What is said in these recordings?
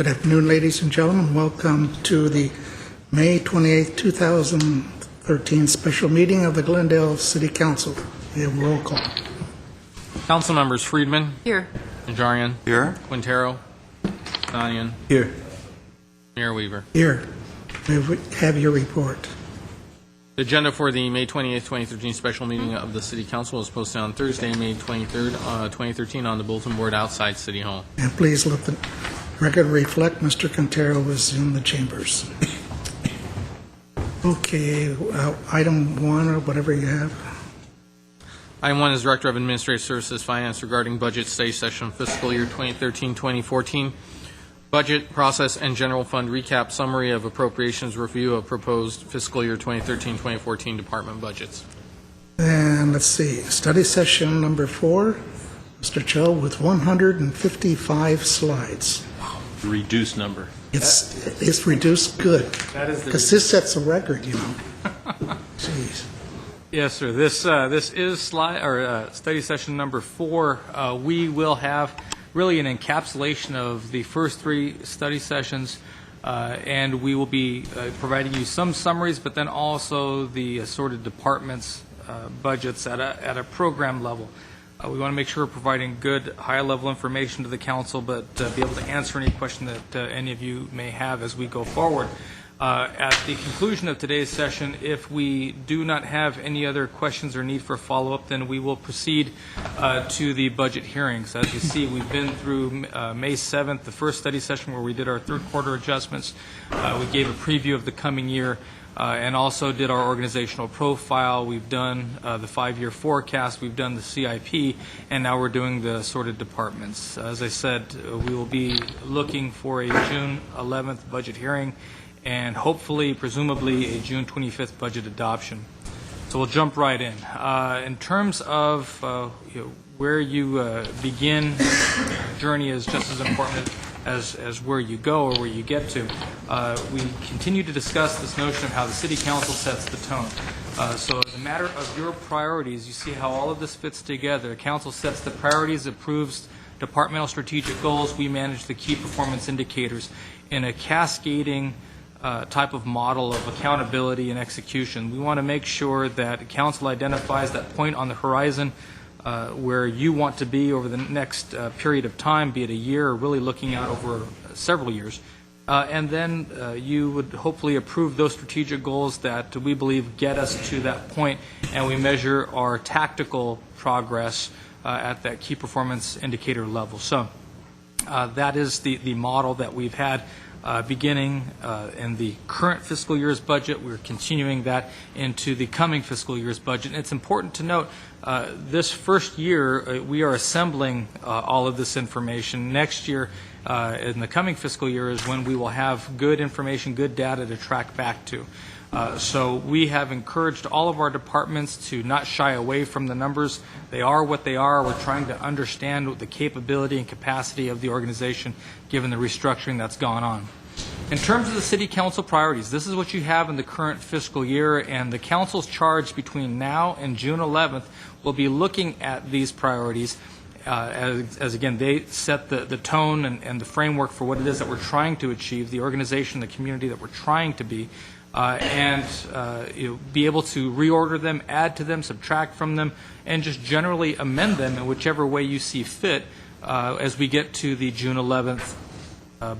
Good afternoon, ladies and gentlemen. Welcome to the May 28, 2013 special meeting of the Glendale City Council. We have roll call. Council members: Friedman. Here. Najarian. Here. Quintero. Sinanian. Here. Mayor Weaver. Here, we have your report. The agenda for the May 28, 2013 special meeting of the City Council is posted on Thursday, May 23rd, 2013 on the bulletin board outside City Hall. And please let the record reflect Mr. Quintero was in the chambers. Okay, item 1 or whatever you have. Item 1 is Director of Administrative Services Finance regarding budget study session fiscal year 2013-2014. Budget process and general fund recap, summary of appropriations, review of proposed fiscal year 2013-2014 department budgets. And let's see, study session number 4, Mr. Cho, with 155 slides. Reduced number. It's reduced good, because this sets a record, you know. Jeez. Yes, sir. This is study session number 4. We will have really an encapsulation of the first 3 study sessions, and we will be providing you some summaries, but then also the assorted departments' budgets at a program level. We want to make sure we're providing good, high-level information to the council, but be able to answer any question that any of you may have as we go forward. At the conclusion of today's session, if we do not have any other questions or need for follow-up, then we will proceed to the budget hearings. As you see, we've been through May 7th, the first study session where we did our third quarter adjustments. We gave a preview of the coming year and also did our organizational profile. We've done the 5-year forecast. We've done the CIP, and now we're doing the assorted departments. As I said, we will be looking for a June 11th budget hearing and hopefully, presumably, a June 25th budget adoption. So we'll jump right in. In terms of where you begin, the journey is just as important as where you go or where you get to. We continue to discuss this notion of how the City Council sets the tone. So as a matter of your priorities, you see how all of this fits together. The Council sets the priorities, approves departmental strategic goals. We manage the key performance indicators in a cascading type of model of accountability and execution. We want to make sure that Council identifies that point on the horizon where you want to be over the next period of time, be it a year or really looking out over several years. And then you would hopefully approve those strategic goals that we believe get us to that point, and we measure our tactical progress at that key performance indicator level. So that is the model that we've had beginning in the current fiscal year's budget. We're continuing that into the coming fiscal year's budget. And it's important to note this first year we are assembling all of this information. Next year, in the coming fiscal year, is when we will have good information, good data to track back to. So we have encouraged all of our departments to not shy away from the numbers. They are what they are. We're trying to understand the capability and capacity of the organization given the restructuring that's gone on. In terms of the City Council priorities, this is what you have in the current fiscal year, and the Council's charge between now and June 11th will be looking at these priorities as again, they set the tone and the framework for what it is that we're trying to achieve, the organization, the community that we're trying to be. And be able to reorder them, add to them, subtract from them, and just generally amend them in whichever way you see fit as we get to the June 11th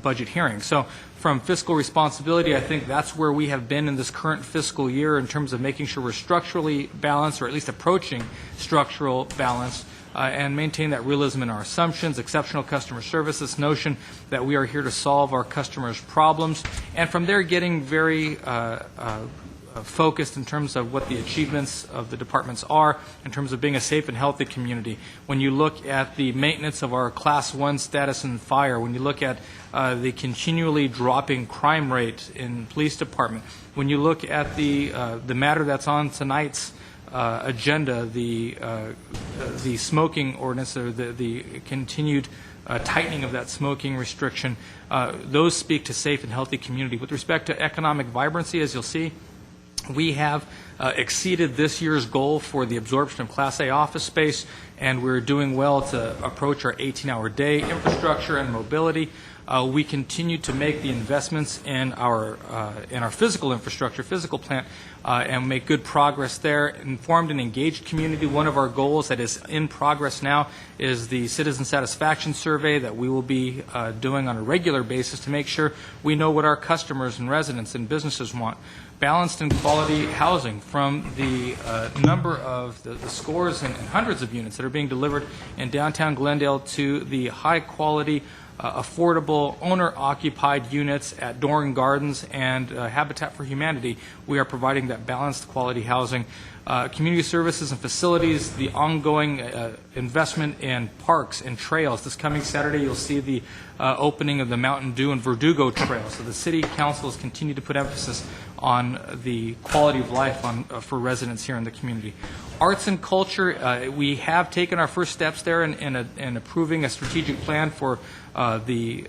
budget hearing. So from fiscal responsibility, I think that's where we have been in this current fiscal year in terms of making sure we're structurally balanced, or at least approaching structural balance, and maintain that realism in our assumptions, exceptional customer service, this notion that we are here to solve our customers' problems, and from there getting very focused in terms of what the achievements of the departments are in terms of being a safe and healthy community. When you look at the maintenance of our Class 1 status in fire, when you look at the continually dropping crime rate in police department, when you look at the matter that's on tonight's agenda, the smoking ordinance, or the continued tightening of that smoking restriction, those speak to safe and healthy community. With respect to economic vibrancy, as you'll see, we have exceeded this year's goal for the absorption of Class A office space, and we're doing well to approach our 18-hour day infrastructure and mobility. we continue to make the investments in our physical infrastructure, physical plant, and make good progress there. Informed and engaged community, one of our goals that is in progress now is the citizen satisfaction survey that we will be doing on a regular basis to make sure we know what our customers and residents and businesses want. Balanced and quality housing, from the number of the scores and hundreds of units that are being delivered in downtown Glendale to the high-quality, affordable, owner-occupied units at Doran Gardens and Habitat for Humanity. We are providing that balanced quality housing. Community services and facilities, the ongoing investment in parks and trails. This coming Saturday, you'll see the opening of the Mountain Dew and Verdugo Trail. So the City Council has continued to put emphasis on the quality of life for residents here in the community. Arts and culture, we have taken our first steps there in approving a strategic plan for the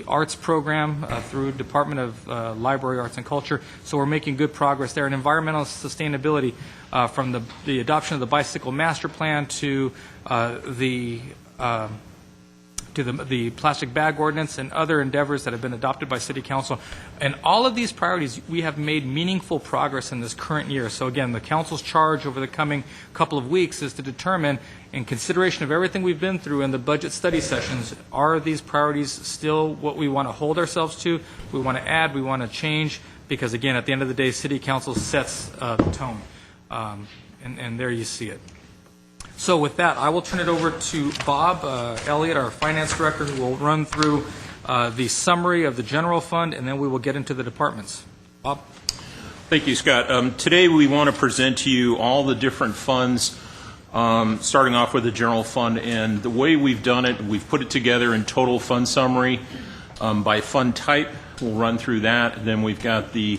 arts program through Department of Library, Arts and Culture. So we're making good progress there. And environmental sustainability, from the adoption of the bicycle master plan to the plastic bag ordinance and other endeavors that have been adopted by City Council. And all of these priorities, we have made meaningful progress in this current year. So again, the Council's charge over the coming couple of weeks is to determine, in consideration of everything we've been through in the budget study sessions, are these priorities still what we want to hold ourselves to? We want to add, we want to change, because again, at the end of the day, City Council sets the tone. And there you see it. So with that, I will turn it over to Bob Elliott, our Finance Director, who will run through the summary of the general fund, and then we will get into the departments. Bob? Thank you, Scott. Today we want to present to you all the different funds, starting off with the general fund. And the way we've done it, we've put it together in total fund summary by fund type. We'll run through that. Then we've got the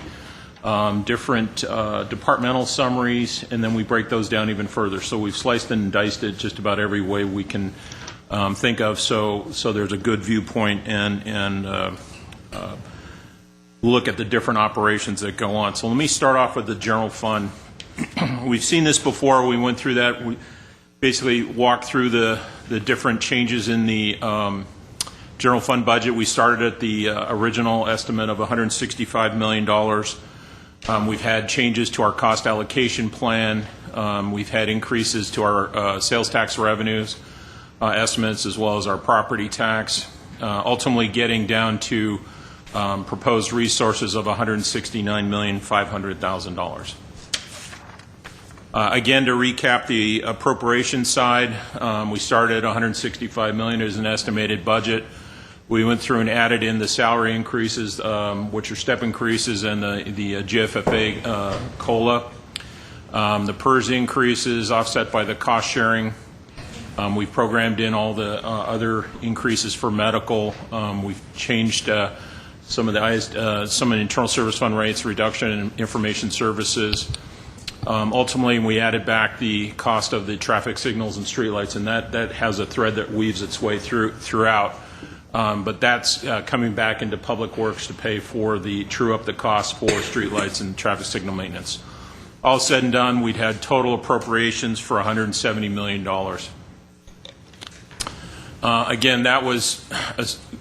different departmental summaries, and then we break those down even further. So we've sliced and diced it just about every way we can think of, so there's a good viewpoint and look at the different operations that go on. So let me start off with the general fund. We've seen this before. We went through that. We basically walked through the different changes in the general fund budget. We started at the original estimate of $165 million. We've had changes to our cost allocation plan. We've had increases to our sales tax revenues estimates, as well as our property tax, ultimately getting down to proposed resources of $169,500,000. Again, to recap the appropriation side, we started at $165 million as an estimated budget. We went through and added in the salary increases, which are step increases, and the GFFA COLA. The PERS increases offset by the cost sharing. We programmed in all the other increases for medical. We've changed some of the internal service fund rates, reduction in information services. Ultimately, we added back the cost of the traffic signals and streetlights, and that has a thread that weaves its way throughout. But that's coming back into Public Works to pay for the true up the cost for streetlights and traffic signal maintenance. All said and done, we'd had total appropriations for $170 million. Again, that was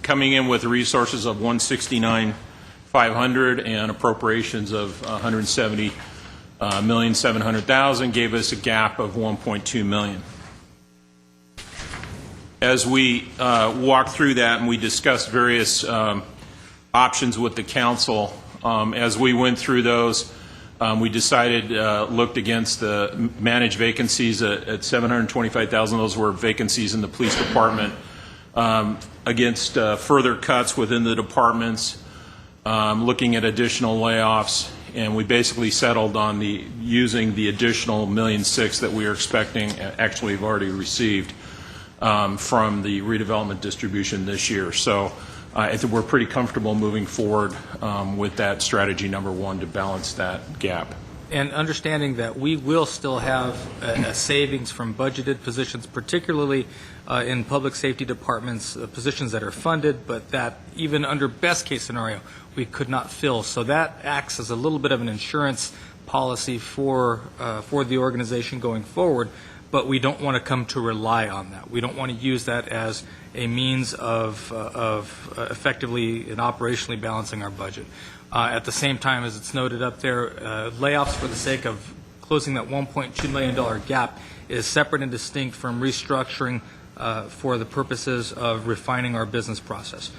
coming in with resources of $169,500 and appropriations of $170,700,000 gave us a gap of $1.2 million. As we walked through that and we discussed various options with the council, as we went through those, we decided, looked against the managed vacancies at $725,000. Those were vacancies in the police department, against further cuts within the departments, looking at additional layoffs, and we basically settled on using the additional $1.6 million that we are expecting, actually have already received, from the redevelopment distribution this year. So I think we're pretty comfortable moving forward with that strategy number one to balance that gap. And understanding that we will still have a savings from budgeted positions, particularly in public safety departments, positions that are funded, but that even under best case scenario, we could not fill. So that acts as a little bit of an insurance policy for the organization going forward. but we don't want to come to rely on that. We don't want to use that as a means of effectively and operationally balancing our budget. At the same time, as it's noted up there, layoffs for the sake of closing that $1.2 million gap is separate and distinct from restructuring for the purposes of refining our business process.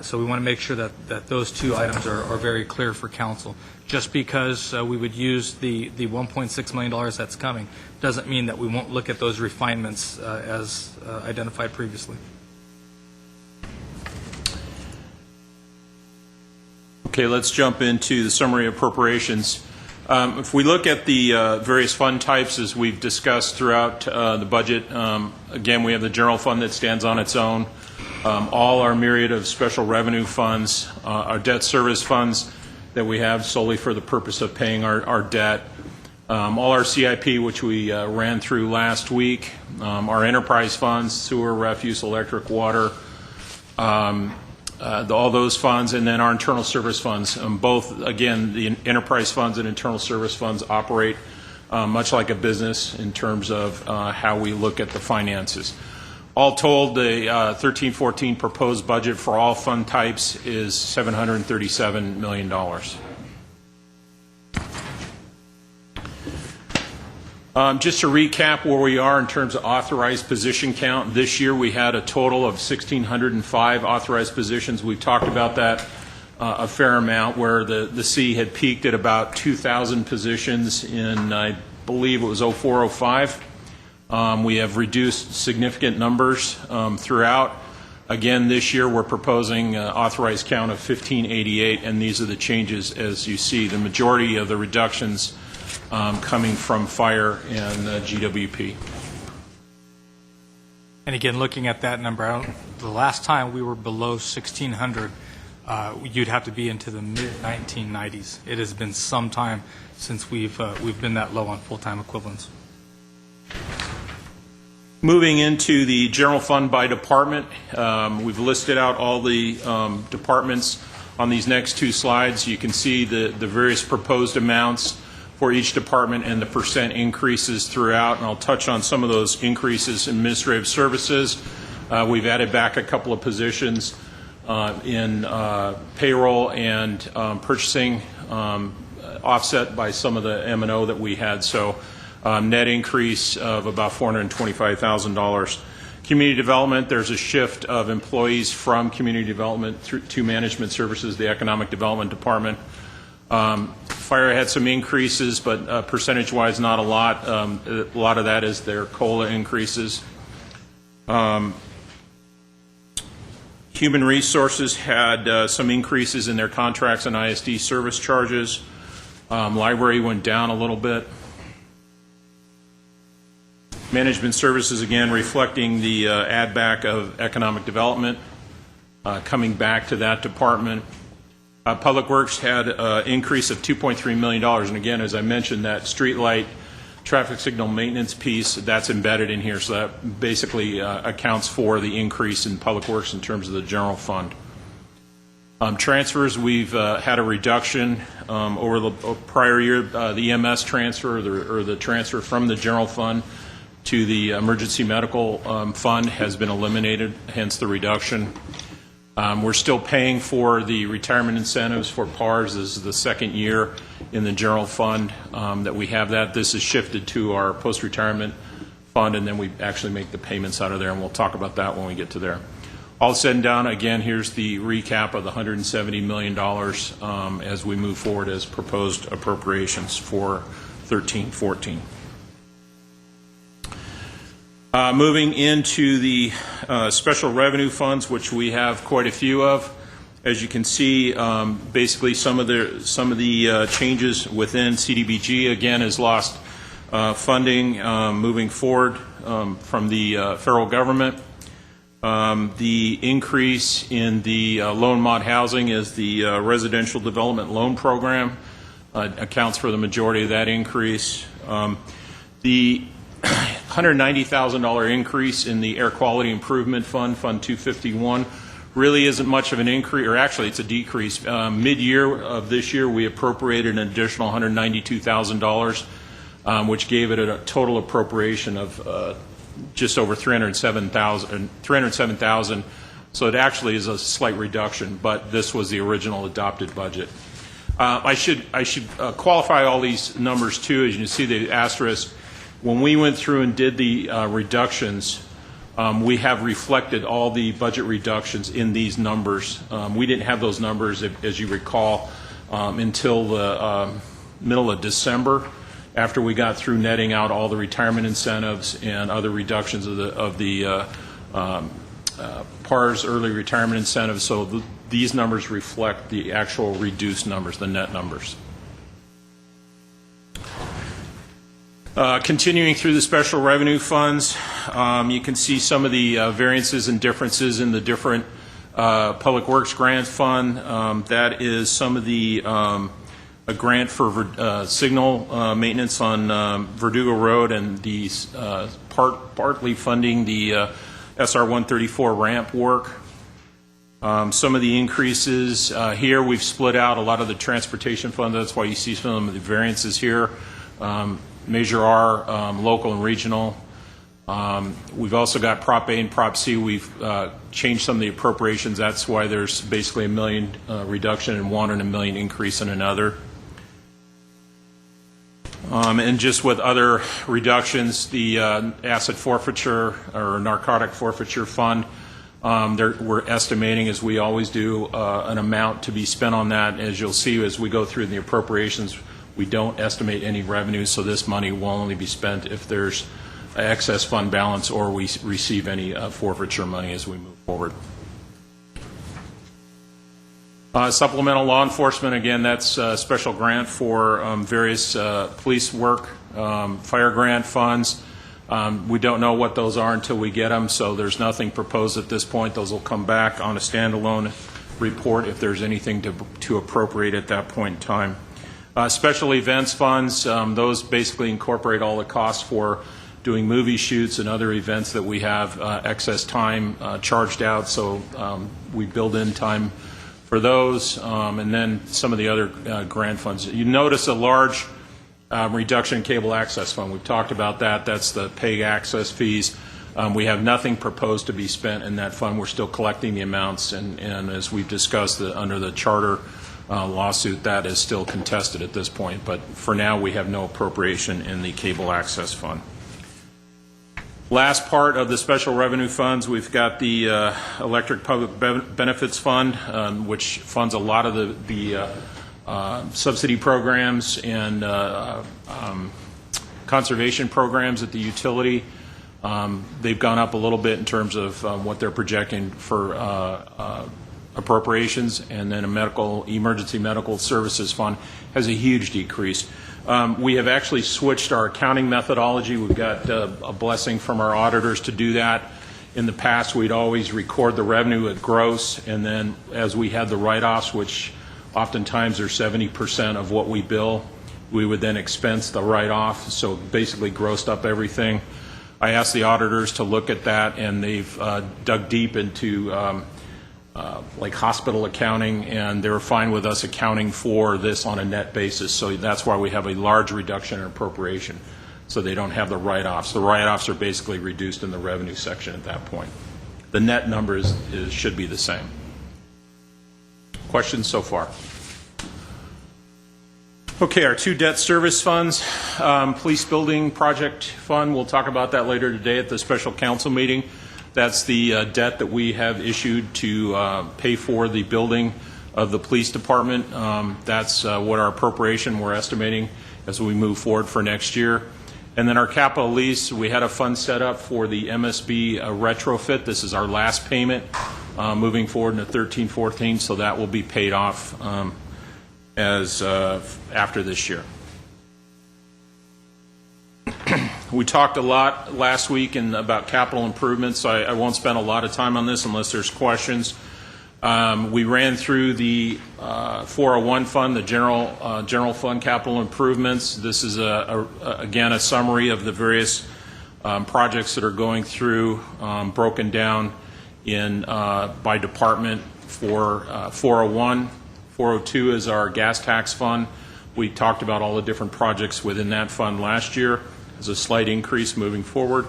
So we want to make sure that those two items are very clear for council. Just because we would use the $1.6 million that's coming doesn't mean that we won't look at those refinements as identified previously. Okay, let's jump into the summary appropriations. If we look at the various fund types as we've discussed throughout the budget, again, we have the general fund that stands on its own. All our myriad of special revenue funds, our debt service funds that we have solely for the purpose of paying our debt, all our CIP, which we ran through last week, our enterprise funds, sewer, refuse, electric, water, all those funds, and then our internal service funds. Both, again, the enterprise funds and internal service funds operate much like a business in terms of how we look at the finances. All told, the 13-14 proposed budget for all fund types is $737 million. Just to recap where we are in terms of authorized position count, this year we had a total of 1,605 authorized positions. We've talked about that a fair amount, where the C had peaked at about 2,000 positions in, I believe it was 04-05. We have reduced significant numbers throughout. Again, this year we're proposing authorized count of 1,588, and these are the changes as you see. The majority of the reductions coming from fire and GWP. And again, looking at that number, the last time we were below 1,600, you'd have to be into the mid-1990s. It has been some time since we've been that low on full-time equivalents. Moving into the general fund by department, we've listed out all the departments on these next two slides. You can see the various proposed amounts for each department and the percent increases throughout, and I'll touch on some of those increases in administrative services. We've added back a couple of positions in payroll and purchasing, offset by some of the M&O that we had. So net increase of about $425,000. Community development, there's a shift of employees from community development to management services, the economic development department. Fire had some increases, but percentage-wise not a lot. A lot of that is their COLA increases. Human resources had some increases in their contracts and ISD service charges. Library went down a little bit. Management services, again, reflecting the add back of economic development, coming back to that department. Public Works had an increase of $2.3 million, and again, as I mentioned, that street light traffic signal maintenance piece, that's embedded in here, so that basically accounts for the increase in Public Works in terms of the general fund. Transfers, we've had a reduction over the prior year. The EMS transfer, or the transfer from the general fund to the emergency medical fund has been eliminated, hence the reduction. We're still paying for the retirement incentives for PARs. This is the second year in the general fund that we have that. This is shifted to our post-retirement fund, and then we actually make the payments out of there, and we'll talk about that when we get to there. All said and done, again, here's the recap of the $170 million as we move forward as proposed appropriations for 13-14. Moving into the special revenue funds, which we have quite a few of. As you can see, basically some of the changes within CDBG again has lost funding moving forward from the federal government. The increase in the loan mod housing is the residential development loan program accounts for the majority of that increase. The $190,000 increase in the Air Quality Improvement Fund, Fund 251, really isn't much of an increase, or actually it's a decrease. Mid-year of this year, we appropriated an additional $192,000 which gave it a total appropriation of just over $307,000. So it actually is a slight reduction, but this was the original adopted budget. I should qualify all these numbers too. As you can see, the asterisk. When we went through and did the reductions, we have reflected all the budget reductions in these numbers. We didn't have those numbers, as you recall, until the middle of December, after we got through netting out all the retirement incentives and other reductions of the PARS early retirement incentives. So these numbers reflect the actual reduced numbers, the net numbers. Continuing through the special revenue funds, you can see some of the variances and differences in the different Public Works Grant Fund. That is some of the a grant for signal maintenance on Verdugo Road, and the partly funding the SR 134 ramp work. Some of the increases here, we've split out a lot of the transportation fund. That's why you see some of the variances here. Measure R, local and regional. We've also got Prop A and Prop C. We've changed some of the appropriations. That's why there's basically $1 million reduction in one and $1 million increase in another. And just with other reductions, the asset forfeiture or narcotic forfeiture fund, we're estimating, as we always do, an amount to be spent on that. As you'll see as we go through the appropriations, we don't estimate any revenues, so this money will only be spent if there's excess fund balance or we receive any forfeiture money as we move forward. Supplemental law enforcement, again, that's a special grant for various police work, fire grant funds. We don't know what those are until we get them, so there's nothing proposed at this point. Those will come back on a standalone report if there's anything to appropriate at that point in time. Special events funds, those basically incorporate all the costs for doing movie shoots and other events that we have excess time charged out, so we build in time for those, and then some of the other grant funds. You notice a large reduction in cable access fund. We've talked about that. That's the PEG access fees. We have nothing proposed to be spent in that fund. We're still collecting the amounts, and as we've discussed under the charter lawsuit, that is still contested at this point. But for now, we have no appropriation in the cable access fund. Last part of the special revenue funds, we've got the electric public benefits fund, which funds a lot of the subsidy programs and conservation programs at the utility. They've gone up a little bit in terms of what they're projecting for appropriations, and then emergency medical services fund has a huge decrease. We have actually switched our accounting methodology. We've got a blessing from our auditors to do that. In the past, we'd always record the revenue at gross, and then as we had the write-offs, which oftentimes are 70% of what we bill, we would then expense the write-off, so basically grossed up everything. I asked the auditors to look at that, and they've dug deep into like hospital accounting, and they're fine with us accounting for this on a net basis. So that's why we have a large reduction in appropriation, so they don't have the write-offs. The write-offs are basically reduced in the revenue section at that point. The net number should be the same. Questions so far? Okay, our two debt service funds, police building project fund, we'll talk about that later today at the special council meeting. That's the debt that we have issued to pay for the building of the police department. That's what our appropriation we're estimating as we move forward for next year. And then our capital lease, we had a fund set up for the MSB retrofit. This is our last payment moving forward into 13-14, so that will be paid off after this year. We talked a lot last week about capital improvements, so I won't spend a lot of time on this unless there's questions. We ran through the 401 fund, the general fund capital improvements. This is, again, a summary of the various projects that are going through, broken down by department. For 401, 402 is our gas tax fund. We talked about all the different projects within that fund last year. There's a slight increase moving forward.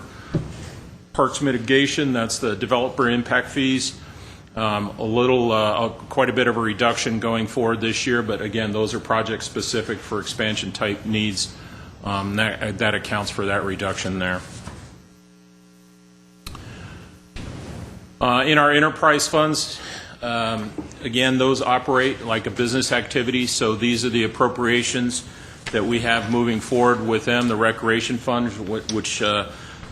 Parks mitigation, that's the developer impact fees. Quite a bit of a reduction going forward this year, but again, those are project specific for expansion type needs. That accounts for that reduction there. In our enterprise funds, again, those operate like a business activity, so these are the appropriations that we have moving forward with them. The recreation fund, which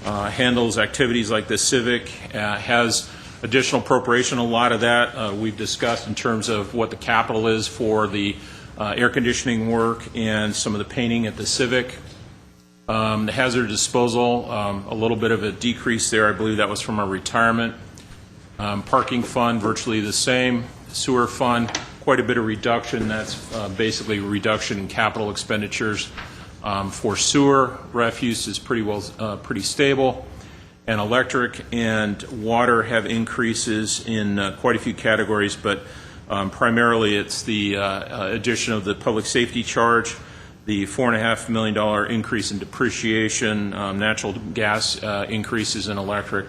handles activities like the civic, has additional appropriation. A lot of that we've discussed in terms of what the capital is for the air conditioning work and some of the painting at the civic. The hazard disposal, a little bit of a decrease there. I believe that was from our retirement. Parking fund, virtually the same. Sewer fund, quite a bit of reduction. That's basically a reduction in capital expenditures. For sewer, refuse is pretty stable. And electric and water have increases in quite a few categories, but primarily it's the addition of the public safety charge, the $4.5 million increase in depreciation, natural gas increases in electric,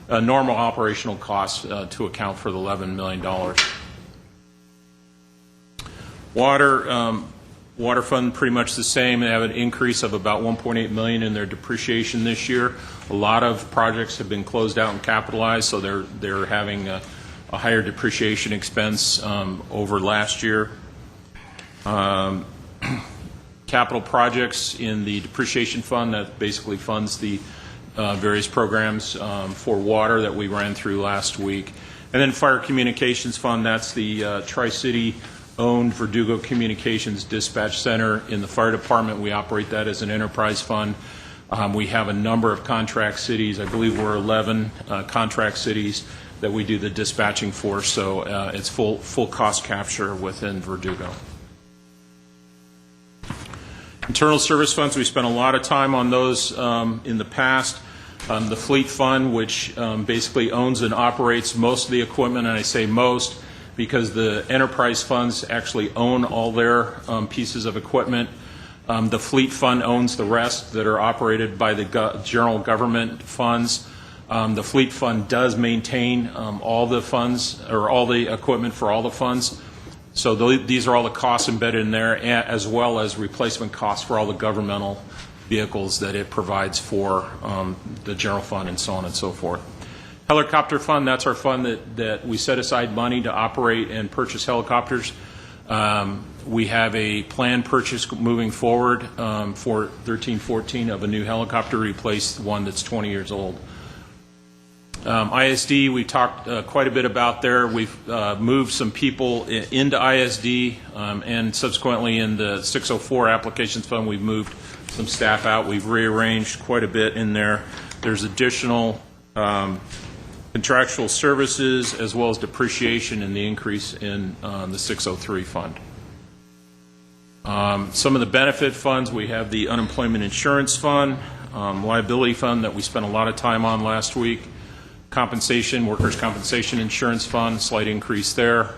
normal operational costs to account for the $11 million. Water fund, pretty much the same. They have an increase of about $1.8 million in their depreciation this year. A lot of projects have been closed out and capitalized, so they're having a higher depreciation expense over last year. Capital projects in the depreciation fund, that basically funds the various programs for water that we ran through last week. And then fire communications fund, that's the Tri-City owned Verdugo Communications Dispatch Center in the fire department. We operate that as an enterprise fund. We have a number of contract cities. I believe we're 11 contract cities that we do the dispatching for, so it's full cost capture within Verdugo. Internal service funds, we spent a lot of time on those in the past. The fleet fund, which basically owns and operates most of the equipment, and I say most because the enterprise funds actually own all their pieces of equipment. The fleet fund owns the rest that are operated by the general government funds. The fleet fund does maintain all the funds, or all the equipment for all the funds. So these are all the costs embedded in there, as well as replacement costs for all the governmental vehicles that it provides for the general fund and so on and so forth. Helicopter fund, that's our fund that we set aside money to operate and purchase helicopters. We have a planned purchase moving forward for 13-14 of a new helicopter to replace one that's 20 years old. ISD, we talked quite a bit about there. We've moved some people into ISD, and subsequently in the 604 applications fund, we've moved some staff out. We've rearranged quite a bit in there. There's additional contractual services as well as depreciation in the increase in the 603 fund. Some of the benefit funds, we have the unemployment insurance fund, liability fund that we spent a lot of time on last week, compensation, workers' compensation insurance fund, slight increase there,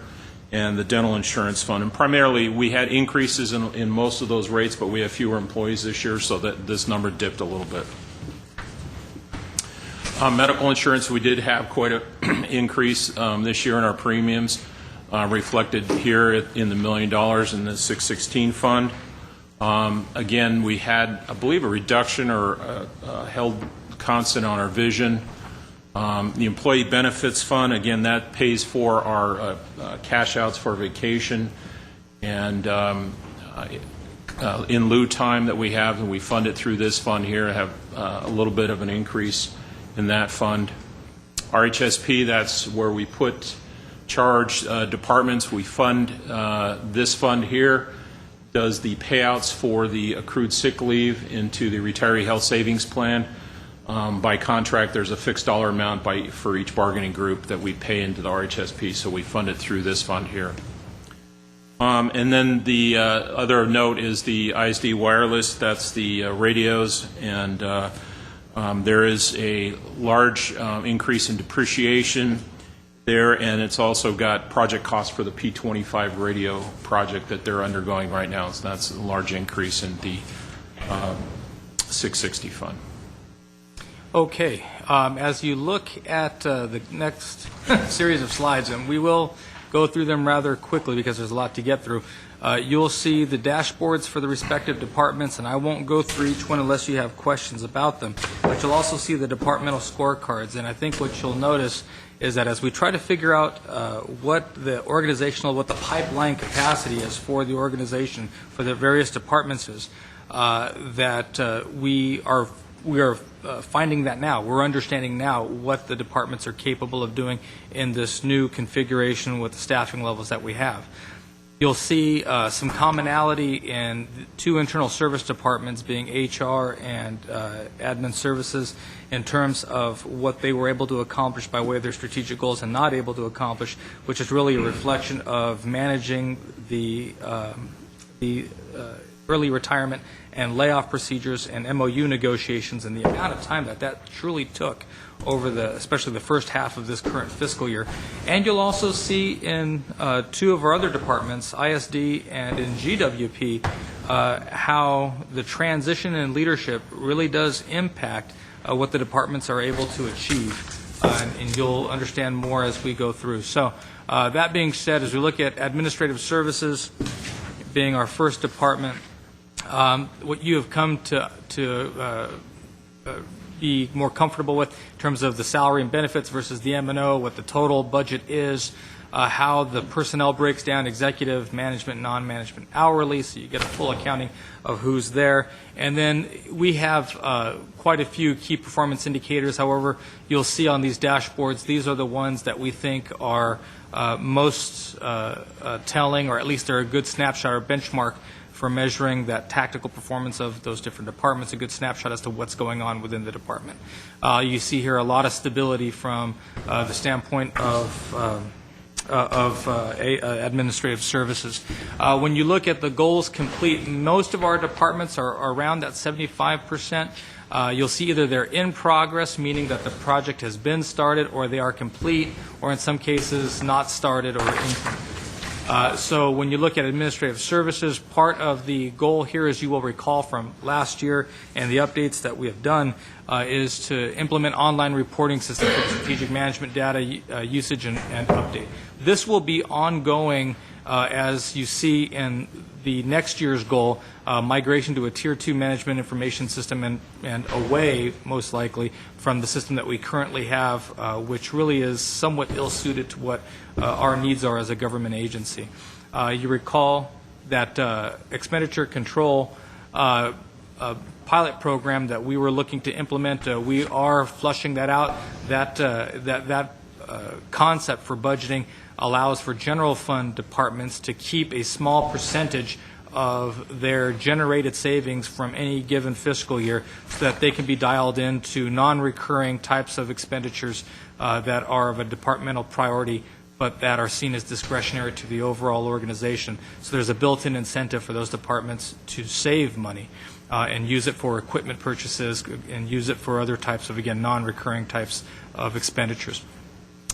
and the dental insurance fund. And primarily, we had increases in most of those rates, but we have fewer employees this year, so that this number dipped a little bit. Medical insurance, we did have quite an increase this year in our premiums, reflected here in the $1 million in the 616 fund. Again, we had, I believe, a reduction or held constant on our vision. The employee benefits fund, again, that pays for our cash outs for vacation and in lieu time that we have, and we fund it through this fund here, have a little bit of an increase in that fund. RHSP, that's where we put charge departments. We fund this fund here, does the payouts for the accrued sick leave into the retiree health savings plan. By contract, there's a fixed dollar amount for each bargaining group that we pay into the RHSP, so we fund it through this fund here. And then the other note is the ISD wireless, that's the radios, and there is a large increase in depreciation there, and it's also got project costs for the P25 radio project that they're undergoing right now. So that's a large increase in the 660 fund. Okay, as you look at the next series of slides, and we will go through them rather quickly because there's a lot to get through, you'll see the dashboards for the respective departments, and I won't go through each one unless you have questions about them, but you'll also see the departmental scorecards, and I think what you'll notice is that as we try to figure out what the pipeline capacity is for the organization, for the various departments is, that we are finding that now. We're understanding now what the departments are capable of doing in this new configuration with the staffing levels that we have. You'll see some commonality in two internal service departments being HR and admin services in terms of what they were able to accomplish by way of their strategic goals and not able to accomplish, which is really a reflection of managing the early retirement and layoff procedures and MOU negotiations and the amount of time that truly took over especially the first half of this current fiscal year. And you'll also see in two of our other departments, ISD and in GWP, how the transition in leadership really does impact what the departments are able to achieve. And you'll understand more as we go through. So that being said, as we look at administrative services being our first department, what you have come to be more comfortable with in terms of the salary and benefits versus the M&O, what the total budget is, how the personnel breaks down, executive, management, non-management, hourly, so you get a full accounting of who's there. And then we have quite a few key performance indicators. However, you'll see on these dashboards, these are the ones that we think are most telling, or at least they're a good snapshot or benchmark for measuring that tactical performance of those different departments, a good snapshot as to what's going on within the department. You see here a lot of stability from the standpoint of administrative services. When you look at the goals complete, most of our departments are around that 75%. You'll see either they're in progress, meaning that the project has been started, or they are complete, or in some cases not started or incomplete. So when you look at administrative services, part of the goal here, as you will recall from last year and the updates that we have done, is to implement online reporting system for strategic management data usage and update. This will be ongoing as you see in the next year's goal, migration to a Tier 2 management information system and away, most likely, from the system that we currently have, which really is somewhat ill-suited to what our needs are as a government agency. You recall that expenditure control pilot program that we were looking to implement. We are flushing that out. That concept for budgeting allows for general fund departments to keep a small percentage of their generated savings from any given fiscal year so that they can be dialed into non-recurring types of expenditures that are of a departmental priority but that are seen as discretionary to the overall organization. So there's a built-in incentive for those departments to save money and use it for equipment purchases and use it for other types of, again, non-recurring types of expenditures.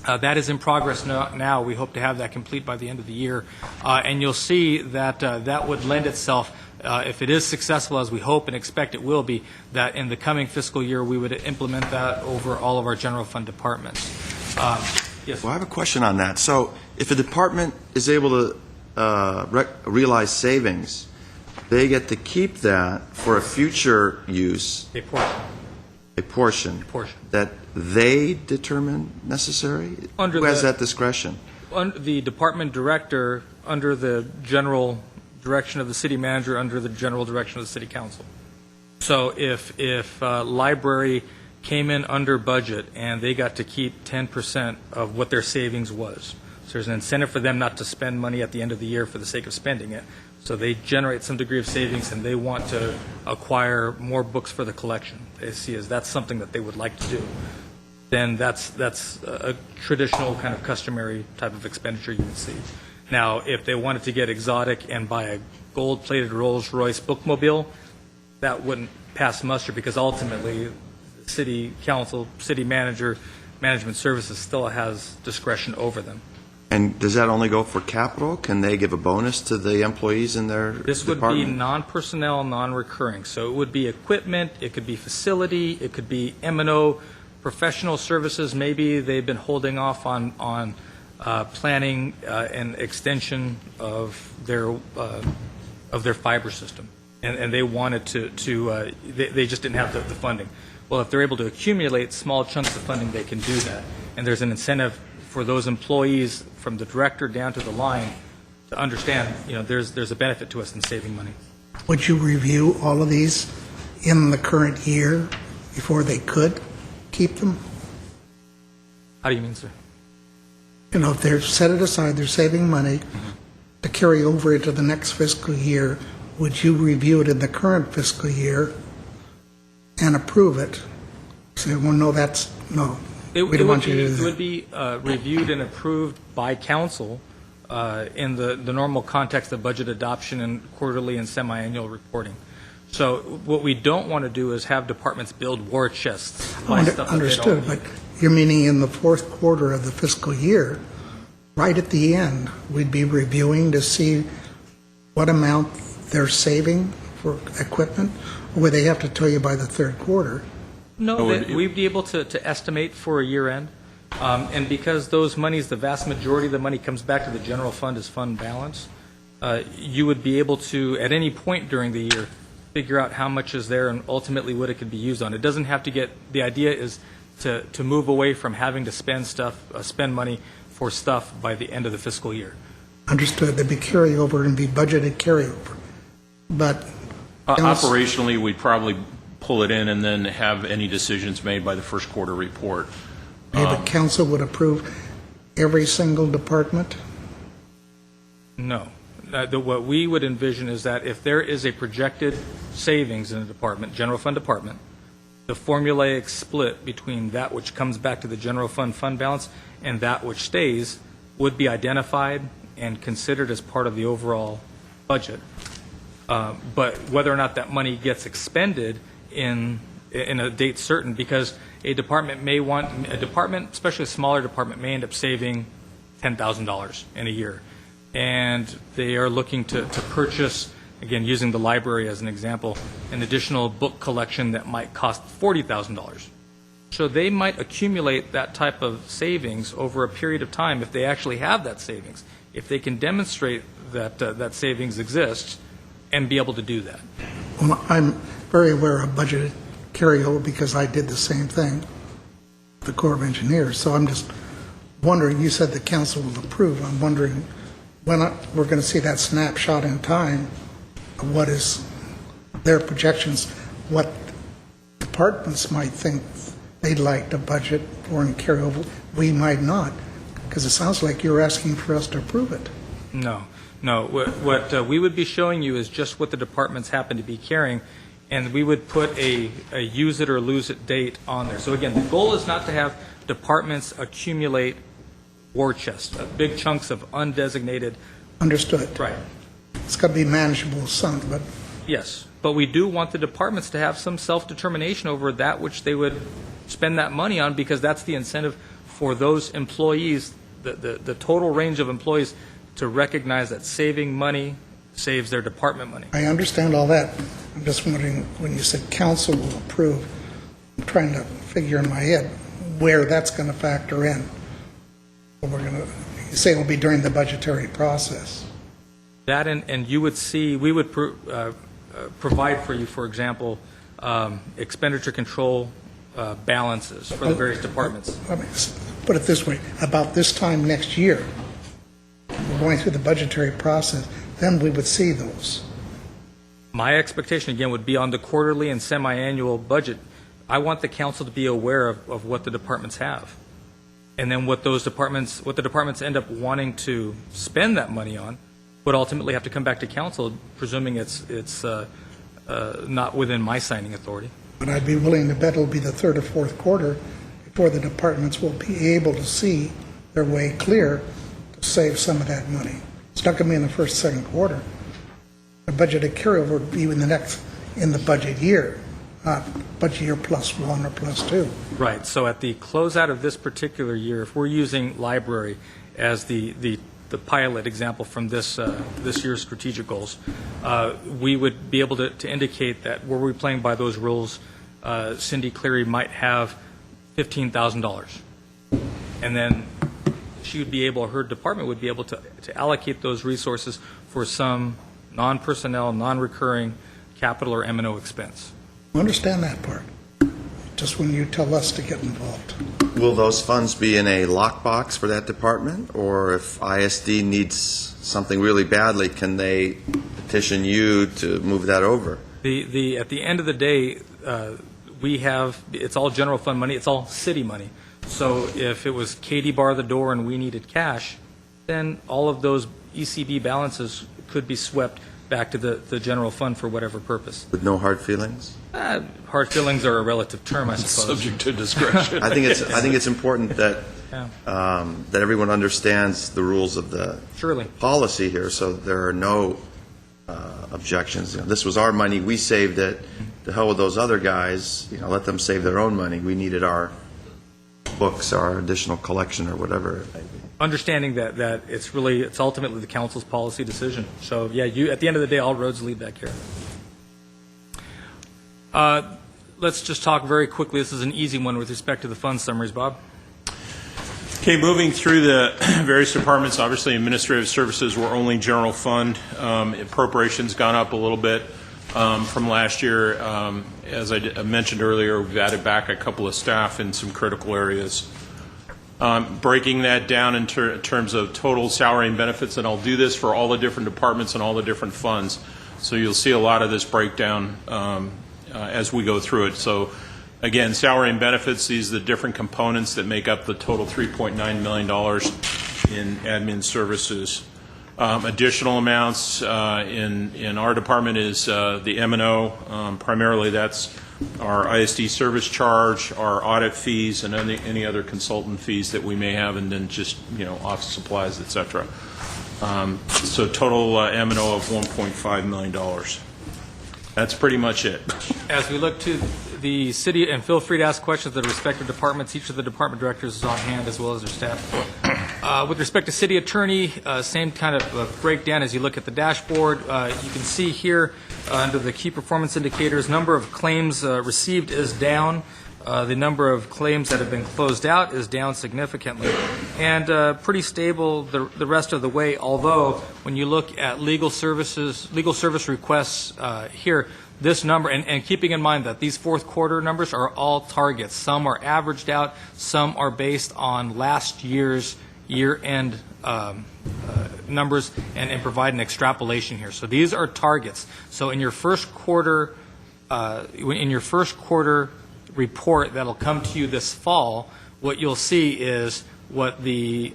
That is in progress now. We hope to have that complete by the end of the year. And you'll see that that would lend itself, if it is successful as we hope and expect it will be, that in the coming fiscal year we would implement that over all of our general fund departments. Yes? Well, I have a question on that. So if a department is able to realize savings, they get to keep that for a future use. A portion that they determine necessary? Who has that discretion? The department director, under the general direction of the city manager, under the general direction of the city council. So if library came in under budget and they got to keep 10% of what their savings was, so there's an incentive for them not to spend money at the end of the year for the sake of spending it. So they generate some degree of savings and they want to acquire more books for the collection. They see as that's something that they would like to do. Then that's a traditional kind of customary type of expenditure you would see. Now, if they wanted to get exotic and buy a gold-plated Rolls-Royce bookmobile, that wouldn't pass muster because ultimately the city council, city manager management services still has discretion over them. And does that only go for capital? Can they give a bonus to the employees in their This would be department? non-personnel, non-recurring. So it would be equipment, it could be facility, it could be M&O, professional services. Maybe they've been holding off on planning and extension of their fiber system, and they wanted to they just didn't have the funding. Well, if they're able to accumulate small chunks of funding, they can do that. And there's an incentive for those employees from the director down to the line to understand, there's a benefit to us in saving money. Would you review all of these in the current year before they could keep them? How do you mean, sir? If they're set it aside, they're saving money to carry over into the next fiscal year, would you review it in the current fiscal year and approve it? Say, well, no, we don't want you to do It that. would be reviewed and approved by council in the normal context of budget adoption and quarterly and semi-annual reporting. So what we don't want to do is have departments build war chests. By stuff that they Understood, don't but you're meaning in the fourth quarter of the fiscal year, right at the end, we'd be reviewing to see what amount they're saving for equipment? Or would they have to tell you by the third quarter? No, we'd be able to estimate for a year end. And because those monies, the vast majority of the money comes back to the general fund as fund balance, you would be able to, at any point during the year, figure out how much is there and ultimately what it could be used on. It doesn't have to get, the idea is to move away from having to spend money for stuff by the end of the fiscal year. Understood, there'd be carryover and be budgeted carryover. But Operationally, we'd probably pull it in and then have any decisions made by the first quarter report. maybe the council would approve every single department? No. What we would envision is that if there is a projected savings in a department, general fund department, the formulaic split between that which comes back to the general fund balance and that which stays would be identified and considered as part of the overall budget. But whether or not that money gets expended in a date certain, because a department, especially a smaller department, may end up saving $10,000 in a year. And they are looking to purchase, again, using the library as an example, an additional book collection that might cost $40,000. So they might accumulate that type of savings over a period of time if they actually have that savings, if they can demonstrate that that savings exists and be able to do that. Well, I'm very aware of budgeted carryover because I did the same thing, the Corps of Engineers. So I'm just wondering, you said the council will approve. I'm wondering when we're going to see that snapshot in time of what is their projections, what departments might think they'd like to budget for and carry over. We might not, because it sounds like you're asking for us to approve it. No. What we would be showing you is just what the departments happen to be carrying, and we would put a use it or lose it date on there. So again, the goal is not to have departments accumulate war chests, big chunks of undesignated. Understood. Right. It's got to be manageable some, but Yes, but we do want the departments to have some self-determination over that which they would spend that money on, because that's the incentive for those employees, the total range of employees, to recognize that saving money saves their department money. I understand all that. I'm just wondering, when you said council will approve, I'm trying to figure in my head where that's going to factor in. Well, you say it'll be during the budgetary process. That and you would see, we would provide for you, for example, expenditure control balances for the various departments. Let me put it this way, about this time next year, we're going through the budgetary process, then we would see those. My expectation, again, would be on the quarterly and semi-annual budget. I want the council to be aware of what the departments have. And then what the departments end up wanting to spend that money on would ultimately have to come back to council, presuming it's not within my signing authority. But I'd be willing to bet it'll be the third or fourth quarter before the departments will be able to see their way clear to save some of that money. It's not going to be in the first, second quarter. The budgeted carryover would be in the budget year. not budget year +1 or +2. Right, so at the closeout of this particular year, if we're using library as the pilot example from this year's strategic goals, we would be able to indicate that were we playing by those rules, Cindy Cleary might have $15,000. And then she would be able, her department would be able to allocate those resources for some non-personnel, non-recurring capital or M&O expense. I understand that part, just when you tell us to get involved. Will those funds be in a lockbox for that department? Or if ISD needs something really badly, can they petition you to move that over? At the end of the day, we have, it's all general fund money, it's all city money. So if it was Katie bar the door and we needed cash, then all of those ECB balances could be swept back to the general fund for whatever purpose. With no hard feelings? Hard feelings are a relative term, I suppose. Subject to discretion. I think it's important that Yeah. that everyone understands the rules of the Surely. policy here, so there are no objections. You know, this was our money, we saved it. To hell with those other guys. You know, let them save their own money. We needed our books, our additional collection, or whatever it may be. Understanding that it's ultimately the council's policy decision. So yeah, at the end of the day, all roads lead back here. Let's just talk very quickly. This is an easy one with respect to the fund summaries, Bob. Okay, moving through the various departments, obviously administrative services were only general fund. Appropriations gone up a little bit from last year. As I mentioned earlier, we've added back a couple of staff in some critical areas. Breaking that down in terms of total salary and benefits, and I'll do this for all the different departments and all the different funds. So you'll see a lot of this breakdown as we go through it. So again, salary and benefits, these are the different components that make up the total $3.9 million in admin services. Additional amounts in our department is the M&O. Primarily that's our ISD service charge, our audit fees, and any other consultant fees that we may have, and then just, office supplies, et cetera. So total M&O of $1.5 million. That's pretty much it. As we look to the city, and feel free to ask questions of the respective departments, each of the department directors is on hand as well as their staff. With respect to city attorney, same kind of breakdown as you look at the dashboard. You can see here under the key performance indicators, number of claims received is down. The number of claims that have been closed out is down significantly, and pretty stable the rest of the way, although when you look at legal service requests here, this number, and keeping in mind that these fourth quarter numbers are all targets. Some are averaged out, some are based on last year's year-end numbers and provide an extrapolation here. So these are targets. So in your first quarter, report that'll come to you this fall, what you'll see is what the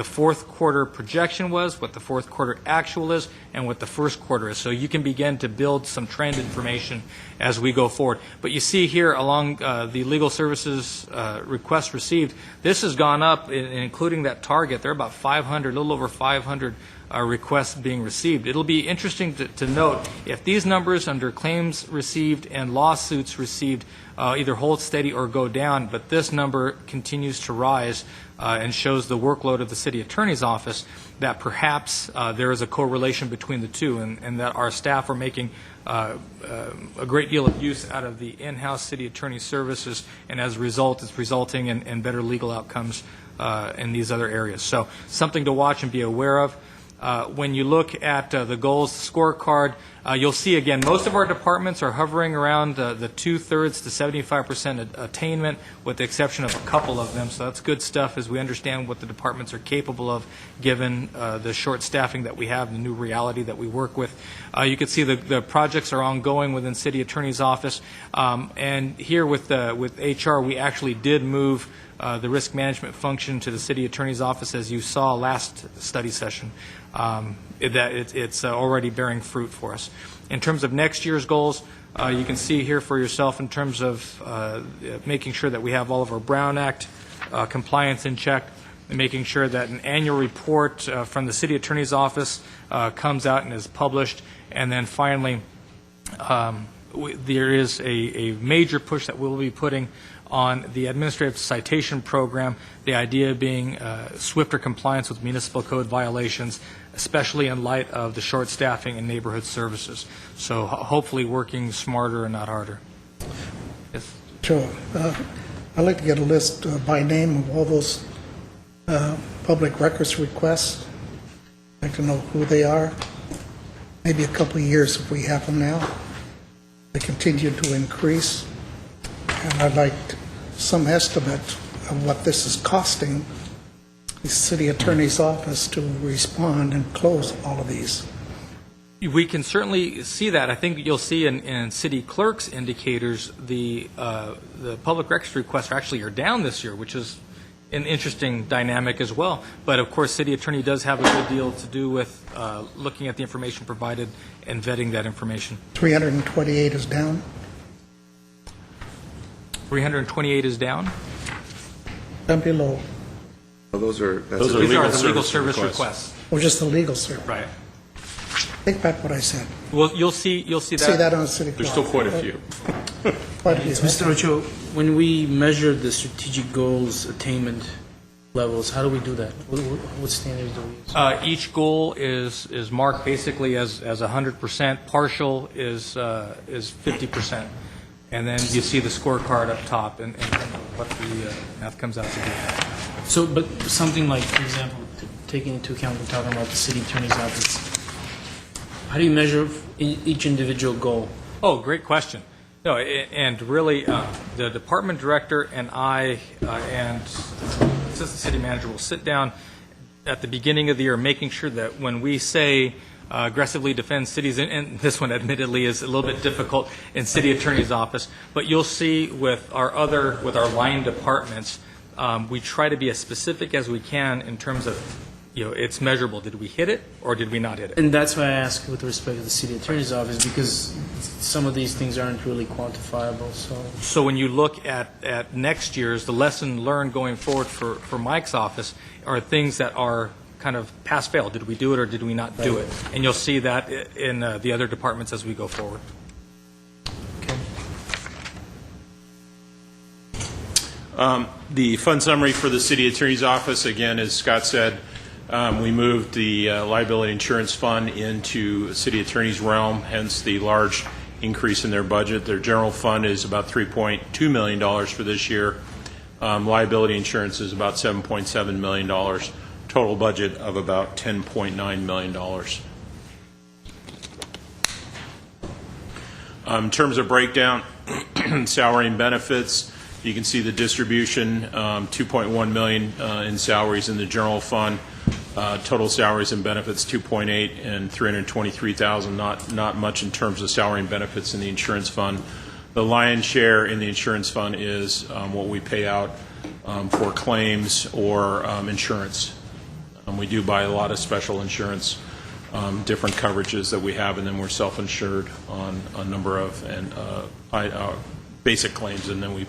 fourth quarter projection was, what the fourth quarter actual is, and what the first quarter is. So you can begin to build some trend information as we go forward. But you see here along the legal services requests received, this has gone up, including that target. There are about 500, a little over 500 requests being received. It'll be interesting to note if these numbers under claims received and lawsuits received either hold steady or go down, but this number continues to rise and shows the workload of the city attorney's office, that perhaps there is a correlation between the two, and that our staff are making a great deal of use out of the in-house city attorney services, and as a result, it's resulting in better legal outcomes in these other areas. So something to watch and be aware of. When you look at the goals scorecard, you'll see, again, most of our departments are hovering around the 2/3 to 75% attainment, with the exception of a couple of them. So that's good stuff as we understand what the departments are capable of, given the short staffing that we have, the new reality that we work with. You can see the projects are ongoing within City Attorney's Office. And here with HR, we actually did move the risk management function to the City Attorney's Office, as you saw last study session. It's already bearing fruit for us. In terms of next year's goals, you can see here for yourself in terms of making sure that we have all of our Brown Act compliance in check, and making sure that an annual report from the City Attorney's Office comes out and is published, and then finally there is a major push that we'll be putting on the administrative citation program, the idea being swifter compliance with municipal code violations, especially in light of the short staffing in neighborhood services. So hopefully working smarter and not harder. Yes. Sure. I'd like to get a list by name of all those public records requests. I'd like to know who they are. Maybe a couple of years if we have them now. They continue to increase. And I'd like some estimate of what this is costing the city attorney's office to respond and close all of these. We can certainly see that. I think you'll see in city clerk's indicators the public records requests are down this year, which is an interesting dynamic as well. But of course, city attorney does have a good deal to do with looking at the information provided and vetting that information. 328 is down. 328 is down. Down below. Well, those are These are the legal service requests. Or just the legal service. Right. Take back what I said. Well, you'll see that. See that on the city There's clock. still quite a few. Quite a few. Mr. Ochoa, when we measure the strategic goals attainment levels, how do we do that? What standards do we use? Each goal is marked basically as 100%. Partial is 50%, and then you see the scorecard up top and what the math comes out to be. So, but something like, for example, taking into account we're talking about the city attorney's office, how do you measure each individual goal? Oh, great question. No, and really, the department director and I and assistant city manager will sit down at the beginning of the year, making sure that when we say aggressively defend cities, and this one admittedly is a little bit difficult in city attorney's office, but you'll see with our line departments, we try to be as specific as we can in terms of, it's measurable. Did we hit it or did we not hit it? And that's why I ask with respect to the city attorney's office, because some of these things aren't really quantifiable. So when you look at next year's, the lesson learned going forward for Mike's office are things that are kind of pass-fail. Did we do it or did we not do it? And you'll see that in the other departments as we go forward. The fund summary for the city attorney's office, again, as Scott said, we moved the liability insurance fund into city attorney's realm, hence the large increase in their budget. Their general fund is about $3.2 million for this year. Liability insurance is about $7.7 million. Total budget of about $10.9 million. In terms of breakdown, salary and benefits, you can see the distribution, $2.1 million in salaries in the general fund. Total salaries and benefits, $2.8 and $323,000. Not much in terms of salary and benefits in the insurance fund. The lion's share in the insurance fund is what we pay out for claims or insurance. We do buy a lot of special insurance, different coverages that we have, and then we're self-insured on a number of basic claims, and then we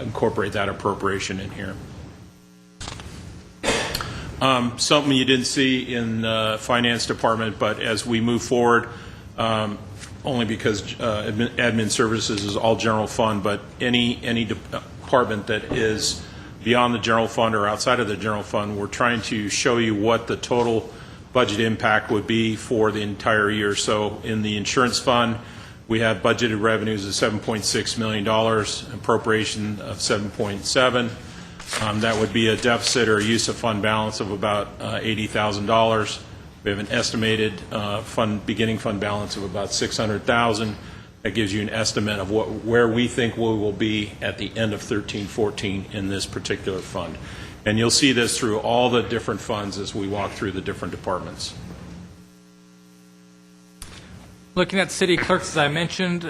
incorporate that appropriation in here. Something you didn't see in the finance department, but as we move forward, only because admin services is all general fund, but any department that is beyond the general fund or outside of the general fund, we're trying to show you what the total budget impact would be for the entire year. So in the insurance fund, we have budgeted revenues of $7.6 million, appropriation of $7.7. That would be a deficit or use of fund balance of about $80,000. We have an estimated beginning fund balance of about $600,000. That gives you an estimate of where we think we will be at the end of 13-14 in this particular fund. And you'll see this through all the different funds as we walk through the different departments. Looking at city clerks, as I mentioned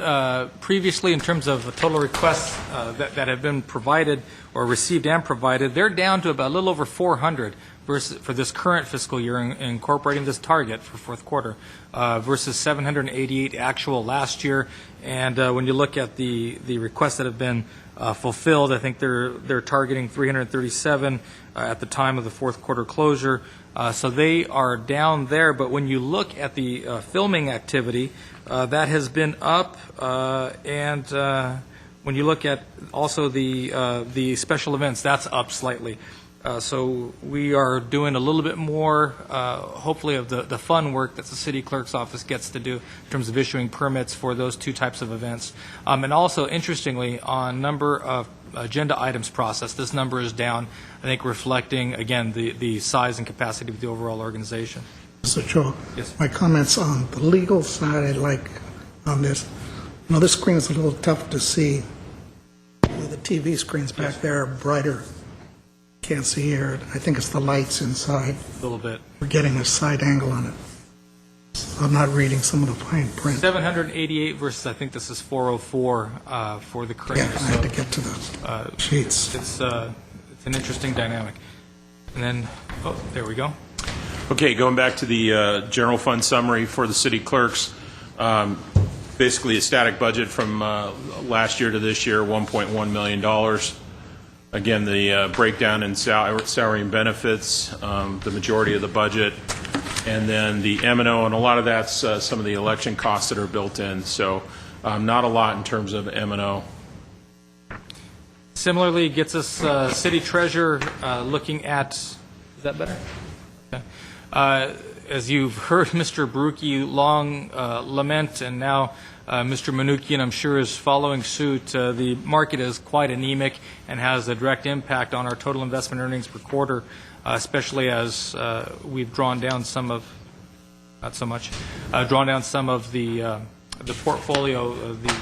previously, in terms of the total requests that have been provided or received and provided, they're down to about a little over 400 versus for this current fiscal year, incorporating this target for fourth quarter, versus 788 actual last year. And when you look at the requests that have been fulfilled, I think they're targeting 337 at the time of the fourth quarter closure. So they are down there. But when you look at the filming activity, that has been up, and when you look at also the special events, that's up slightly. So we are doing a little bit more, hopefully, of the fun work that the city clerk's office gets to do in terms of issuing permits for those two types of events. And also, interestingly, on number of agenda items processed, this number is down, I think, reflecting, again, the size and capacity of the overall organization. Mr. Cho, Yes. my comments on the legal side, I'd like on this. You know, this screen is a little tough to see. The TV screens back there are brighter. Can't see here. I think it's the lights inside. A little bit. We're getting a side angle on it. So I'm not reading some of the fine print. 788 versus, I think this is 404 for the crane. Yeah, I had to get to the sheets. It's an interesting dynamic. And then, oh, there we go. Okay, going back to the general fund summary for the city clerks, basically a static budget from last year to this year, $1.1 million. Again, the breakdown in salary and benefits, the majority of the budget, and then the M&O, and a lot of that's some of the election costs that are built in. So not a lot in terms of M&O. Similarly, gets us city treasurer looking at, is that better? Okay. As you've heard Mr. Barucki long lament, and now Mr. Manukian, I'm sure, is following suit, the market is quite anemic and has a direct impact on our total investment earnings per quarter, especially as we've drawn down some of, not so much, drawn down some of the portfolio, the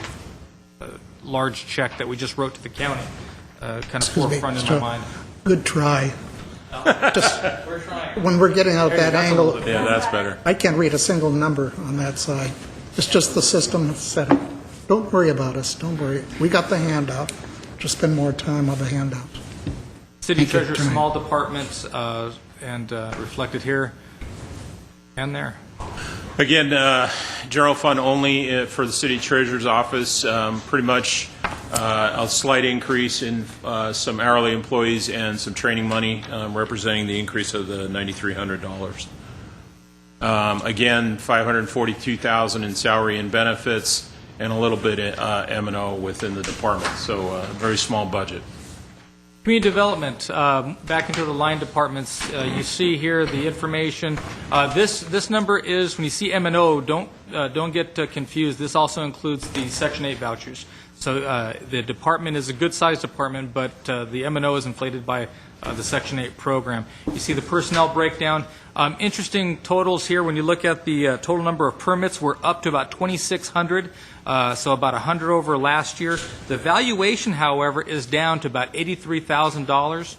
large check that we just wrote to the county, kind of Excuse me, forefront in Mr. my mind. Good try. Just when we're getting out that angle, Yeah, that's better. I can't read a single number on that side. It's just the system that's set up. Don't worry about us. Don't worry. We got the handout. Just spend more time on the handout. City Thank you, treasurer, Attorney. small departments, and reflected here and there. Again, general fund only for the city treasurer's office, pretty much a slight increase in some hourly employees and some training money, representing the increase of the $9,300. Again, $542,000 in salary and benefits, and a little bit M&O within the department. So a very small budget. Community development, back into the line departments, you see here the information. This number is, when you see M&O, don't get confused. This also includes the Section 8 vouchers. So the department is a good-sized department, but the M&O is inflated by the Section 8 program. You see the personnel breakdown. Interesting totals here. When you look at the total number of permits, we're up to about 2,600, so about 100 over last year. The valuation, however, is down to about $83,000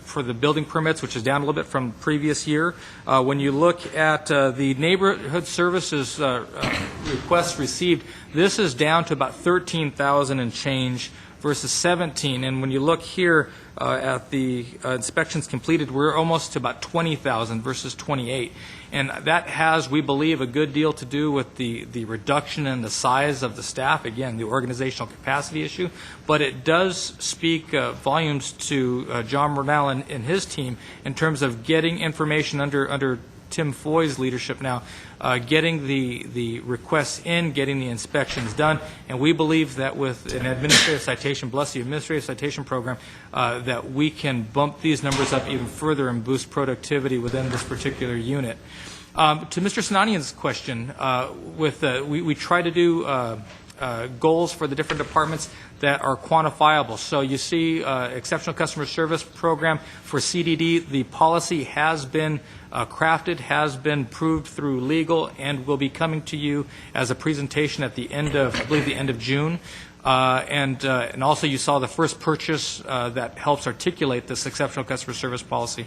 for the building permits, which is down a little bit from previous year. When you look at the neighborhood services requests received, this is down to about 13,000 and change versus 17. And when you look here at the inspections completed, we're almost to about 20,000 versus 28. And that has, we believe, a good deal to do with the reduction in the size of the staff, again, the organizational capacity issue. But it does speak volumes to John Bernal and his team in terms of getting information under Tim Foy's leadership now, getting the requests in, getting the inspections done, and we believe that with an administrative citation, bless the administrative citation program, that we can bump these numbers up even further and boost productivity within this particular unit. To Mr. Sinanian's question, we try to do goals for the different departments that are quantifiable. So you see exceptional customer service program for CDD, the policy has been crafted, has been proved through legal, and will be coming to you as a presentation at the end of, I believe, the end of June. And also you saw the first purchase that helps articulate this exceptional customer service policy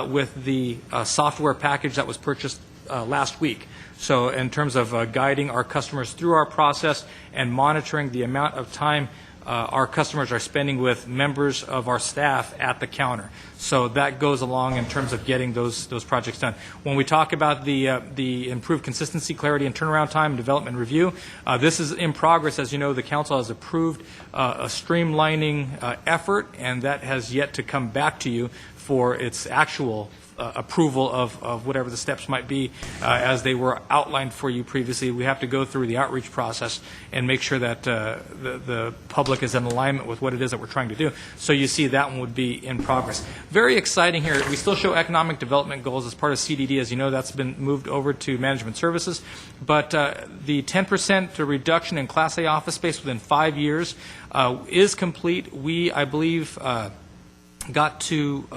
with the software package that was purchased last week. So in terms of guiding our customers through our process and monitoring the amount of time our customers are spending with members of our staff at the counter. So that goes along in terms of getting those projects done. When we talk about the improved consistency, clarity, and turnaround time and development review, this is in progress. As you know, the council has approved a streamlining effort, and that has yet to come back to you for its actual approval of whatever the steps might be as they were outlined for you previously. We have to go through the outreach process and make sure that the public is in alignment with what it is that we're trying to do. So you see that one would be in progress. Very exciting here. We still show economic development goals as part of CDD. As you know, that's been moved over to management services. But the 10% reduction in Class A office space within 5 years is complete. We, I believe, got to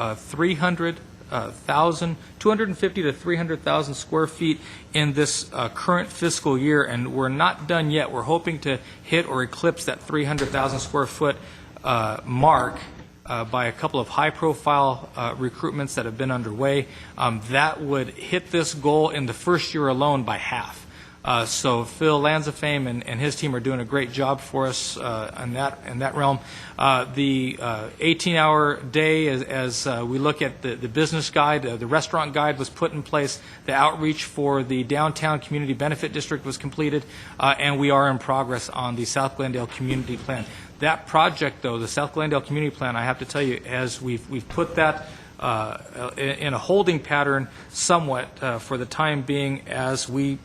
250 to 300,000 square feet in this current fiscal year, and we're not done yet. We're hoping to hit or eclipse that 300,000 square foot mark by a couple of high-profile recruitments that have been underway. That would hit this goal in the first year alone by half. So Phil Lanzafame and his team are doing a great job for us in that realm. The 18-hour day, as we look at the business guide, the restaurant guide was put in place. The outreach for the downtown community benefit district was completed, and we are in progress on the South Glendale community plan. That project, though, the South Glendale community plan, I have to tell you, as we've put that in a holding pattern somewhat for the time being as we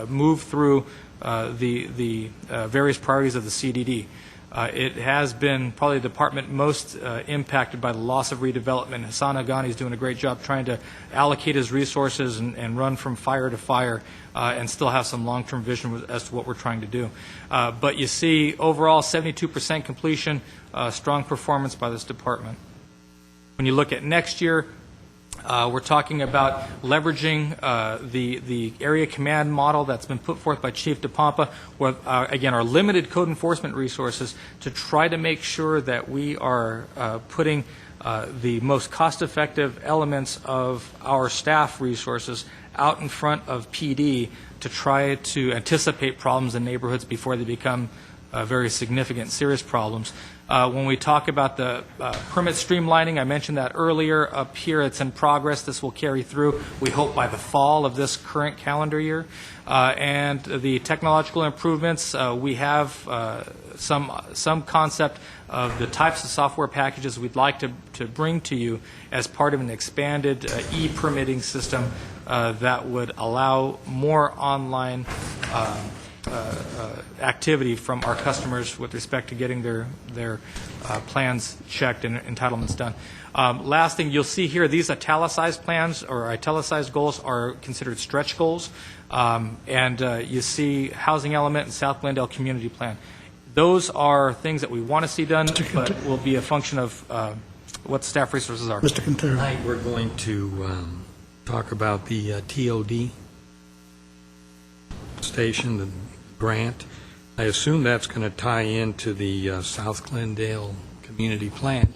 move through the various priorities of the CDD. It has been probably the department most impacted by the loss of redevelopment. Hassan Aghani is doing a great job trying to allocate his resources and run from fire to fire and still have some long-term vision as to what we're trying to do. But you see overall 72% completion, strong performance by this department. When you look at next year, we're talking about leveraging the area command model that's been put forth by Chief DePompa, with, again, our limited code enforcement resources to try to make sure that we are putting the most cost-effective elements of our staff resources out in front of PD to try to anticipate problems in neighborhoods before they become very significant, serious problems. When we talk about the permit streamlining, I mentioned that earlier. Up here, it's in progress. This will carry through, we hope, by the fall of this current calendar year. And the technological improvements, we have some concept of the types of software packages we'd like to bring to you as part of an expanded e-permitting system that would allow more online activity from our customers with respect to getting their plans checked and entitlements done. Last thing you'll see here, these italicized plans or italicized goals are considered stretch goals. And you see housing element and South Glendale community plan. Those are things that we want to see done, but will be a function of what staff resources are. Mr. Quintero. Tonight, we're going to talk about the TOD station, the grant. I assume that's going to tie into the South Glendale community plan,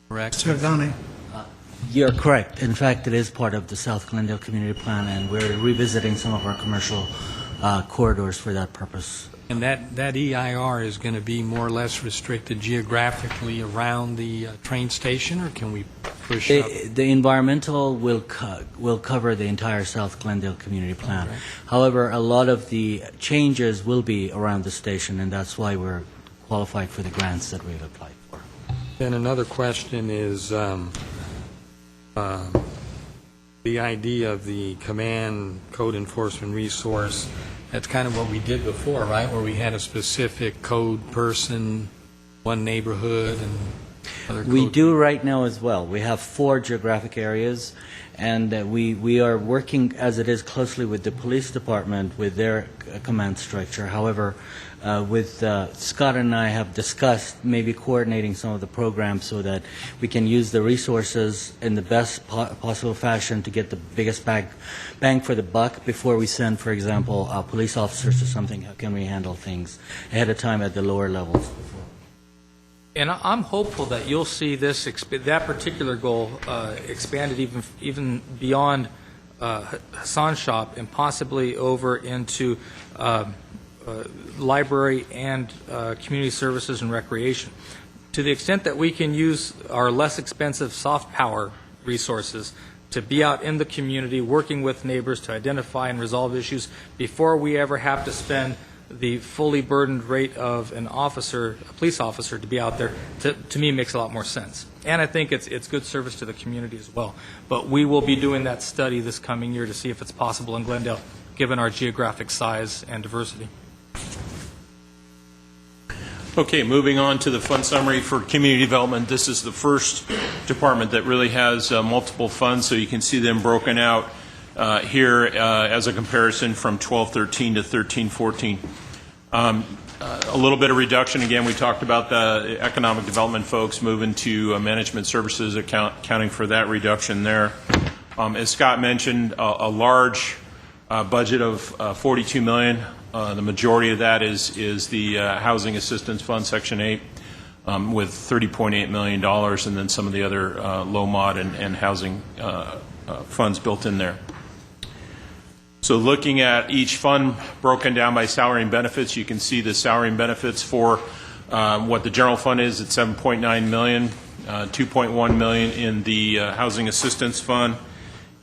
correct? Mr. Aghani. You're correct. In fact, it is part of the South Glendale community plan, and we're revisiting some of our commercial corridors for that purpose. And that EIR is going to be more or less restricted geographically around the train station, or can we push up? The environmental will cover the entire South Glendale community plan. Okay. However, a lot of the changes will be around the station, and that's why we're qualified for the grants that we've applied for. Then another question is the idea of the command code enforcement resource. That's kind of what we did before, right, where we had a specific code person, one neighborhood, and other code. We do right now as well. We have 4 geographic areas, and we are working, as it is, closely with the police department with their command structure. However, with Scott and I have discussed maybe coordinating some of the programs so that we can use the resources in the best possible fashion to get the biggest bang for the buck before we send, for example, police officers to something. How can we handle things ahead of time at the lower levels? And I'm hopeful that you'll see this that particular goal expanded even beyond Hassan's shop and possibly over into library and community services and recreation. To the extent that we can use our less expensive soft power resources to be out in the community working with neighbors to identify and resolve issues before we ever have to spend the fully burdened rate of an officer, a police officer, to be out there, to me makes a lot more sense. And I think it's good service to the community as well. But we will be doing that study this coming year to see if it's possible in Glendale, given our geographic size and diversity. Okay, moving on to the fund summary for community development. This is the first department that really has multiple funds, so you can see them broken out here as a comparison from 12-13 to 13-14. A little bit of reduction. Again, we talked about the economic development folks moving to management services, accounting for that reduction there. As Scott mentioned, a large budget of $42 million. The majority of that is the Housing Assistance Fund, Section 8, with $30.8 million, and then some of the other low mod and housing funds built in there. So looking at each fund broken down by salary and benefits, you can see the salary and benefits for what the general fund is at $7.9 million, $2.1 million in the Housing Assistance Fund,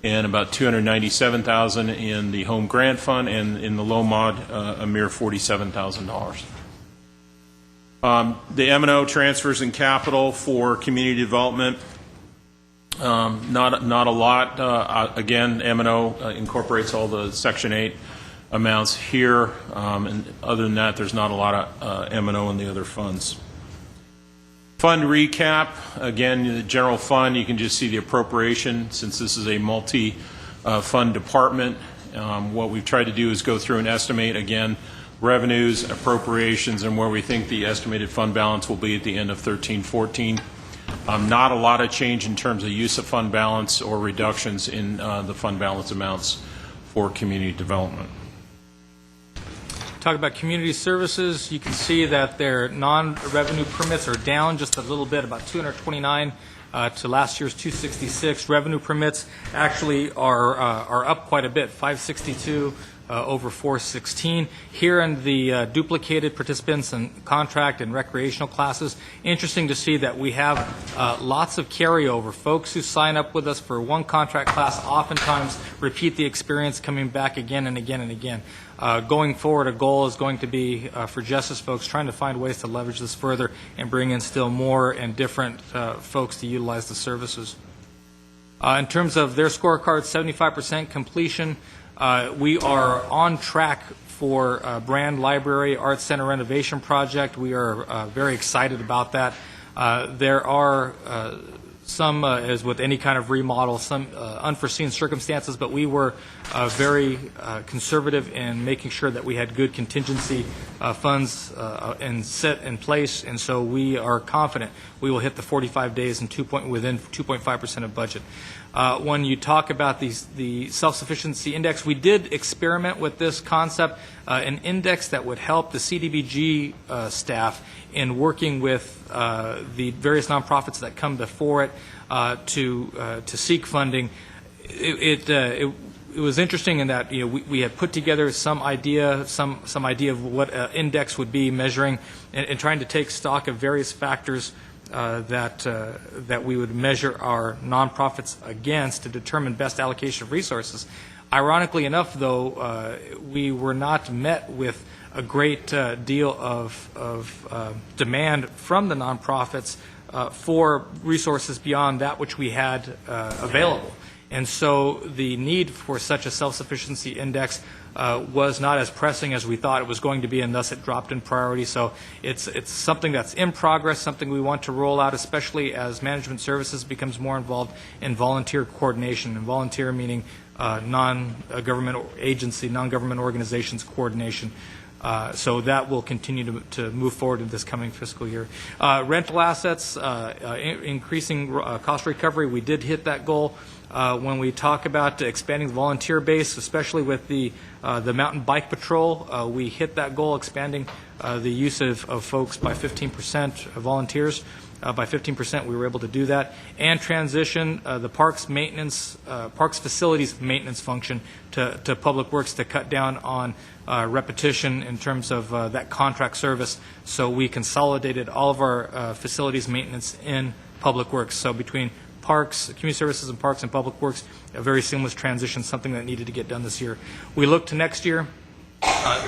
and about $297,000 in the Home Grant Fund, and in the low mod, a mere $47,000. The M&O transfers and capital for community development, not a lot. Again, M&O incorporates all the Section 8 amounts here, and other than that, there's not a lot of M&O in the other funds. Fund recap, again, the general fund, you can just see the appropriation. Since this is a multi-fund department, what we've tried to do is go through and estimate, again, revenues, appropriations, and where we think the estimated fund balance will be at the end of 13-14. Not a lot of change in terms of use of fund balance or reductions in the fund balance amounts for community development. Talk about community services, you can see that their non-revenue permits are down just a little bit, about 229 to last year's 266. Revenue permits actually are up quite a bit, 562 over 416. Here in the duplicated participants and contract and recreational classes, interesting to see that we have lots of carryover. Folks who sign up with us for one contract class oftentimes repeat the experience, coming back again and again and again. Going forward, a goal is going to be for Justice folks trying to find ways to leverage this further and bring in still more and different folks to utilize the services. In terms of their scorecard, 75% completion. We are on track for Brand Library Arts Center renovation project. We are very excited about that. There are some, as with any kind of remodel, some unforeseen circumstances, but we were very conservative in making sure that we had good contingency funds and set in place, and so we are confident we will hit the 45 days and within 2.5% of budget. When you talk about the self-sufficiency index, we did experiment with this concept, an index that would help the CDBG staff in working with the various nonprofits that come before it to seek funding. It was interesting in that we had put together some idea of what an index would be, measuring and trying to take stock of various factors that we would measure our nonprofits against to determine best allocation of resources. Ironically enough, though, we were not met with a great deal of demand from the nonprofits for resources beyond that which we had available. And so the need for such a self-sufficiency index was not as pressing as we thought it was going to be, and thus it dropped in priority. So it's something that's in progress, something we want to roll out, especially as management services becomes more involved in volunteer coordination, and volunteer meaning non-government agency, non-government organizations coordination. So that will continue to move forward in this coming fiscal year. Rental assets, increasing cost recovery, we did hit that goal. When we talk about expanding the volunteer base, especially with the mountain bike patrol, we hit that goal, expanding the use of folks by 15% of volunteers. by 15%. We were able to do that and transition the parks maintenance, parks facilities maintenance function to Public Works to cut down on repetition in terms of that contract service. So we consolidated all of our facilities maintenance in Public Works. So between Parks, Community Services and Parks and Public Works, a very seamless transition, something that needed to get done this year. We look to next year.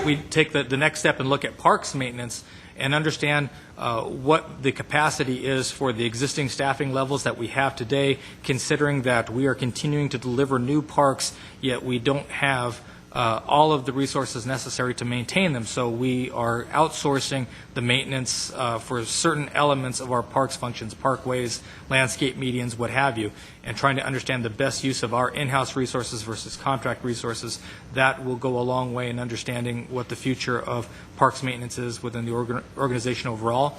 We take the next step and look at parks maintenance and understand what the capacity is for the existing staffing levels that we have today, considering that we are continuing to deliver new parks, yet we don't have all of the resources necessary to maintain them. So we are outsourcing the maintenance for certain elements of our parks functions, parkways, landscape medians, what have you, and trying to understand the best use of our in-house resources versus contract resources. That will go a long way in understanding what the future of parks maintenance is within the organization overall.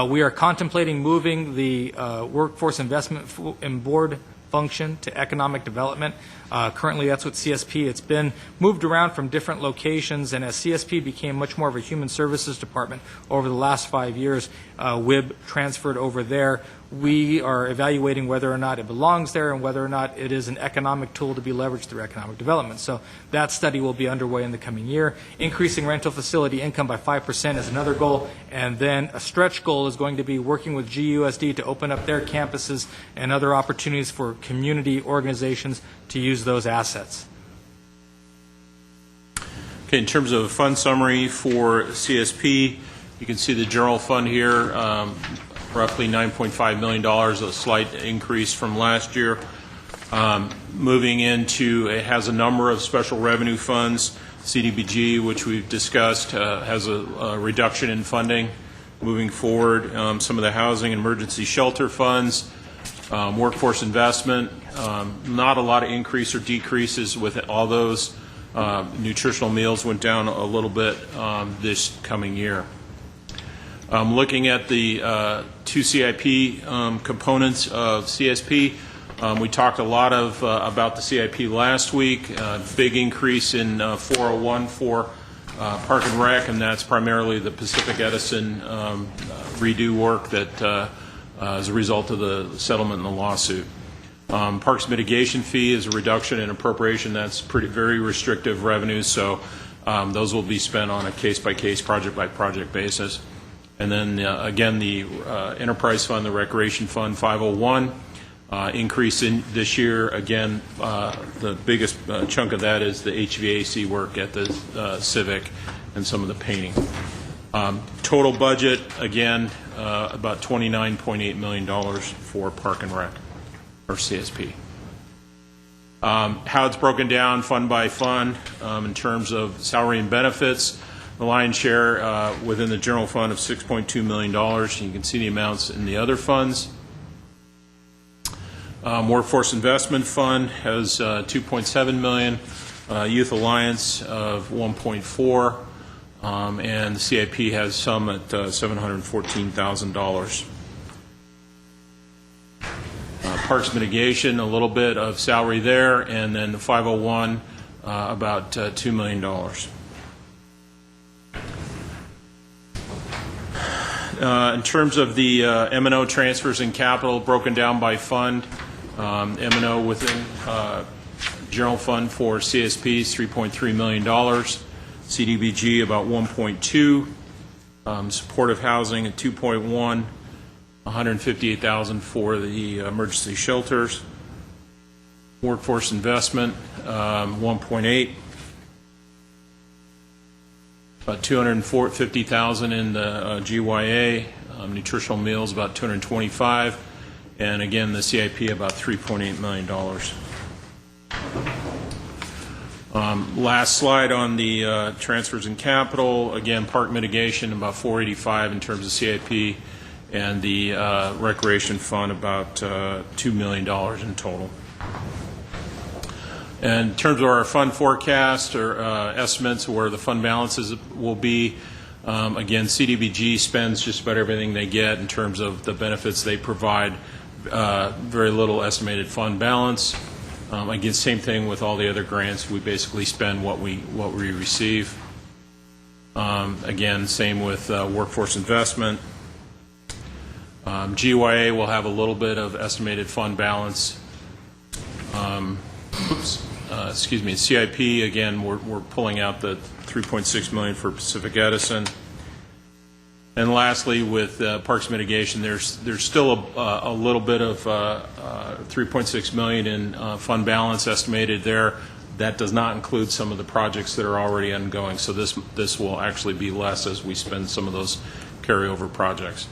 We are contemplating moving the workforce investment and board function to economic development. Currently, that's what CSP. It's been moved around from different locations, and as CSP became much more of a human services department over the last 5 years, WIB transferred over there. We are evaluating whether or not it belongs there and whether or not it is an economic tool to be leveraged through economic development. So that study will be underway in the coming year. Increasing rental facility income by 5% is another goal, and then a stretch goal is going to be working with GUSD to open up their campuses and other opportunities for community organizations to use those assets. Okay, in terms of a fund summary for CSP, you can see the general fund here, roughly $9.5 million, a slight increase from last year. Moving into, it has a number of special revenue funds. CDBG, which we've discussed, has a reduction in funding moving forward. Some of the housing and emergency shelter funds, workforce investment, not a lot of increase or decreases with all those. Nutritional meals went down a little bit this coming year. Looking at the two CIP components of CSP, we talked a lot about the CIP last week. Big increase in 401 for Park and Rec, and that's primarily the Pacific Edison redo work that as a result of the settlement in the lawsuit. Parks mitigation fee is a reduction in appropriation. That's very restrictive revenues, so those will be spent on a case-by-case, project-by-project basis. And then, again, the enterprise fund, the recreation fund, 501, increase in this year. Again, the biggest chunk of that is the HVAC work at the Civic and some of the painting. Total budget, again, about $29.8 million for Park and Rec, or CSP. How it's broken down fund by fund in terms of salary and benefits. The lion's share within the general fund of $6.2 million. You can see the amounts in the other funds. Workforce Investment Fund has $2.7 million. Youth Alliance of $1.4 and the CIP has some at $714,000. Parks mitigation, a little bit of salary there, and then the 501, about $2 million. In terms of the M&O transfers and capital broken down by fund, M&O within general fund for CSP is $3.3 million, CDBG about 1.2, supportive housing at 2.1, 158,000 for the emergency shelters, workforce investment 1.8, about 250,000 in the GYA, nutritional meals about 225, and again the CIP about $3.8 million. Last slide on the transfers in capital. Again, park mitigation about 485 in terms of CIP, and the recreation fund about $2 million in total. And in terms of our fund forecast or estimates where the fund balances will be, again, CDBG spends just about everything they get in terms of the benefits they provide. Very little estimated fund balance. Again, same thing with all the other grants. We basically spend what we receive. Again, same with workforce investment. GYA will have a little bit of estimated fund balance. CIP, again, we're pulling out the $3.6 million for Pacific Edison. And lastly, with Parks Mitigation, there's still a little bit of $3.6 million in fund balance estimated there. That does not include some of the projects that are already ongoing. So this will actually be less as we spend some of those carryover projects.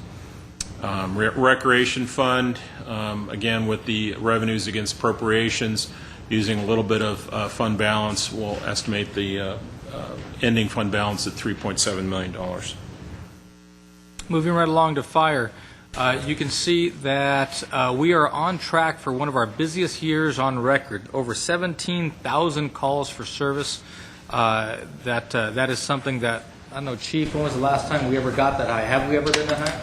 Recreation Fund, again, with the revenues against appropriations, using a little bit of fund balance, we'll estimate the ending fund balance at $3.7 million. Moving right along to fire, you can see that we are on track for one of our busiest years on record. Over 17,000 calls for service. That is something that, I don't know, Chief, when was the last time we ever got that high? Have we ever been that high?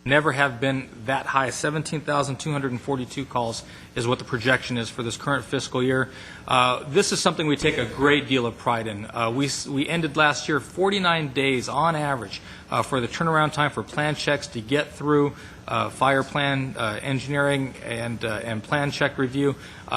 Never have been that high. 17,242 calls is what the projection is for this current fiscal year. This is something we take a great deal of pride in. We ended last year 49 days on average for the turnaround time for plan checks to get through fire plan engineering and plan check review.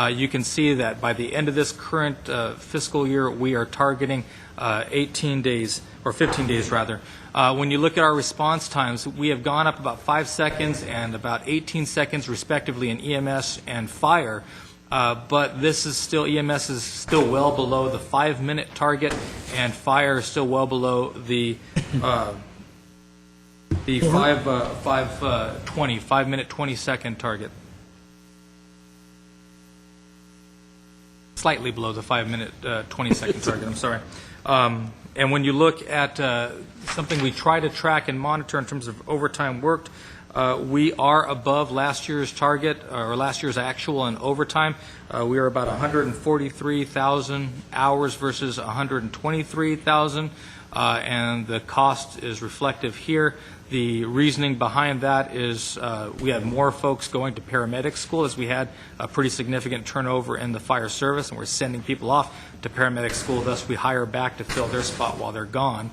You can see that by the end of this current fiscal year, we are targeting 18 days, or 15 days rather. When you look at our response times, we have gone up about 5 seconds and about 18 seconds respectively in EMS and fire, but this is still, EMS is still well below the 5-minute target, and fire is still well below the 5-minute 20-second target. Slightly below the 5-minute 20-second target, I'm sorry. And when you look at something we try to track and monitor in terms of overtime worked, we are above last year's target, or last year's actual in overtime. We are about 143,000 hours versus 123,000, and the cost is reflective here. The reasoning behind that is we had more folks going to paramedic school, as we had a pretty significant turnover in the fire service, and we're sending people off to paramedic school. Thus, we hire back to fill their spot while they're gone.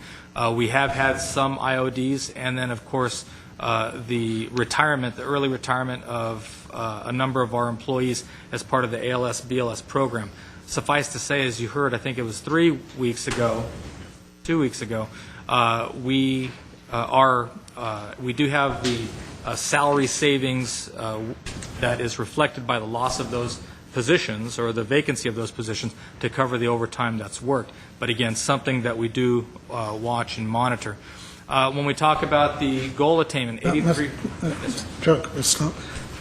We have had some IODs, and then, of course, the retirement, the early retirement of a number of our employees as part of the ALS-BLS program. Suffice to say, as you heard, I think it was 2 weeks ago, we do have the salary savings that is reflected by the loss of those positions, or the vacancy of those positions, to cover the overtime that's worked. But again, something that we do watch and monitor. When we talk about the goal attainment, 83... Chuck, stop.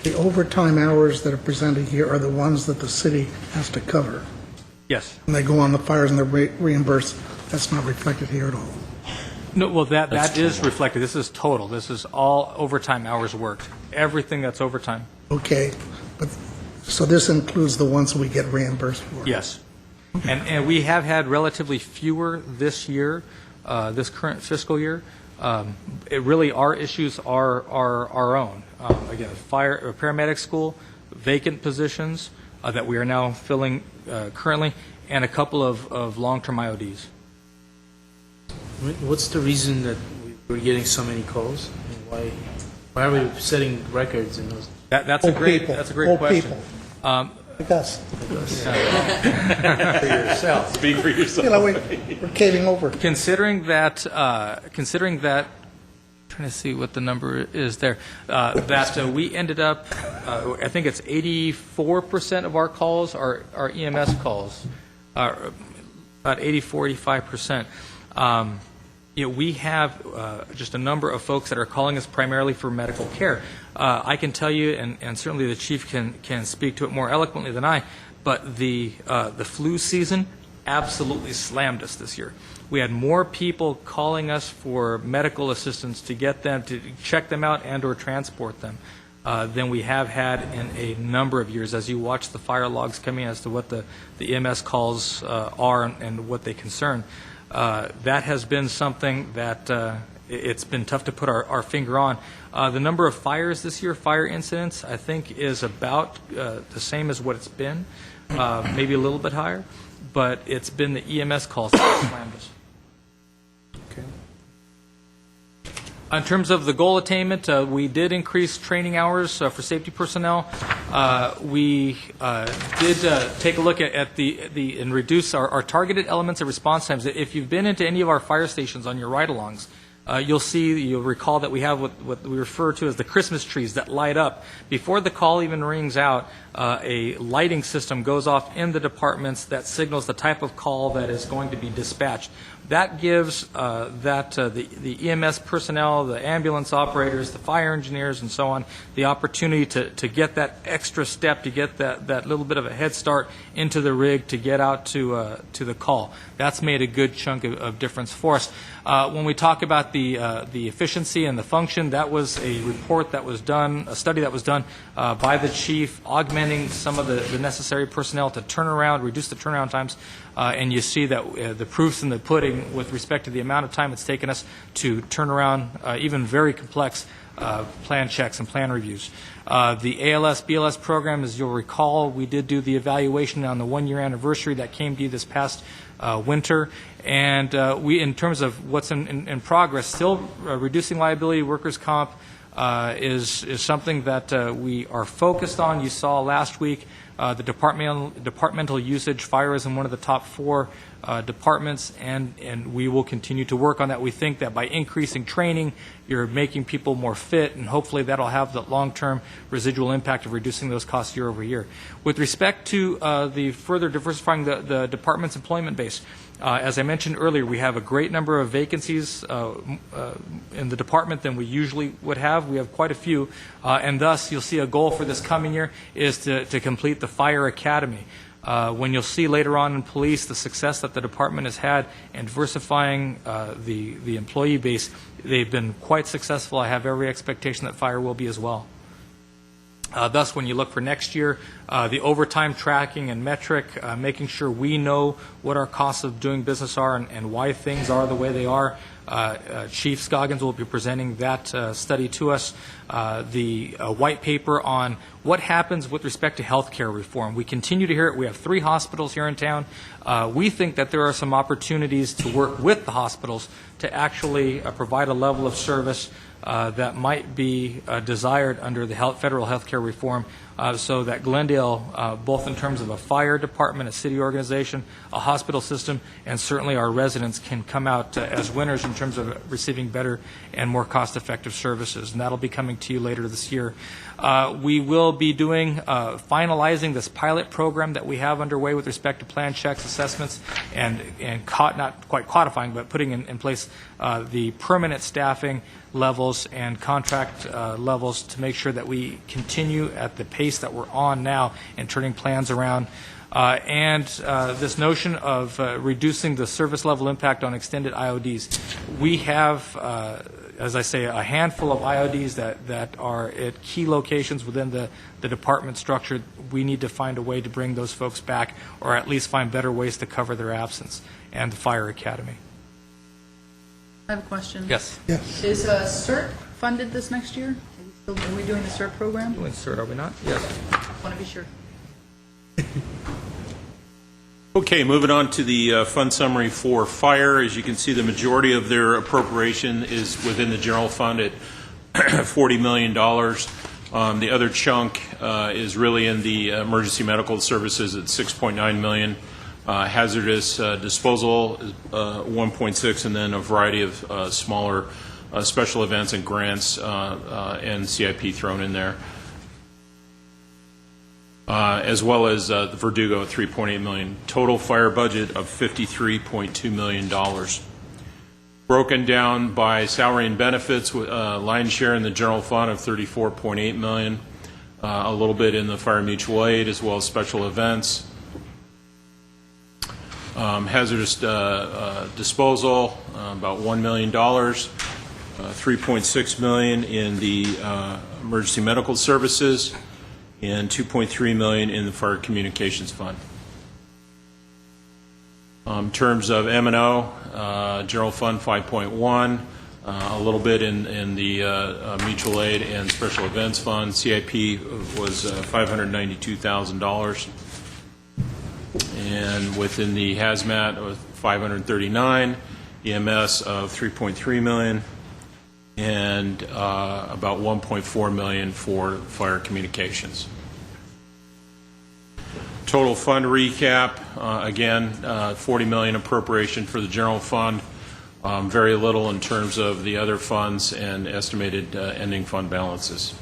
The overtime hours that are presented here are the ones that the city has to cover. Yes. When they go on the fires and they're reimbursed, that's not reflected here at all. No, well, that is reflected. This is total. This is all overtime hours worked. Everything that's overtime. Okay, but, so this includes the ones we get reimbursed for? Yes. And we have had relatively fewer this year, this current fiscal year. It really, our issues are our own. Again, paramedic school, vacant positions that we are now filling currently, and a couple of long-term IODs. What's the reason that we're getting so many calls? And why are we setting records in those? That's a great question. Like us. Speak for yourself. You know, we're caving over. Considering that, trying to see what the number is there, that we ended up, I think it's 84% of our calls are EMS calls, about 84, 85%. We have just a number of folks that are calling us primarily for medical care. I can tell you, and certainly the chief can speak to it more eloquently than I, but the flu season absolutely slammed us this year. We had more people calling us for medical assistance to get them, to check them out and or transport them than we have had in a number of years. As you watch the fire logs coming as to what the EMS calls are and what they concern, that has been something that it's been tough to put our finger on. The number of fires this year, fire incidents, I think is about the same as what it's been, maybe a little bit higher, but it's been the EMS calls that slammed us. In terms of the goal attainment, we did increase training hours for safety personnel. We did take a look at and reduce our targeted elements of response times. If you've been into any of our fire stations on your ride-alongs, you'll recall that we have what we refer to as the Christmas trees that light up. Before the call even rings out, a lighting system goes off in the departments that signals the type of call that is going to be dispatched. That gives the EMS personnel, the ambulance operators, the fire engineers, and so on, the opportunity to get that extra step, to get that little bit of a head start into the rig to get out to the call. That's made a good chunk of difference for us. When we talk about the efficiency and the function, that was a report that was done, a study that was done by the chief, augmenting some of the necessary personnel to turn around, reduce the turnaround times, and you see that the proof's in the pudding with respect to the amount of time it's taken us to turn around even very complex plan checks and plan reviews. The ALS, BLS program, as you'll recall, we did do the evaluation on the one-year anniversary that came to you this past winter, and we, in terms of what's in progress, still reducing liability, workers' comp is something that we are focused on. You saw last week the departmental usage. Fire is in one of the top 4 departments, and we will continue to work on that. We think that by increasing training, you're making people more fit, and hopefully that'll have the long-term residual impact of reducing those costs year over year. With respect to the further diversifying the department's employment base, as I mentioned earlier, we have a great number of vacancies in the department than we usually would have. We have quite a few, and thus you'll see a goal for this coming year is to complete the Fire Academy. When you'll see later on in police the success that the department has had in diversifying the employee base, they've been quite successful. I have every expectation that fire will be as well. Thus, when you look for next year, the overtime tracking and metric, making sure we know what our costs of doing business are and why things are the way they are. Chief Scoggins will be presenting that study to us. The white paper on what happens with respect to health care reform. We continue to hear it. We have 3 hospitals here in town. We think that there are some opportunities to work with the hospitals to actually provide a level of service that might be desired under the federal health care reform, so that Glendale, both in terms of a fire department, a city organization, a hospital system, and certainly our residents can come out as winners in terms of receiving better and more cost-effective services. And that'll be coming to you later this year. We will be finalizing this pilot program that we have underway with respect to plan checks, assessments, and not quite codifying, but putting in place the permanent staffing levels and contract levels to make sure that we continue at the pace that we're on now and turning plans around. And this notion of reducing the service level impact on extended IODs. We have, as I say, a handful of IODs that are at key locations within the department structure. We need to find a way to bring those folks back, or at least find better ways to cover their absence, and the Fire Academy. I have a question. Yes. Yes. Is CERT funded this next year? Are we doing the CERT program? Doing CERT, are we not? Yes. Want to be sure. Okay, moving on to the fund summary for fire. As you can see, the majority of their appropriation is within the general fund at $40 million. The other chunk is really in the emergency medical services at $6.9 million. Hazardous disposal, 1.6, and then a variety of smaller special events and grants and CIP thrown in there, as well as the Verdugo at $3.8 million. Total fire budget of $53.2 million. Broken down by salary and benefits, line share in the general fund of $34.8 million, a little bit in the fire mutual aid, as well as special events. Hazardous disposal, about $1 million, $3.6 million in the emergency medical services, and $2.3 million in the fire communications fund. In terms of M&O, general fund 5.1, a little bit in the mutual aid and special events fund. CIP was $592,000. And within the hazmat of $539, EMS of $3.3 million, and about $1.4 million for fire communications. Total fund recap, again, $40 million appropriation for the general fund, very little in terms of the other funds and estimated ending fund balances.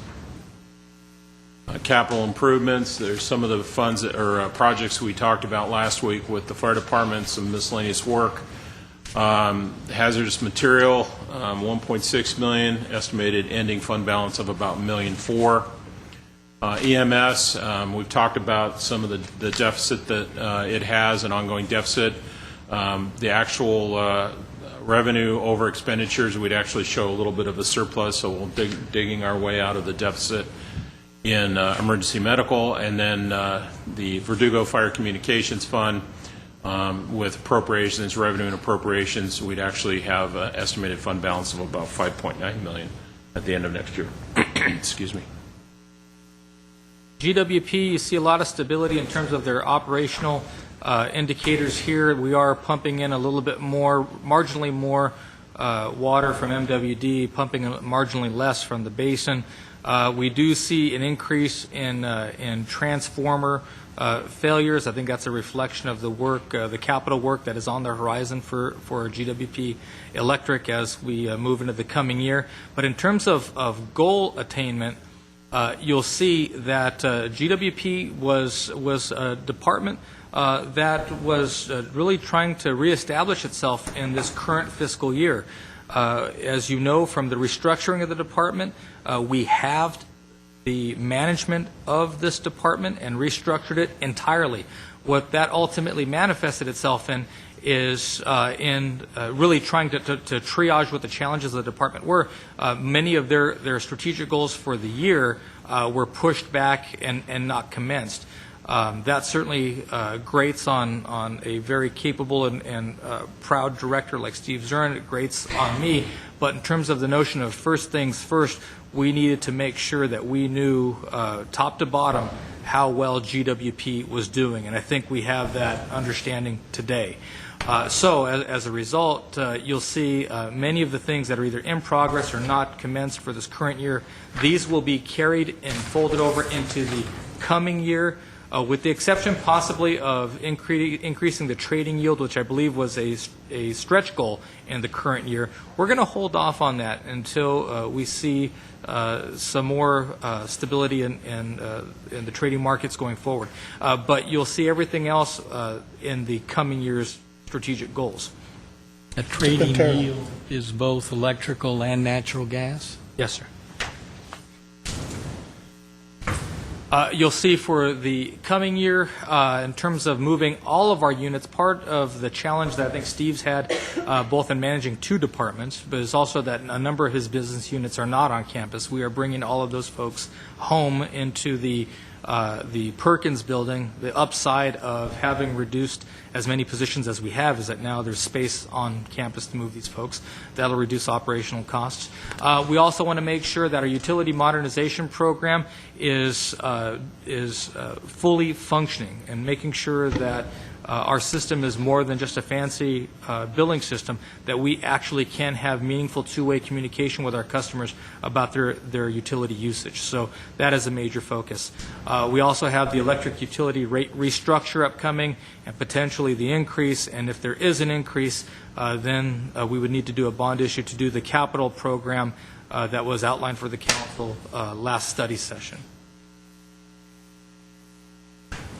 Capital improvements, there's some of the funds that, or projects we talked about last week with the fire department, some miscellaneous work. Hazardous material, $1.6 million, estimated ending fund balance of about $1.4 million. EMS, we've talked about some of the deficit that it has, an ongoing deficit. The actual revenue over expenditures, we'd actually show a little bit of a surplus, so we'll digging our way out of the deficit in emergency medical. And then the Verdugo Fire Communications Fund, with appropriations, revenue and appropriations, we'd actually have an estimated fund balance of about $5.9 million at the end of next year. Excuse me. GWP, you see a lot of stability in terms of their operational indicators here. We are pumping in a little bit more, marginally more water from MWD, pumping marginally less from the basin. We do see an increase in transformer failures. I think that's a reflection of the work, the capital work that is on the horizon for GWP Electric as we move into the coming year. But in terms of goal attainment, you'll see that GWP was a department that was really trying to reestablish itself in this current fiscal year. As you know from the restructuring of the department, we halved the management of this department and restructured it entirely. What that ultimately manifested itself in is really trying to triage what the challenges of the department were. Many of their strategic goals for the year were pushed back and not commenced. That certainly grates on a very capable and proud director like Steve Zern. It grates on me. But in terms of the notion of first things first, we needed to make sure that we knew top to bottom how well GWP was doing. And I think we have that understanding today. So as a result, you'll see many of the things that are either in progress or not commenced for this current year. These will be carried and folded over into the coming year, with the exception possibly of increasing the trading yield, which I believe was a stretch goal in the current year. We're going to hold off on that until we see some more stability in the trading markets going forward. But you'll see everything else in the coming year's strategic goals. A trading yield is both electrical and natural gas? Yes, sir. You'll see for the coming year, in terms of moving all of our units, part of the challenge that I think Steve's had, both in managing two departments, but is also that a number of his business units are not on campus. We are bringing all of those folks home into the Perkins building. The upside of having reduced as many positions as we have is that now there's space on campus to move these folks. That'll reduce operational costs. We also want to make sure that our utility modernization program is fully functioning and making sure that our system is more than just a fancy billing system, that we actually can have meaningful two-way communication with our customers about their utility usage. So that is a major focus. We also have the electric utility rate restructure upcoming and potentially the increase, and if there is an increase, then we would need to do a bond issue to do the capital program that was outlined for the council last study session.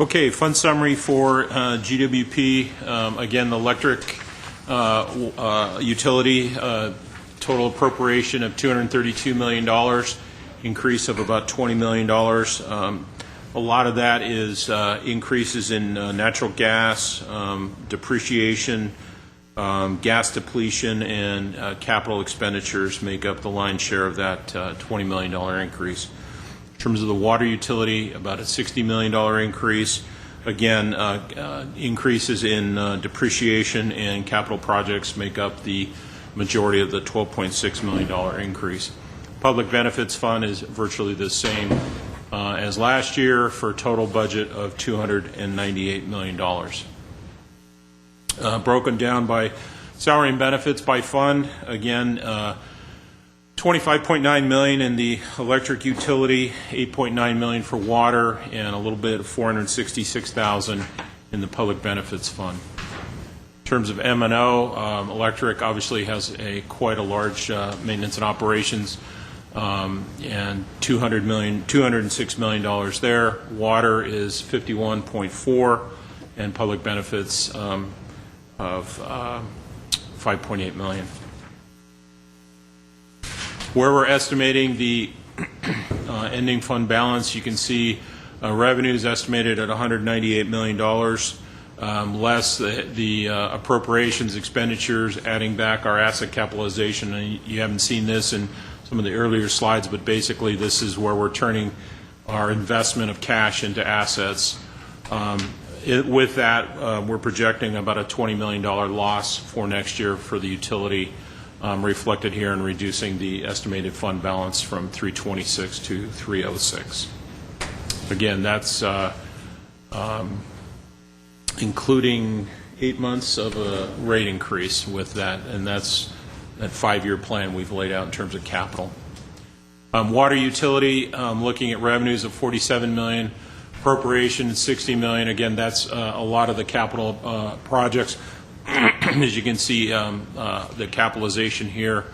Okay, fund summary for GWP. Again, the electric utility total appropriation of $232 million, increase of about $20 million. A lot of that is increases in natural gas, depreciation, gas depletion, and capital expenditures make up the lion's share of that $20 million increase. In terms of the water utility, about a $60 million increase. Again, increases in depreciation and capital projects make up the majority of the $12.6 million increase. Public benefits fund is virtually the same as last year for a total budget of $298 million. Broken down by salary and benefits by fund, again, $25.9 million in the electric utility, $8.9 million for water, and a little bit of $466,000 in the public benefits fund. In terms of M&O, electric obviously has quite a large maintenance and operations, and $206 million there. Water is 51.4, and public benefits of 5.8 million. Where we're estimating the ending fund balance, you can see revenues estimated at $198 million, less the appropriations expenditures, adding back our asset capitalization. And you haven't seen this in some of the earlier slides, but basically this is where we're turning our investment of cash into assets. With that, we're projecting about a $20 million loss for next year for the utility, reflected here in reducing the estimated fund balance from 326 to 306. Again, that's including 8 months of a rate increase with that, and that's that 5-year plan we've laid out in terms of capital. Water utility, looking at revenues of $47 million, appropriation $60 million. Again, that's a lot of the capital projects. As you can see, the capitalization here,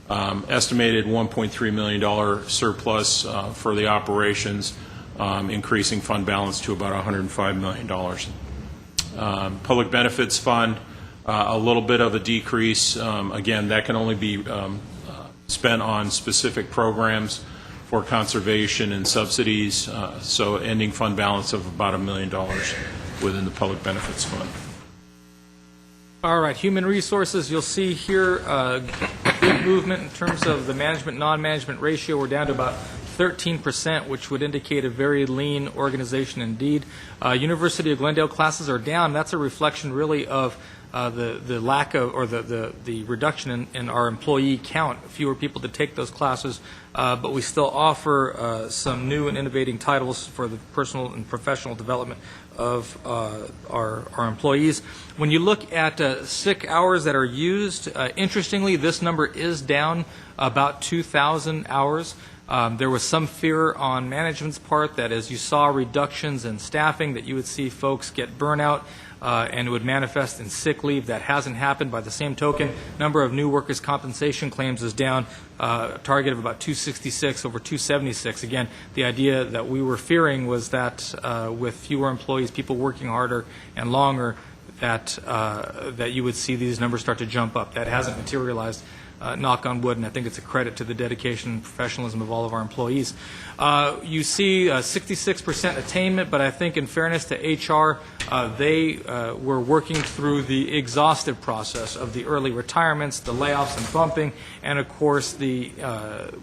estimated $1.3 million surplus for the operations, increasing fund balance to about $105 million. Public benefits fund, a little bit of a decrease. Again, that can only be spent on specific programs for conservation and subsidies, so ending fund balance of about $1 million within the public benefits fund. All right, human resources, you'll see here good movement in terms of the management-non-management ratio. We're down to about 13%, which would indicate a very lean organization indeed. University of Glendale classes are down. That's a reflection really of the lack of, or the reduction in our employee count, fewer people to take those classes, but we still offer some new and innovating titles for the personal and professional development of our employees. When you look at sick hours that are used, interestingly, this number is down about 2,000 hours. There was some fear on management's part that as you saw reductions in staffing that you would see folks get burnout and it would manifest in sick leave. That hasn't happened. By the same token, number of new workers' compensation claims is down, a target of about 266 over 276. Again, the idea that we were fearing was that with fewer employees, people working harder and longer, that you would see these numbers start to jump up. That hasn't materialized. Knock on wood, and I think it's a credit to the dedication and professionalism of all of our employees. You see 66% attainment, but I think in fairness to HR, they were working through the exhaustive process of the early retirements, the layoffs and bumping, and of course the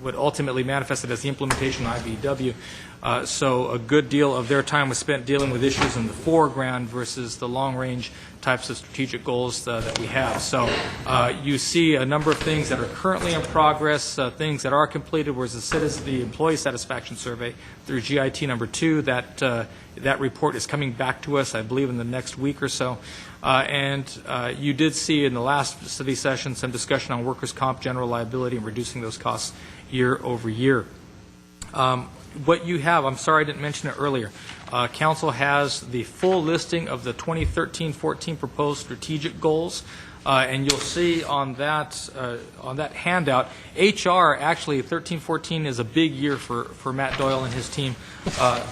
what ultimately manifested as the implementation of IBEW. So a good deal of their time was spent dealing with issues in the foreground versus the long-range types of strategic goals that we have. So you see a number of things that are currently in progress, things that are completed, whereas the employee satisfaction survey through GIT number 2, that report is coming back to us, I believe, in the next week or so. And you did see in the last study session some discussion on workers' comp, general liability, and reducing those costs year over year. What you have, I'm sorry I didn't mention it earlier, Council has the full listing of the 2013-14 proposed strategic goals, and you'll see on that handout, HR actually 13-14 is a big year for Matt Doyle and his team.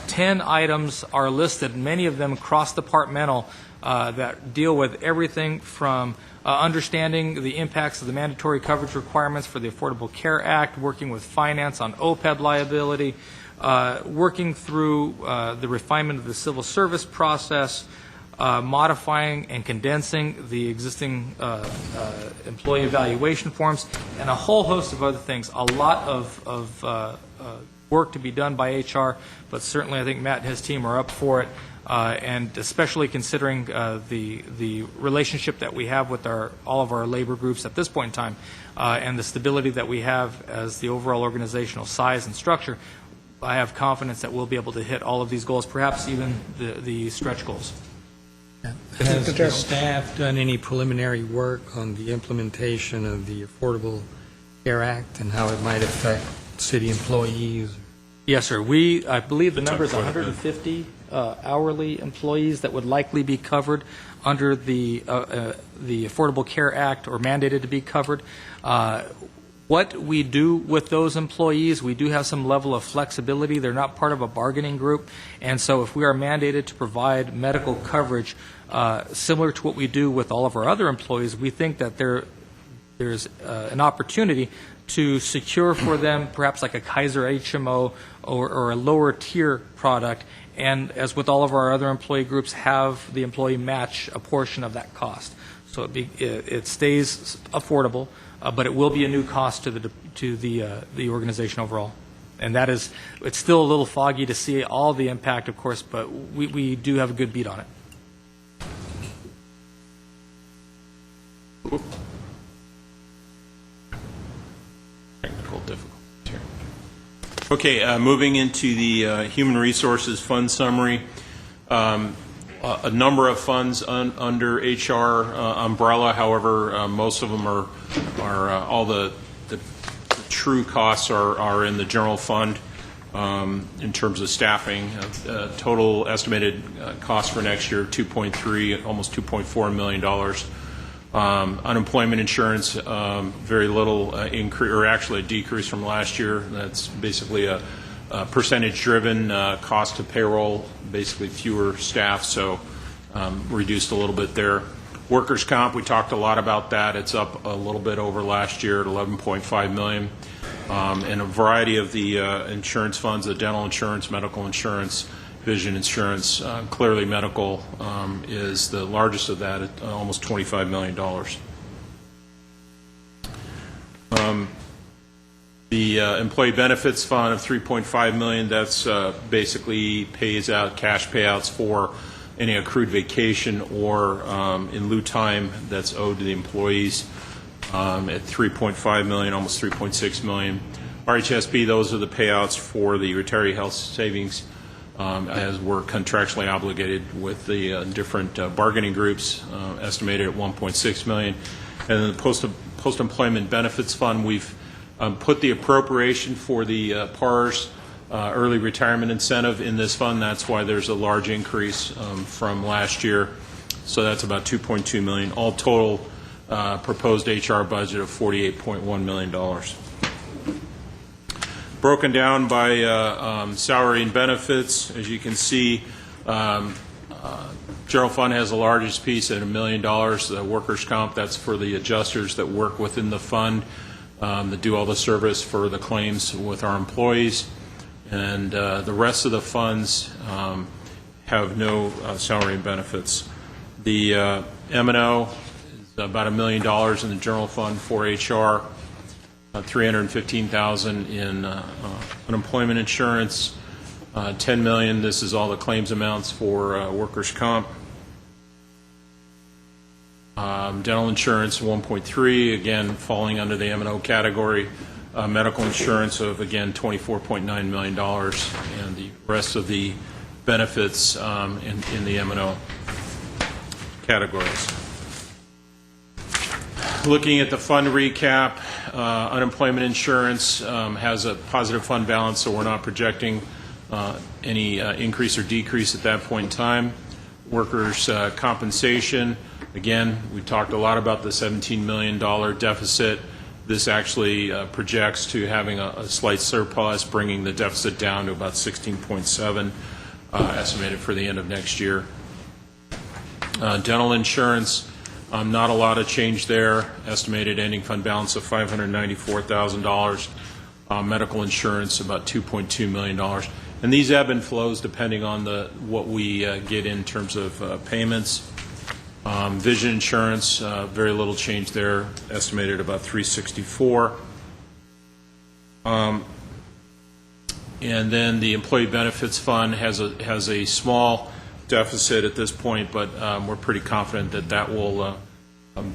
10 items are listed, many of them cross-departmental, that deal with everything from understanding the impacts of the mandatory coverage requirements for the Affordable Care Act, working with finance on OPEB liability, working through the refinement of the civil service process, modifying and condensing the existing employee evaluation forms, and a whole host of other things. A lot of work to be done by HR, but certainly I think Matt and his team are up for it, and especially considering the relationship that we have with all of our labor groups at this point in time, and the stability that we have as the overall organizational size and structure. I have confidence that we'll be able to hit all of these goals, perhaps even the stretch goals. Has the staff done any preliminary work on the implementation of the Affordable Care Act and how it might affect city employees? Yes, sir. I believe the number is 150 hourly employees that would likely be covered under the Affordable Care Act or mandated to be covered. What we do with those employees, we do have some level of flexibility. They're not part of a bargaining group, and so if we are mandated to provide medical coverage similar to what we do with all of our other employees, we think that there's an opportunity to secure for them perhaps like a Kaiser HMO or a lower tier product, and as with all of our other employee groups, have the employee match a portion of that cost. So it stays affordable, but it will be a new cost to the organization overall. And it's still a little foggy to see all the impact, of course, but we do have a good beat on it. Technical difficulties here. Okay, moving into the Human Resources Fund Summary. A number of funds under HR umbrella, however, most of them are all the true costs are in the general fund in terms of staffing. Total estimated cost for next year, $2.3, almost $2.4 million. Unemployment insurance, very little increase, or actually a decrease from last year. That's basically a percentage-driven cost to payroll, basically fewer staff, so reduced a little bit there. Workers' comp, we talked a lot about that. It's up a little bit over last year at $11.5 million. And a variety of the insurance funds, the dental insurance, medical insurance, vision insurance. Clearly medical is the largest of that at almost $25 million. The employee benefits fund of $3.5 million, that's basically pays out cash payouts for any accrued vacation or in lieu time that's owed to the employees at $3.5 million, almost $3.6 million. RHSP, those are the payouts for the retiree health savings as we're contractually obligated with the different bargaining groups, estimated at $1.6 million. And then the post-employment benefits fund, we've put the appropriation for the PARS early retirement incentive in this fund. That's why there's a large increase from last year. So that's about $2.2 million. All total proposed HR budget of $48.1 million. Broken down by salary and benefits, as you can see, general fund has the largest piece at $1 million. The workers' comp, that's for the adjusters that work within the fund that do all the service for the claims with our employees. And the rest of the funds have no salary and benefits. The M&O is about $1 million in the general fund for HR, $315,000 in unemployment insurance, $10 million. This is all the claims amounts for workers' comp. Dental insurance, $1.3, again falling under the M&O category. Medical insurance of, again, $24.9 million, and the rest of the benefits in the M&O categories. Looking at the fund recap, unemployment insurance has a positive fund balance, so we're not projecting any increase or decrease at that point in time. Workers' compensation, again, we talked a lot about the $17 million deficit. This actually projects to having a slight surplus, bringing the deficit down to about 16.7, estimated for the end of next year. Dental insurance, not a lot of change there. Estimated ending fund balance of $594,000. Medical insurance, about $2.2 million. And these ebb and flows depending on what we get in terms of payments. Vision insurance, very little change there, estimated about $364. And then the employee benefits fund has a small deficit at this point, but we're pretty confident that that will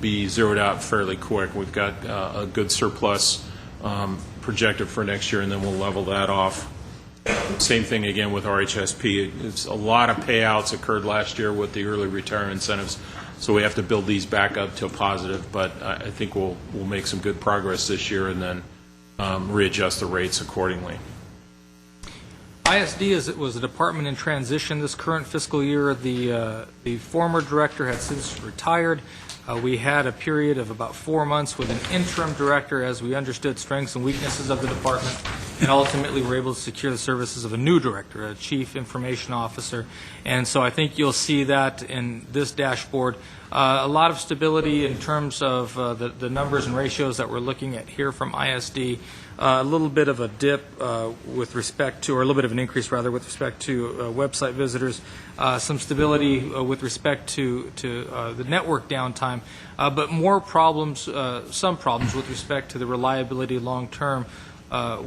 be zeroed out fairly quick. We've got a good surplus projected for next year, and then we'll level that off. Same thing again with RHSP. It's a lot of payouts occurred last year with the early retirement incentives, So we have to build these back up to a positive, but I think we'll make some good progress this year and then readjust the rates accordingly. ISD was a department in transition this current fiscal year. The former director had since retired. We had a period of about 4 months with an interim director as we understood strengths and weaknesses of the department, and ultimately were able to secure the services of a new director, a chief information officer. And so I think you'll see that in this dashboard. A lot of stability in terms of the numbers and ratios that we're looking at here from ISD. A little bit of a dip with respect to, or a little bit of an increase rather, with respect to website visitors. Some stability with respect to the network downtime, but more problems, some problems with respect to the reliability long term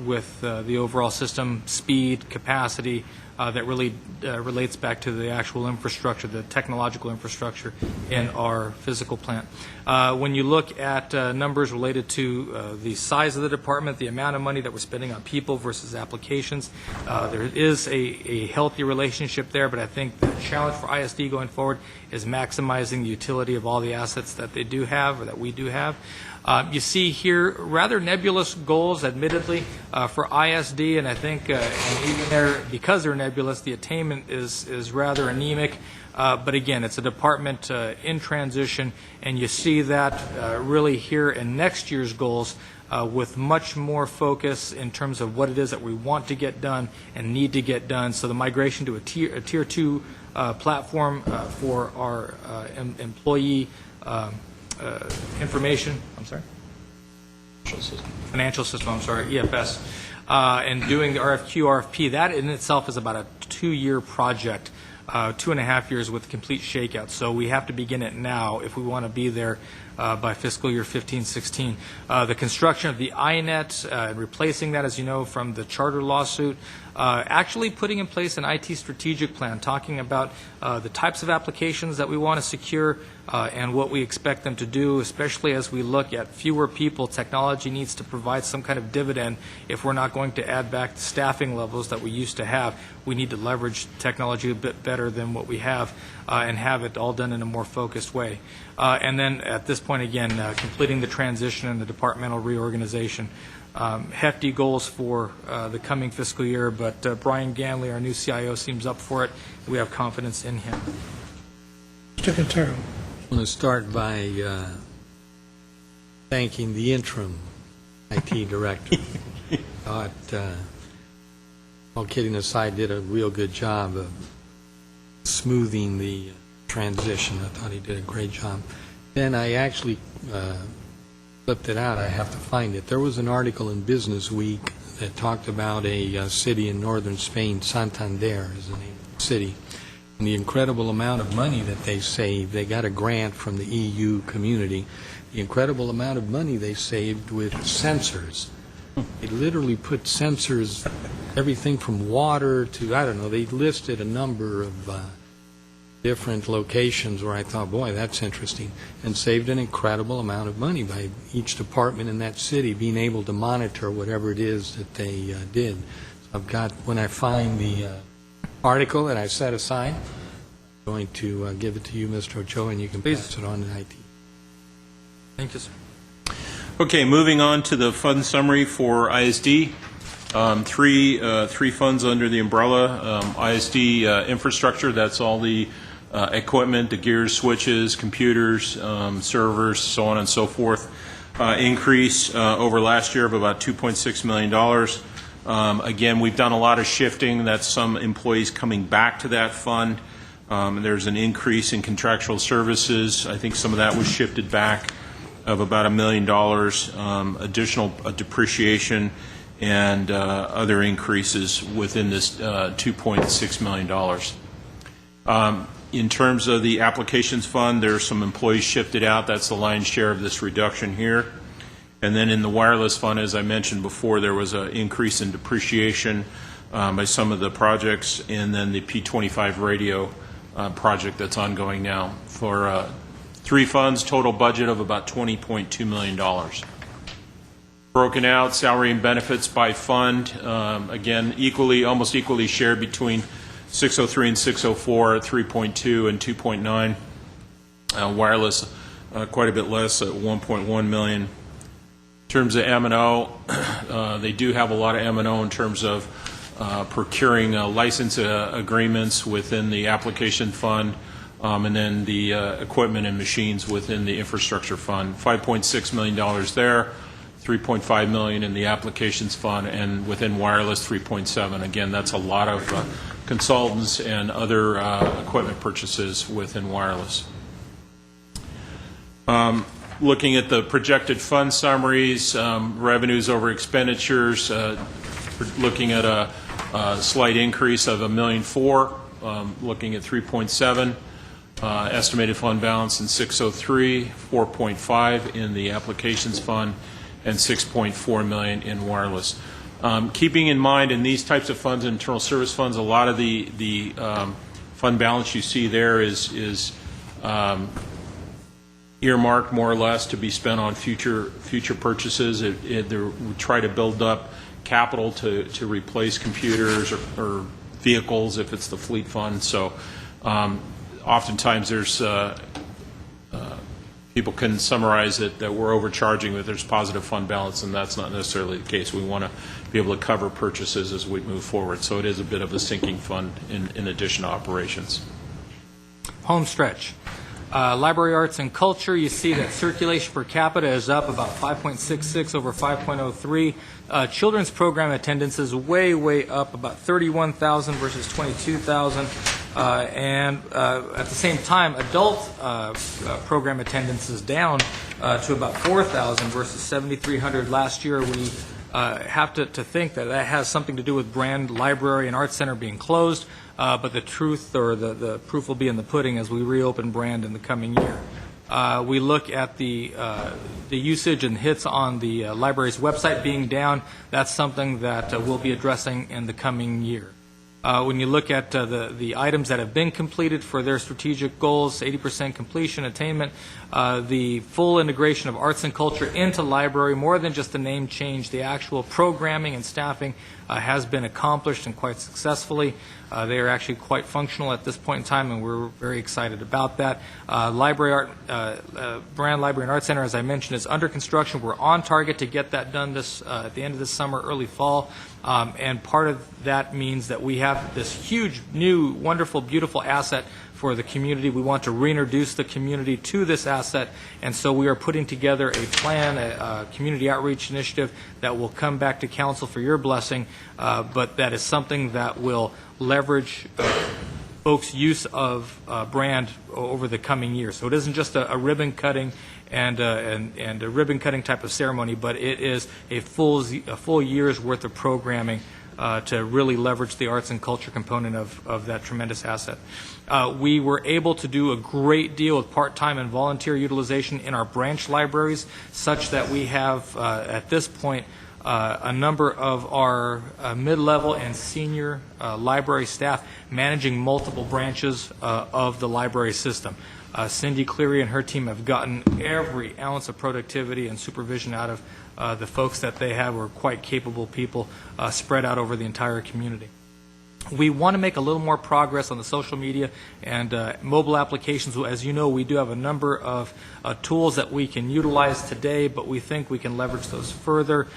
with the overall system, speed, capacity, that really relates back to the actual infrastructure, the technological infrastructure in our physical plant. When you look at numbers related to the size of the department, the amount of money that we're spending on people versus applications, there is a healthy relationship there, but I think the challenge for ISD going forward is maximizing the utility of all the assets that they do have, or that we do have. You see here rather nebulous goals, admittedly, for ISD, and I think and even there, because they're nebulous, the attainment is rather anemic. But again, it's a department in transition, and you see that really here in next year's goals with much more focus in terms of what it is that we want to get done and need to get done. So the migration to a tier 2 platform for our employee information, financial system, EFS, and doing the RFQ, RFP, that in itself is about a 2-year project, 2.5 years with complete shakeout. So we have to begin it now if we want to be there by fiscal year 15-16. The construction of the INET, replacing that, as you know, from the charter lawsuit, actually putting in place an IT strategic plan, talking about the types of applications that we want to secure and what we expect them to do, especially as we look at fewer people. Technology needs to provide some kind of dividend if we're not going to add back the staffing levels that we used to have. We need to leverage technology a bit better than what we have and have it all done in a more focused way. And then at this point, again, completing the transition and the departmental reorganization. Hefty goals for the coming fiscal year, but Brian Ganley, our new CIO, seems up for it. We have confidence in him. Mr. Quintero. I want to start by thanking the interim IT director. Thought, all kidding aside, did a real good job of smoothing the transition. I thought he did a great job. Then I actually flipped it out. I have to find it. There was an article in Business Week that talked about a city in northern Spain, Santander is the name of the city, and the incredible amount of money that they saved. They got a grant from the EU community. The incredible amount of money they saved with sensors. They literally put sensors, everything from water to, I don't know, they listed a number of different locations where I thought, boy, that's interesting, and saved an incredible amount of money by each department in that city being able to monitor whatever it is that they did. So I've got, when I find the article that I set aside, I'm going to give it to you, Mr. Ochoa, and you can pass it on to IT. Thank you, sir. Okay, moving on to the fund summary for ISD. Three funds under the umbrella. ISD infrastructure, that's all the equipment, the gears, switches, computers, servers, so on and so forth. Increase over last year of about $2.6 million. Again, we've done a lot of shifting. That's some employees coming back to that fund. There's an increase in contractual services. I think some of that was shifted back of about $1 million, additional depreciation, and other increases within this $2.6 million. In terms of the applications fund, there are some employees shifted out. That's the lion's share of this reduction here. And then in the wireless fund, as I mentioned before, there was an increase in depreciation by some of the projects, and then the P25 radio project that's ongoing now for 3 funds, total budget of about $20.2 million. Broken out, salary and benefits by fund, again, almost equally shared between 603 and 604, 3.2 and 2.9. Wireless, quite a bit less at 1.1 million. In terms of M&O, they do have a lot of M&O in terms of procuring license agreements within the application fund, and then the equipment and machines within the infrastructure fund. $5.6 million there, $3.5 million in the applications fund, and within wireless, $3.7. Again, that's a lot of consultants and other equipment purchases within wireless. Looking at the projected fund summaries, revenues over expenditures, looking at a slight increase of $1.4 million, looking at 3.7. Estimated fund balance in 603, 4.5 in the applications fund, and 6.4 million in wireless. Keeping in mind in these types of funds, internal service funds, a lot of the fund balance you see there is earmarked more or less to be spent on future purchases. We try to build up capital to replace computers or vehicles if it's the fleet fund. So oftentimes there's people can summarize it that we're overcharging, but there's positive fund balance, and that's not necessarily the case. We want to be able to cover purchases as we move forward. So it is a bit of a sinking fund in addition to operations. Home stretch. Library arts and culture, you see that circulation per capita is up about 5.66 over 5.03. Children's program attendance is way up, about 31,000 versus 22,000. And at the same time, adult program attendance is down to about 4,000 versus 7,300 last year. We have to think that has something to do with Brand Library and Arts Center being closed, but the truth or the proof will be in the pudding as we reopen Brand in the coming year. We look at the usage and hits on the library's website being down. That's something that we'll be addressing in the coming year. When you look at the items that have been completed for their strategic goals, 80% completion, attainment, the full integration of arts and culture into library, more than just the name change, the actual programming and staffing has been accomplished and quite successfully. They are actually quite functional at this point in time, and we're very excited about that. Brand Library and Art Center, as I mentioned, is under construction. We're on target to get that done at the end of this summer, early fall. And part of that means that we have this huge, new, wonderful, beautiful asset for the community. We want to reintroduce the community to this asset, and so we are putting together a plan, a community outreach initiative that will come back to council for your blessing, but that is something that will leverage folks' use of Brand over the coming years. So it isn't just a ribbon cutting and a ribbon cutting type of ceremony, but it is a full year's worth of programming to really leverage the arts and culture component of that tremendous asset. We were able to do a great deal with part-time and volunteer utilization in our branch libraries, such that we have, at this point, a number of our mid-level and senior library staff managing multiple branches of the library system. Cindy Cleary and her team have gotten every ounce of productivity and supervision out of the folks that they have, are quite capable people spread out over the entire community. We want to make a little more progress on the social media and mobile applications. As you know, we do have a number of tools that we can utilize today, but we think we can leverage those further.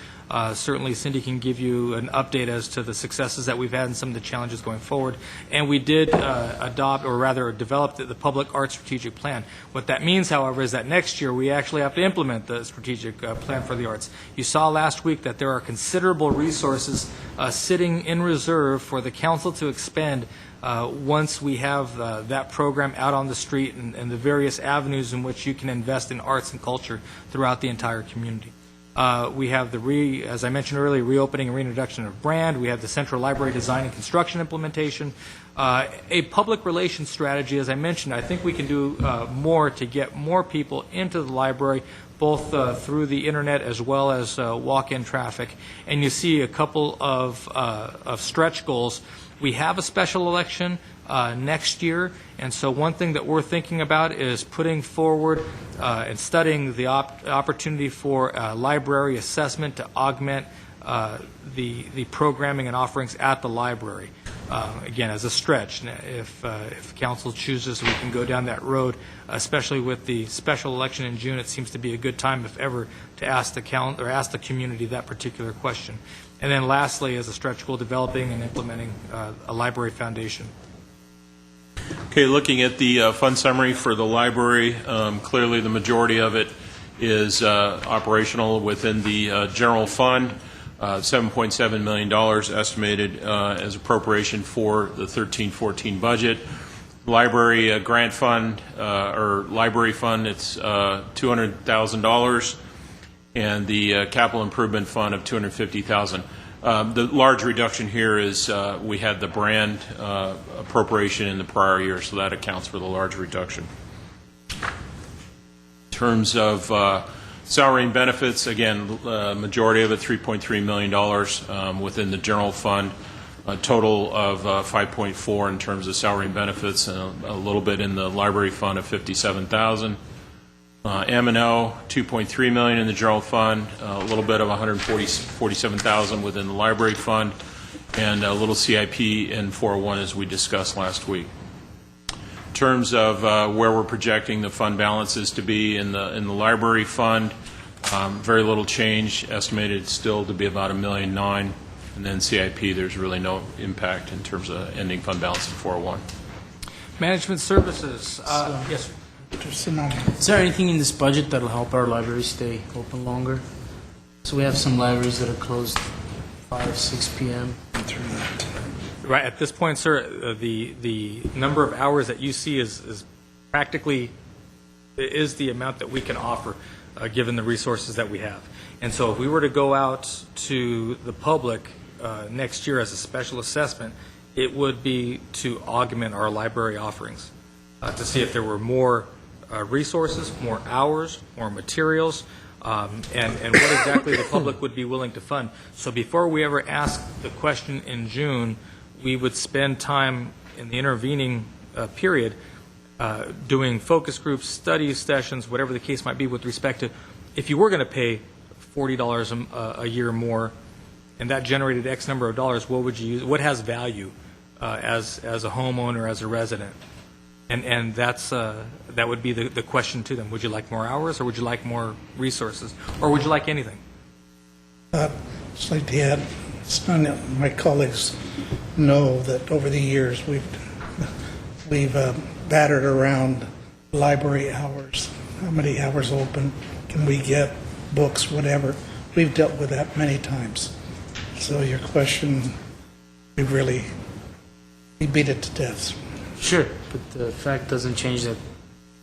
Certainly, Cindy can give you an update as to the successes that we've had and some of the challenges going forward. And we did adopt, or rather develop, the Public Art Strategic Plan. What that means, however, is that next year we actually have to implement the strategic plan for the arts. You saw last week that there are considerable resources sitting in reserve for the council to expend once we have that program out on the street and the various avenues in which you can invest in arts and culture throughout the entire community. We have as I mentioned earlier, reopening and reintroduction of Brand. We have the Central Library Design and Construction implementation. A public relations strategy, as I mentioned, I think we can do more to get more people into the library, both through the internet as well as walk-in traffic. And you see a couple of stretch goals. We have a special election next year, and so one thing that we're thinking about is putting forward and studying the opportunity for library assessment to augment the programming and offerings at the library. again, as a stretch. If council chooses, we can go down that road, especially with the special election in June. It seems to be a good time, if ever, to ask the community that particular question. And then lastly, as a stretch goal, developing and implementing a library foundation. Okay, looking at the fund summary for the library, clearly the majority of it is operational within the general fund. $7.7 million estimated as appropriation for the 13-14 budget. Library grant fund, or library fund, it's $200,000, and the capital improvement fund of $250,000. The large reduction here is we had the brand appropriation in the prior year, so that accounts for the large reduction. In terms of salary and benefits, again, majority of it, $3.3 million within the general fund, a total of 5.4 in terms of salary and benefits, and a little bit in the library fund of $57,000. M&O, $2.3 million in the general fund, a little bit of $147,000 within the library fund, and a little CIP in 401 as we discussed last week. In terms of where we're projecting the fund balances to be in the library fund, very little change, estimated still to be about $1.9 million, and then CIP, there's really no impact in terms of ending fund balance in 401. Management services. Yes. Is there anything in this budget that'll help our library stay open longer? So we have some libraries that are closed 5, 6 p.m. Right, at this point, sir, the number of hours that you see is practically is the amount that we can offer, given the resources that we have. And so if we were to go out to the public next year as a special assessment, it would be to augment our library offerings, to see if there were more resources, more hours, more materials, and what exactly the public would be willing to fund. So before we ever ask the question in June, we would spend time in the intervening period doing focus groups, study sessions, whatever the case might be with respect to, if you were going to pay $40 a year more, and that generated X number of dollars, what would you use? What has value as a homeowner, as a resident? And that's that would be the question to them. Would you like more hours, or would you like more resources, or would you like anything? Just like to add, my colleagues know that over the years we've battered around library hours. How many hours open can we get? Books, whatever. We've dealt with that many times. So your question, we beat it to death. Sure, but the fact doesn't change that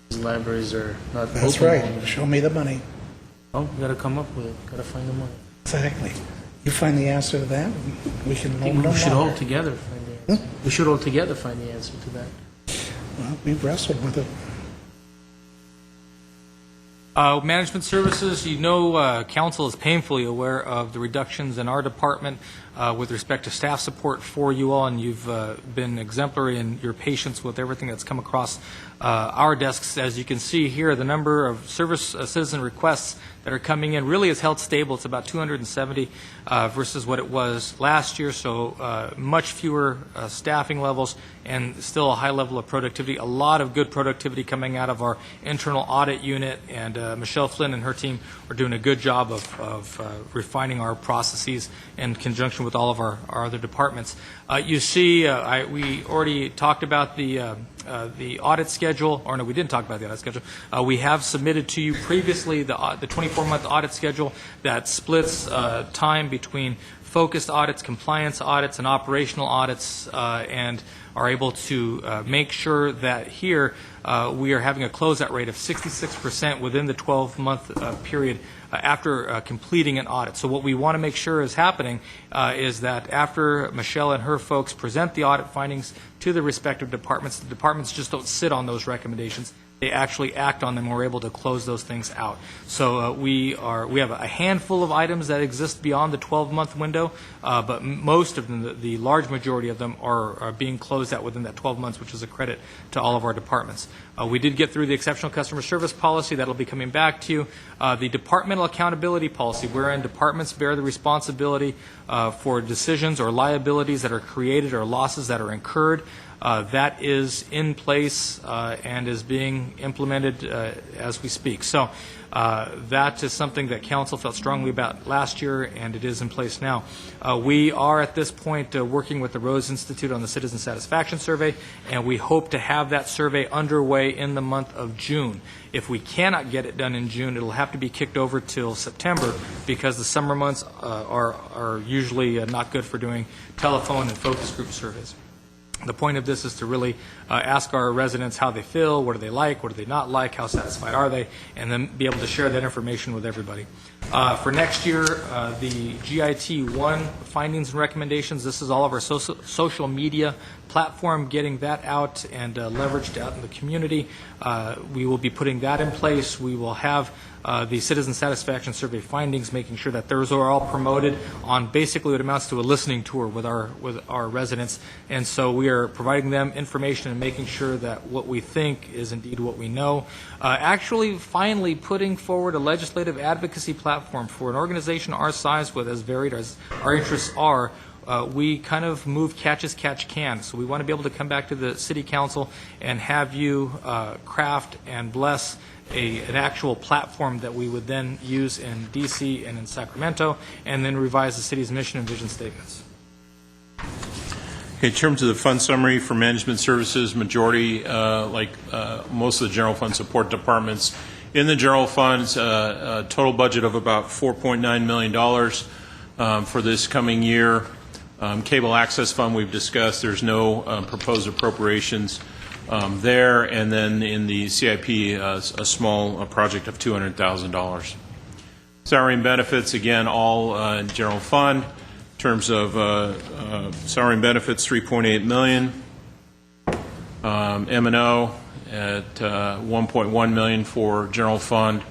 these libraries are not That's open right. longer. Show me the money. Oh, you got to come up with it. Got to find the money. Exactly. You find the answer to that, and we can I think loan we should them all all. together find the answer. We should all together find the answer to that. Well, we've wrestled with it. Management services, you know, council is painfully aware of the reductions in our department with respect to staff support for you all, and you've been exemplary in your patience with everything that's come across our desks. As you can see here, the number of service citizen requests that are coming in really is held stable. It's about 270 versus what it was last year, so much fewer staffing levels and still a high level of productivity. A lot of good productivity coming out of our internal audit unit, and Michelle Flynn and her team are doing a good job of refining our processes in conjunction with all of our other departments. You see, we already talked about the audit schedule, or no, we didn't talk about the audit schedule. We have submitted to you previously the 24-month audit schedule that splits time between focused audits, compliance audits, and operational audits, and are able to make sure that here we are having a closeout rate of 66% within the 12-month period after completing an audit. So what we want to make sure is happening is that after Michelle and her folks present the audit findings to the respective departments, the departments just don't sit on those recommendations. They actually act on them, and we're able to close those things out. So we have a handful of items that exist beyond the 12-month window, but most of them, the large majority of them, are being closed out within that 12 months, which is a credit to all of our departments. We did get through the exceptional customer service policy. That'll be coming back to you. The departmental accountability policy, wherein departments bear the responsibility for decisions or liabilities that are created or losses that are incurred. That is in place and is being implemented as we speak. So that is something that council felt strongly about last year, and it is in place now. We are at this point working with the Rose Institute on the Citizen Satisfaction Survey, and we hope to have that survey underway in the month of June. If we cannot get it done in June, it'll have to be kicked over till September, because the summer months are usually not good for doing telephone and focus group surveys. The point of this is to really ask our residents how they feel, what do they like, what do they not like, how satisfied are they, and then be able to share that information with everybody. For next year, the GIT-1 findings and recommendations, this is all of our social media platform, getting that out and leveraged out in the community. We will be putting that in place. We will have the citizen satisfaction survey findings, making sure that those are all promoted on basically what amounts to a listening tour with our residents. And so we are providing them information and making sure that what we think is indeed what we know. Actually, finally putting forward a legislative advocacy platform for an organization our size, with as varied as our interests are. We kind of move catch as catch can. So we want to be able to come back to the City Council and have you craft and bless an actual platform that we would then use in D.C. and in Sacramento, and then revise the city's mission and vision statements. In terms of the fund summary for management services, majority, most of the general fund support departments, in the general funds, a total budget of about $4.9 million for this coming year. Cable access fund we've discussed, there's no proposed appropriations there, and then in the CIP, a small project of $200,000. Salary and benefits, again, all general fund. In terms of salary and benefits, $3.8 million. M&O at $1.1 million for general fund,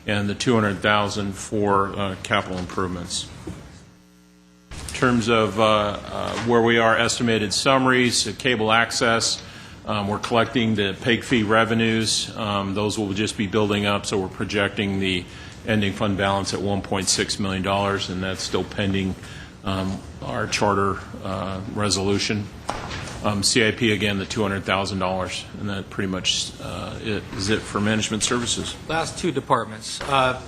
and the $200,000 for capital improvements. In terms of where we are, estimated summaries, cable access, we're collecting the PEG fee revenues. Those will just be building up, so we're projecting the ending fund balance at $1.6 million, and that's still pending our charter resolution. CIP, again, the $200,000, and that pretty much is it for management services. Last two departments,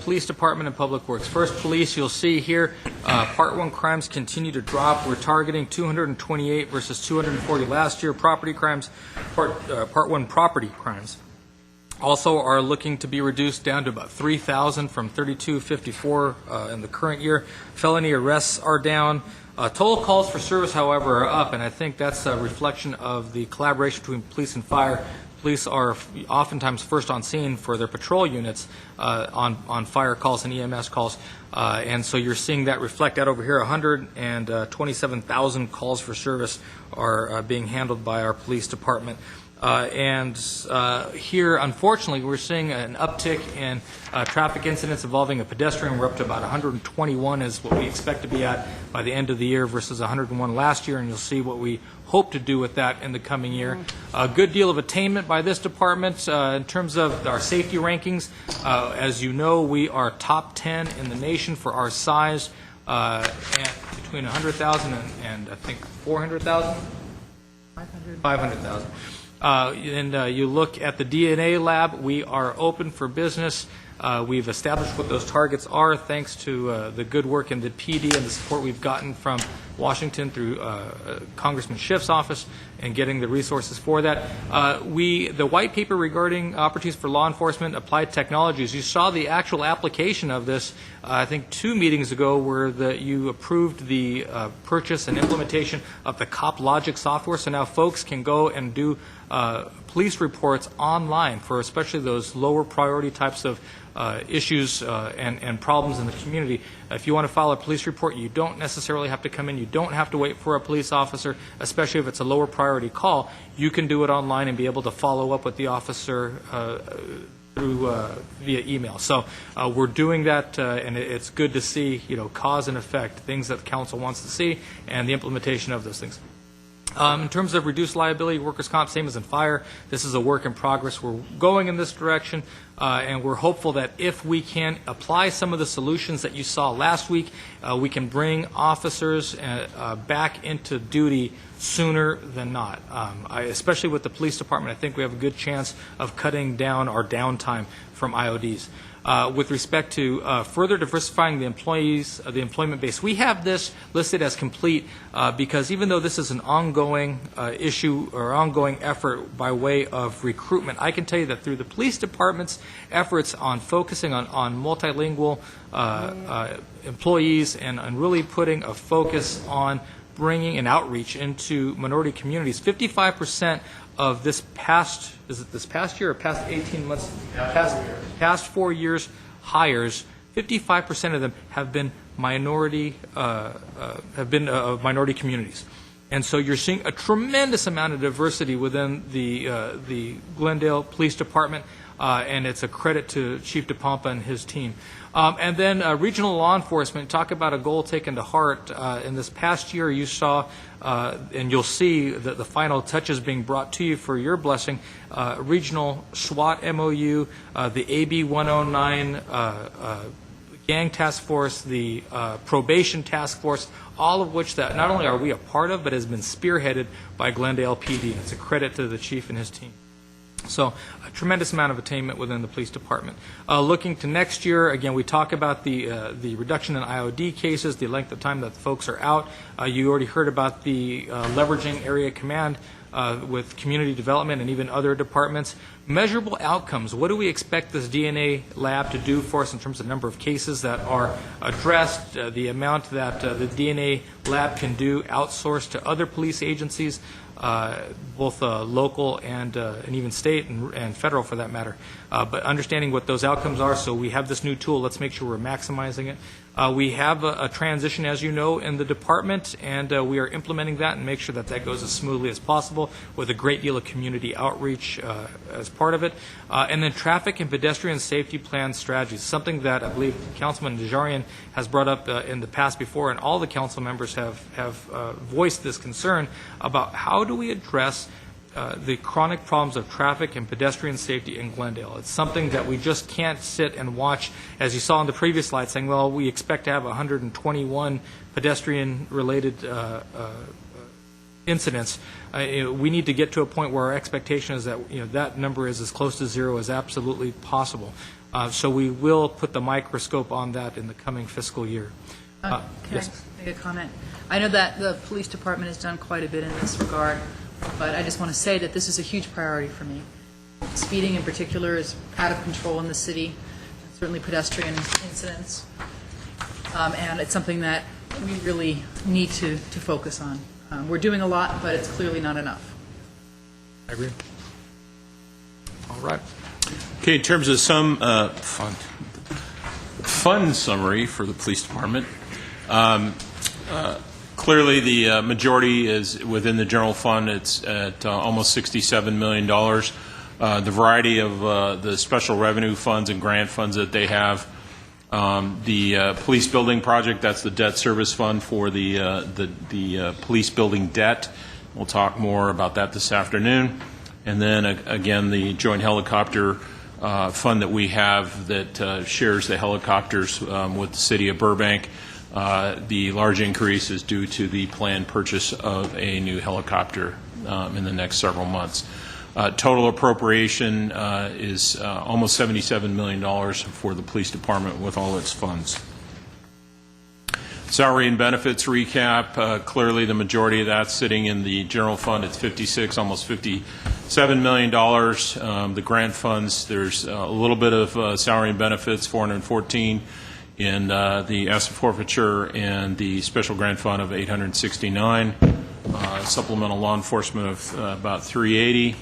Police Department and Public Works. First, Police, you'll see here, Part 1 crimes continue to drop. We're targeting 228 versus 240 last year. Property crimes, Part 1 property crimes, also are looking to be reduced down to about 3,000 from 3,254 in the current year. Felony arrests are down. Total calls for service, however, are up, and I think that's a reflection of the collaboration between police and fire. Police are oftentimes first on scene for their patrol units on fire calls and EMS calls, and so you're seeing that reflect out over here. 127,000 calls for service are being handled by our police department. And here, unfortunately, we're seeing an uptick in traffic incidents involving a pedestrian. We're up to about 121 is what we expect to be at by the end of the year versus 101 last year, and you'll see what we hope to do with that in the coming year. A good deal of attainment by this department in terms of our safety rankings. As you know, we are top 10 in the nation for our size, and between 100,000 and I think 400,000? 500,000. And you look at the DNA lab, we are open for business. We've established what those targets are thanks to the good work in the PD and the support we've gotten from Washington through Congressman Schiff's office and getting the resources for that. The white paper regarding opportunities for law enforcement applied technologies, you saw the actual application of this, I think 2 meetings ago, where you approved the purchase and implementation of the CopLogic software. So now folks can go and do police reports online for especially those lower priority types of issues and problems in the community. If you want to file a police report, you don't necessarily have to come in. You don't have to wait for a police officer, especially if it's a lower priority call. You can do it online and be able to follow up with the officer via email. So we're doing that, and it's good to see, cause and effect, things that the council wants to see, and the implementation of those things. In terms of reduced liability, workers' comp, same as in fire, this is a work in progress. We're going in this direction. And we're hopeful that if we can apply some of the solutions that you saw last week, we can bring officers back into duty sooner than not. Especially with the police department, I think we have a good chance of cutting down our downtime from IODs. With respect to further diversifying the the employment base, we have this listed as complete because even though this is an ongoing issue or ongoing effort by way of recruitment, I can tell you that through the police department's efforts on focusing on multilingual employees and really putting a focus on bringing an outreach into minority communities, 55% of this past, is it this past year or past 18 months, past 4 years hires, 55% of them have been minority minority communities. And so you're seeing a tremendous amount of diversity within the Glendale Police Department, and it's a credit to Chief DePompa and his team. And then regional law enforcement, talk about a goal taken to heart. In this past year, you saw, and you'll see that the final touches being brought to you for your blessing, regional SWAT MOU, the AB 109 gang task force, the probation task force, all of which that not only are we a part of, but has been spearheaded by Glendale PD. It's a credit to the chief and his team. So a tremendous amount of attainment within the police department. Looking to next year, again, we talk about the reduction in IOD cases, the length of time that folks are out. You already heard about the leveraging area command with community development and even other departments. Measurable outcomes. What do we expect this DNA lab to do for us in terms of number of cases that are addressed, the amount that the DNA lab can do outsourced to other police agencies, both local and even state and federal for that matter. But understanding what those outcomes are, so we have this new tool, let's make sure we're maximizing it. We have a transition, as you know, in the department, and we are implementing that and make sure that that goes as smoothly as possible with a great deal of community outreach as part of it. And then traffic and pedestrian safety plan strategies, something that I believe Councilman Najarian has brought up in the past before, and all the council members have voiced this concern about how do we address the chronic problems of traffic and pedestrian safety in Glendale. It's something that we just can't sit and watch, as you saw in the previous slide, saying, well, we expect to have 121 pedestrian-related incidents. We need to get to a point where our expectation is that that number is as close to zero as absolutely possible. So we will put the microscope on that in the coming fiscal year. Can Yes. I make a comment? I know that the police department has done quite a bit in this regard, but I just want to say that this is a huge priority for me. Speeding in particular is out of control in the city, certainly pedestrian incidents, and it's something that we really need to focus on. We're doing a lot, but it's clearly not enough. I agree. All right. Okay, in terms of some fun summary for the police department, clearly the majority is within the general fund. It's at almost $67 million. The variety of the special revenue funds and grant funds that they have. The police building project, that's the debt service fund for the police building debt. We'll talk more about that this afternoon. And then again, the joint helicopter fund that we have that shares the helicopters with the city of Burbank. The large increase is due to the planned purchase of a new helicopter in the next several months. Total appropriation is almost $77 million for the police department with all its funds. Salary and benefits recap, clearly the majority of that's sitting in the general fund. It's almost $57 million. The grant funds, there's a little bit of salary and benefits, $414 in the asset forfeiture, and the special grant fund of $869. Supplemental law enforcement of about $380.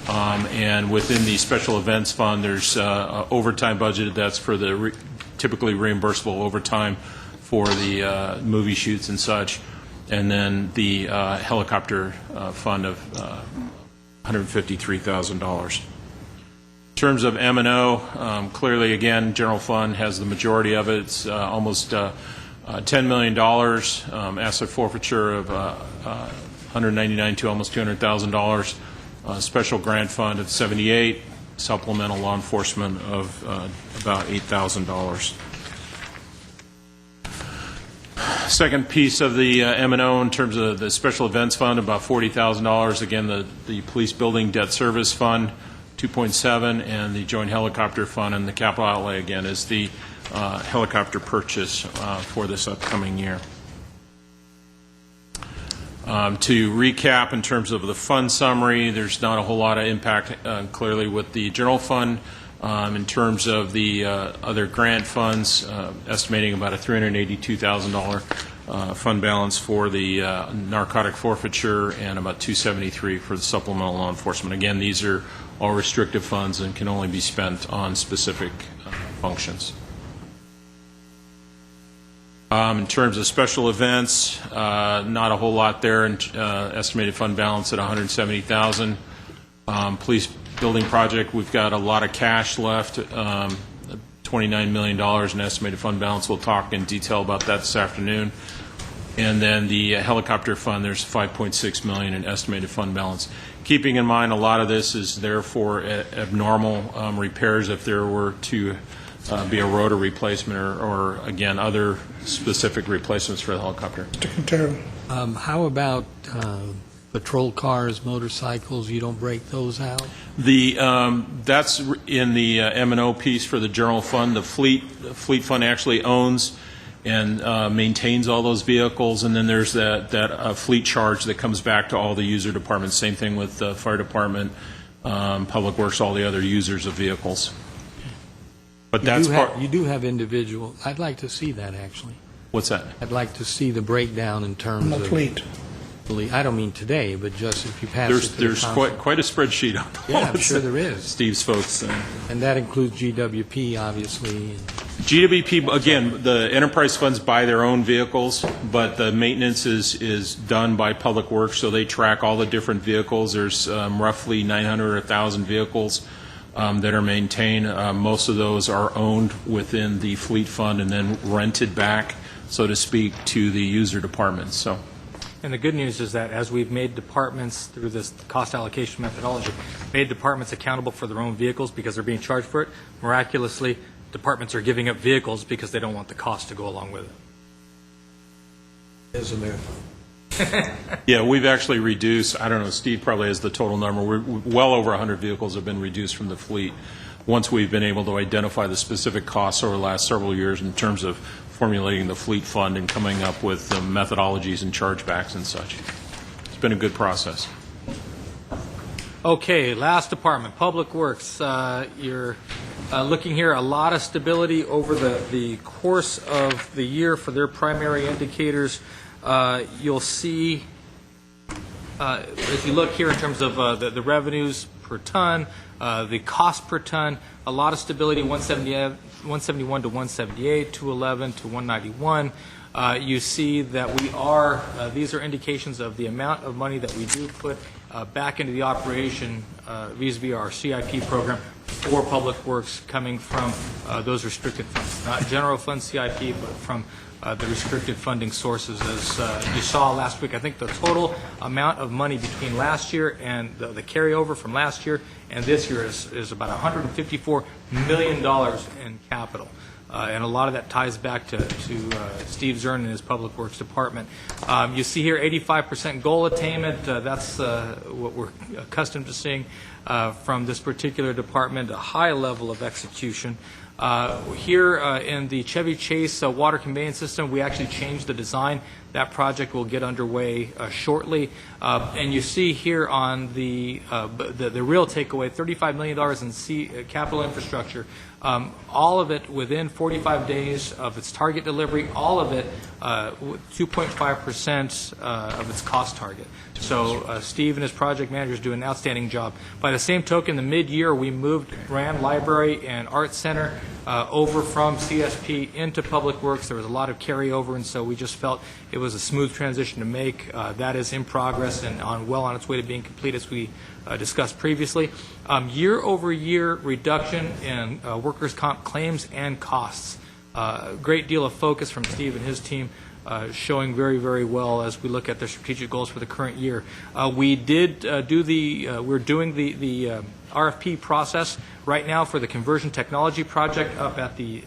And within the special events fund, there's overtime budgeted. That's for the typically reimbursable overtime for the movie shoots and such. And then the helicopter fund of $153,000. In terms of M&O, clearly, again, general fund has the majority of it. It's almost $10 million. Asset forfeiture of $199 to almost $200,000. Special grant fund of $78, supplemental law enforcement of about $8,000. Second piece of the M&O in terms of the special events fund, about $40,000. Again, the police building debt service fund, 2.7, and the joint helicopter fund, and the capital outlay again is the helicopter purchase for this upcoming year. To recap in terms of the fund summary, there's not a whole lot of impact clearly with the general fund. In terms of the other grant funds, estimating about a $382,000 fund balance for the narcotic forfeiture and about $273,000 for the supplemental law enforcement. Again, these are all restrictive funds and can only be spent on specific functions. In terms of special events, not a whole lot there. Estimated fund balance at $170,000. Police building project, we've got a lot of cash left, $29 million in estimated fund balance. We'll talk in detail about that this afternoon. And then the helicopter fund, there's $5.6 million in estimated fund balance. Keeping in mind, a lot of this is there for abnormal repairs if there were to be a rotor replacement or again, other specific replacements for the helicopter. Mr. Quintero. How about patrol cars, motorcycles? You don't break those out? That's in the M&O piece for the general fund. The fleet fund actually owns and maintains all those vehicles, and then there's that fleet charge that comes back to all the user departments. Same thing with the fire department, public works, all the other users of vehicles. But that's You do have individual. I'd like to see that, actually. What's that? I'd like to see the breakdown in terms The of fleet. I don't mean today, but just if you pass it to the There's council. quite a spreadsheet on Yeah, all I'm this. sure there is. Steve's folks. And that includes GWP, obviously. GWP, again, the enterprise funds buy their own vehicles, but the maintenance is done by Public Works, so they track all the different vehicles. There's roughly 900 or 1,000 vehicles that are maintained. Most of those are owned within the fleet fund and then rented back, so to speak, to the user departments. So. And the good news is that as we've made departments, through this cost allocation methodology, made departments accountable for their own vehicles because they're being charged for it, miraculously, departments are giving up vehicles because they don't want the cost to go along with it. As a marathon. Yeah, we've actually reduced, I don't know, Steve probably has the total number. We're well over 100 vehicles have been reduced from the fleet once we've been able to identify the specific costs over the last several years in terms of formulating the fleet fund and coming up with the methodologies and chargebacks and such. It's been a good process. Okay, last department, Public Works. You're looking here, a lot of stability over the course of the year for their primary indicators. You'll see, if you look here in terms of the revenues per ton, the cost per ton, a lot of stability, 171 to 178, 211 to 191. You see that we are, these are indications of the amount of money that we do put back into the operation vis-a-vis our CIP program for Public Works coming from those restricted funds, not general fund CIP, but from the restricted funding sources. As you saw last week, I think the total amount of money between last year and the carryover from last year and this year is about $154 million in capital. And a lot of that ties back to Steve Zern and his Public Works Department. You see here 85% goal attainment. That's what we're accustomed to seeing from this particular department, a high level of execution. Here in the Chevy Chase water conveyance system, we actually changed the design. That project will get underway shortly. And you see here on the real takeaway, $35 million in capital infrastructure. All of it within 45 days of its target delivery, all of it 2.5% of its cost target. So Steve and his project managers do an outstanding job. By the same token, the mid-year we moved Grand Library and Art Center over from CSP into Public Works. There was a lot of carryover, and so we just felt it was a smooth transition to make. That is in progress and well on its way to being complete, as we discussed previously. Year-over-year reduction in workers' comp claims and costs. Great deal of focus from Steve and his team showing very, very well as we look at the strategic goals for the current year. We did we're doing the RFP process right now for the conversion technology project up at the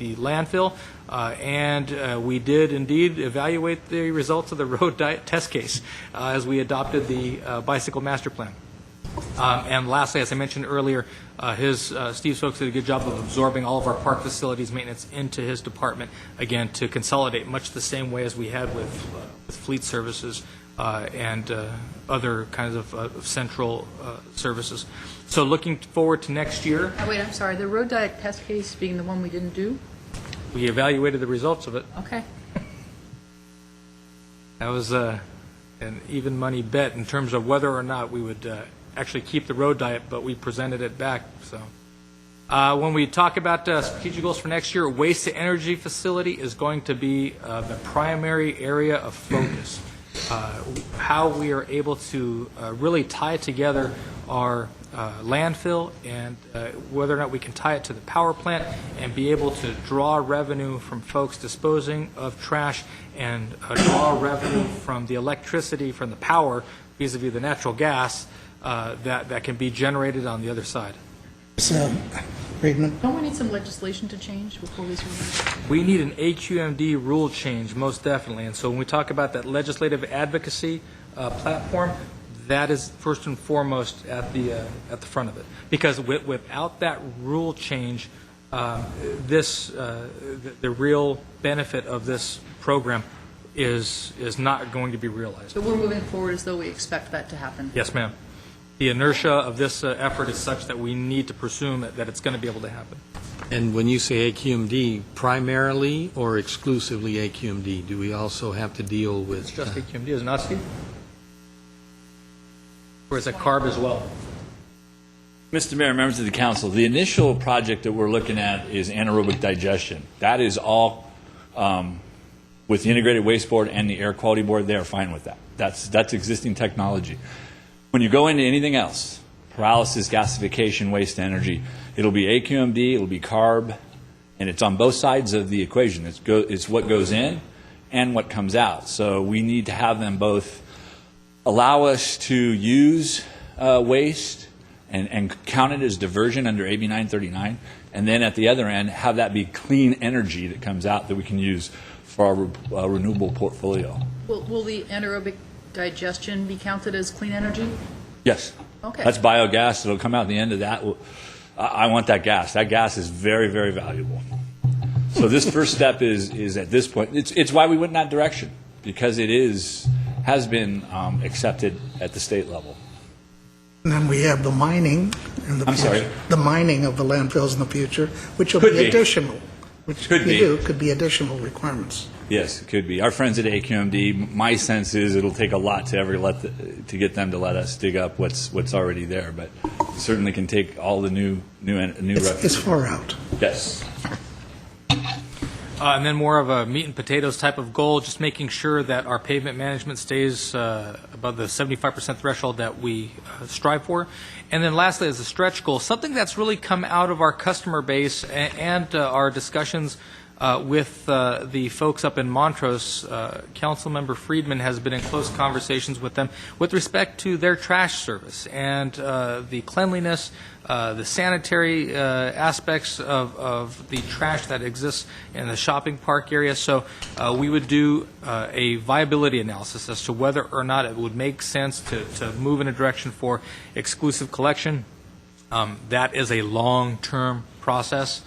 landfill, and we did indeed evaluate the results of the road diet test case as we adopted the bicycle master plan. And lastly, as I mentioned earlier, Steve Stokes did a good job of absorbing all of our park facilities maintenance into his department, again, to consolidate much the same way as we had with fleet services and other kinds of central services. So looking forward to next year. Oh, wait, I'm sorry, the road diet test case being the one we didn't do? We evaluated the results of it. Okay. That was an even money bet in terms of whether or not we would actually keep the road diet, but we presented it back. So when we talk about strategic goals for next year, waste to energy facility is going to be the primary area of focus. How we are able to really tie together our landfill and whether or not we can tie it to the power plant and be able to draw revenue from folks disposing of trash and draw revenue from the electricity, from the power, vis-a-vis the natural gas that can be generated on the other side. Friedman? Don't we need some legislation to change before we sort of... We need an AQMD rule change, most definitely. And so when we talk about that legislative advocacy platform, that is first and foremost at the front of it. Because without that rule change, the real benefit of this program is not going to be realized. So we're moving forward as though we expect that to happen? Yes, ma'am. The inertia of this effort is such that we need to presume that it's going to be able to happen. And when you say AQMD, primarily or exclusively AQMD, do we also have to deal with... It's just AQMD, is it not, Steve? Or is it CARB as well? Mr. Mayor, members of the council, the initial project that we're looking at is anaerobic digestion. That is all with the Integrated Waste Board and the Air Quality Board. They are fine with that. That's existing technology. When you go into anything else, pyrolysis, gasification, waste energy, it'll be AQMD, it'll be CARB, and it's on both sides of the equation. It's what goes in and what comes out. So we need to have them both allow us to use waste and count it as diversion under AB 939, and then at the other end, have that be clean energy that comes out that we can use for our renewable portfolio. Will the anaerobic digestion be counted as clean energy? Yes. Okay. That's biogas. It'll come out at the end of that. I want that gas. That gas is very, very valuable. So this first step is at this point, it's why we went in that direction, because it has been accepted at the state level. And then we have the mining in the I'm future. sorry? The mining of the landfills in the future, which will Could be be. additional. Which Could be. could be additional requirements. Yes, it could be. Our friends at AQMD, my sense is it'll take a lot to get them to let us dig up what's already there, but certainly can take all the new It's far out. Yes. And then more of a meat and potatoes type of goal, just making sure that our pavement management stays above the 75% threshold that we strive for. And then lastly, as a stretch goal, something that's really come out of our customer base and our discussions with the folks up in Montrose. Councilmember Friedman has been in close conversations with them with respect to their trash service and the cleanliness, the sanitary aspects of the trash that exists in the shopping park area. So we would do a viability analysis as to whether or not it would make sense to move in a direction for exclusive collection. That is a long-term process.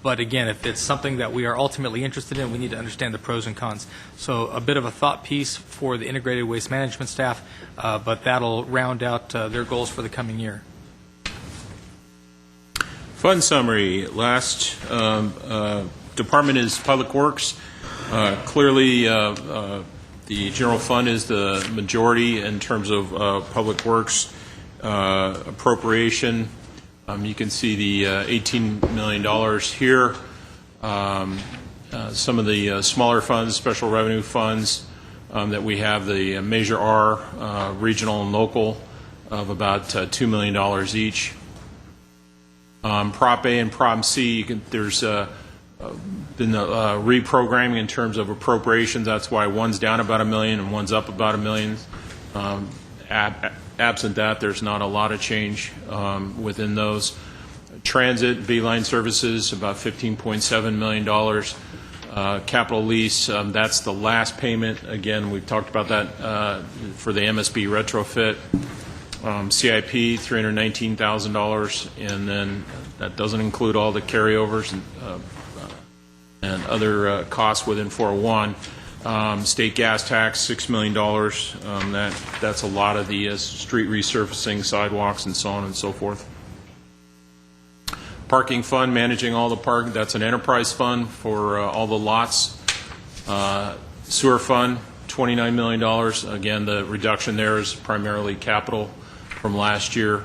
But again, if it's something that we are ultimately interested in, we need to understand the pros and cons. So a bit of a thought piece for the integrated waste management staff, but that'll round out their goals for the coming year. Fund summary. Last department is Public Works. Clearly, the general fund is the majority in terms of Public Works appropriation. You can see the $18 million here. Some of the smaller funds, special revenue funds that we have, the Measure R, regional and local, of about $2 million each. Prop A and Prop C, there's been reprogramming in terms of appropriations. That's why one's down about $1 million and one's up about $1 million. Absent that, there's not a lot of change within those. Transit, B-line services, about $15.7 million. Capital lease, that's the last payment. Again, we've talked about that for the MSB retrofit. CIP, $319,000, and then that doesn't include all the carryovers and other costs within 401. State gas tax, $6 million. That's a lot of the street resurfacing, sidewalks, and so on and so forth. Parking fund, managing all the parking, that's an enterprise fund for all the lots. Sewer fund, $29 million. Again, the reduction there is primarily capital from last year.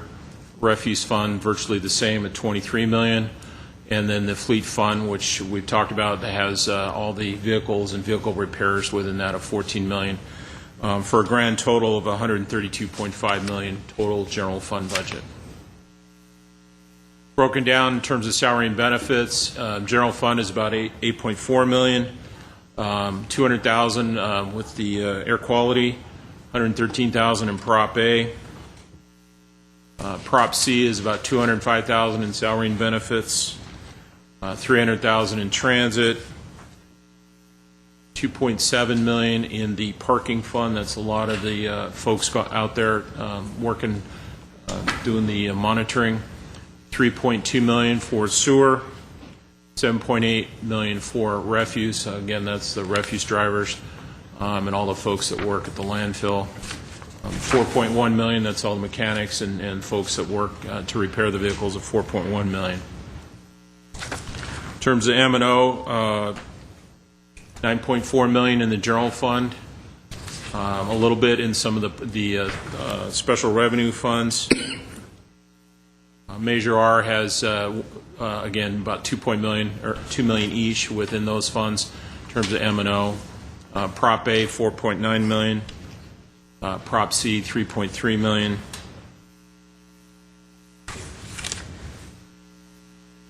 Refuse fund, virtually the same at $23 million. And then the fleet fund, which we've talked about, that has all the vehicles and vehicle repairs within that of $14 million, for a grand total of $132.5 million total general fund budget. Broken down in terms of salary and benefits, general fund is about $8.4 million, $200,000 with the air quality, $113,000 in Prop A. Prop C is about $205,000 in salary and benefits, $300,000 in transit, $2.7 million in the parking fund. That's a lot of the folks out there working, doing the monitoring. $3.2 million for sewer, $7.8 million for refuse. Again, that's the refuse drivers and all the folks that work at the landfill. $4.1 million, that's all the mechanics and folks that work to repair the vehicles of $4.1 million. In terms of M&O, $9.4 million in the general fund, a little bit in some of the special revenue funds. Measure R has, again, about $2 million each within those funds in terms of M&O. Prop A, $4.9 million. Prop C, $3.3 million.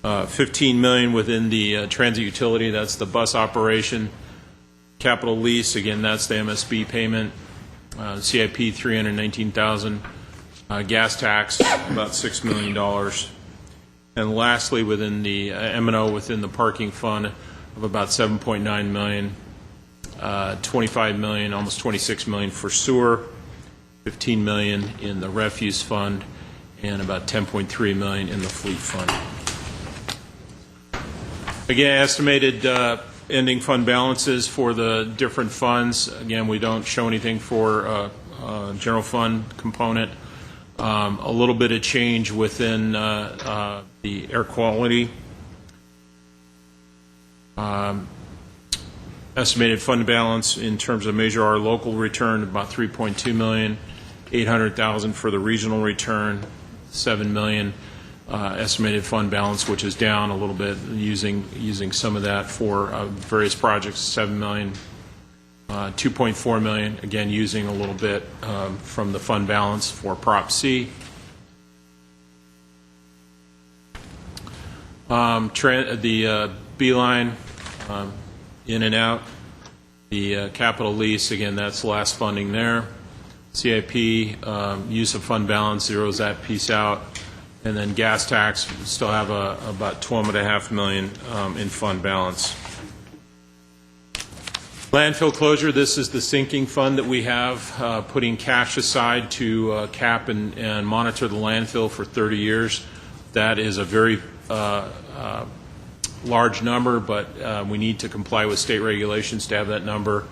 $15 million within the transit utility. That's the bus operation. Capital lease, again, that's the MSB payment. CIP, $319,000. Gas tax, about $6 million. And lastly, within the M&O, within the parking fund of about $7.9 million, $25 million, almost $26 million for sewer, $15 million in the refuse fund, and about $10.3 million in the fleet fund. Again, estimated ending fund balances for the different funds. Again, we don't show anything for general fund component. A little bit of change within the air quality. Estimated fund balance in terms of Measure R local return, about $3.2 million, $800,000 for the regional return, $7 million estimated fund balance, which is down a little bit, using some of that for various projects, $7 million. 2.4 million, again, using a little bit from the fund balance for Prop C. The B-line in and out. The capital lease, again, that's last funding there. CIP, use of fund balance, zeroes that piece out. And then gas tax, still have about $12.5 million in fund balance. Landfill closure, this is the sinking fund that we have, putting cash aside to cap and monitor the landfill for 30 years. That is a very large number, but we need to comply with state regulations to have that number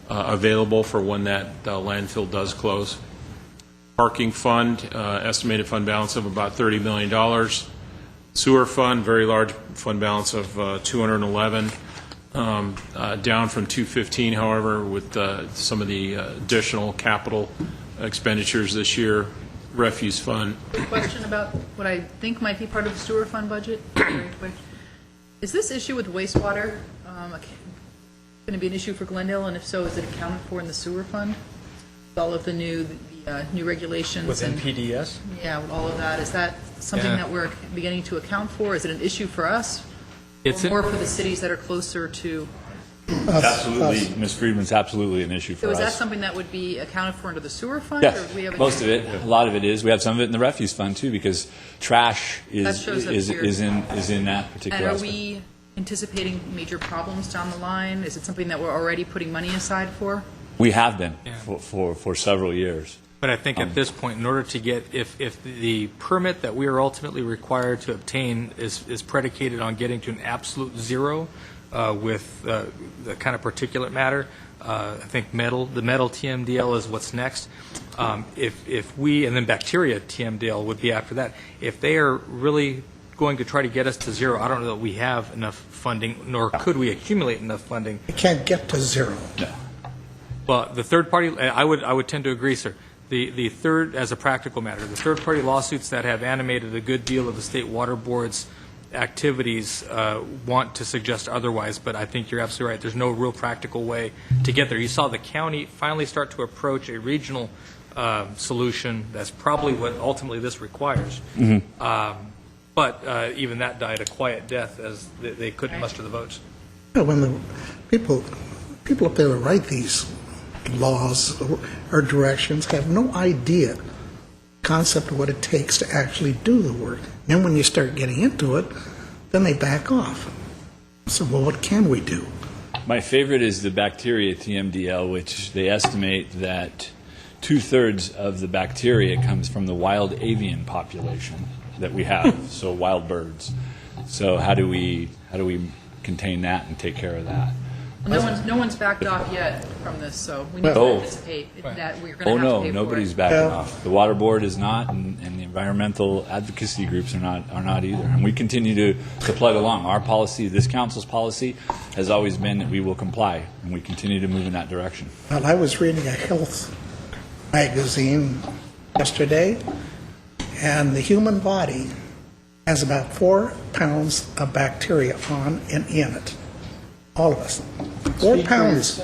available for when that landfill does close. Parking fund, estimated fund balance of about $30 million. Sewer fund, very large fund balance of $211. Down from 215, however, with some of the additional capital expenditures this year. Refuse fund. Question about what I think might be part of the sewer fund budget. Very quick. Is this issue with wastewater going to be an issue for Glendale, and if so, is it accounted for in the sewer fund? With all of the new regulations Within and PDS? yeah, with all of that, is that something Yeah. that we're beginning to account for? Is it an issue for us? It's Or more for the cities that are closer to, Absolutely, Ms. Friedman's absolutely an issue for so is that us. something that would be accounted for under the sewer fund? Yes, or do we have a- most of it, a lot of it is. We have some of it in the refuse fund too, because trash That is shows up is here. is in that And particular are aspect. we anticipating major problems down the line? Is it something that we're already putting money aside for? We have been Yeah. for several years. But I think at this point, in order to get, if the permit that we are ultimately required to obtain is predicated on getting to an absolute zero with the kind of particulate matter, I think the metal TMDL is what's next. If we, and then bacteria TMDL would be after that. If they are really going to try to get us to zero, I don't know that we have enough funding, nor could we accumulate enough funding. You can't get to zero. Well, the third party, I would tend to agree, sir. The third, as a practical matter, the third party lawsuits that have animated a good deal of the state water board's activities want to suggest otherwise, but I think you're absolutely right. There's no real practical way to get there. You saw the county finally start to approach a regional solution. That's probably what ultimately this requires. But even that died a quiet death as they couldn't muster the votes. When the people up there that write these laws or directions have no idea concept of what it takes to actually do the work. Then when you start getting into it, then they back off. So, well, what can we do? My favorite is the bacteria TMDL, which they estimate that 2/3 of the bacteria comes from the wild avian population that we have, so wild birds. So how do we contain that and take care of that? Well, no one's backed off yet from this, so we need to Oh. anticipate that we're going to Oh, have to no, pay for it. nobody's backing Yeah. off. The water board is not, and the environmental advocacy groups are not either. And we continue to plug along. Our policy, this council's policy, has always been that we will comply, and we continue to move in that direction. Well, I was reading a health magazine yesterday, and the human body has about 4 pounds of bacteria on and in it. All of us. 4 pounds.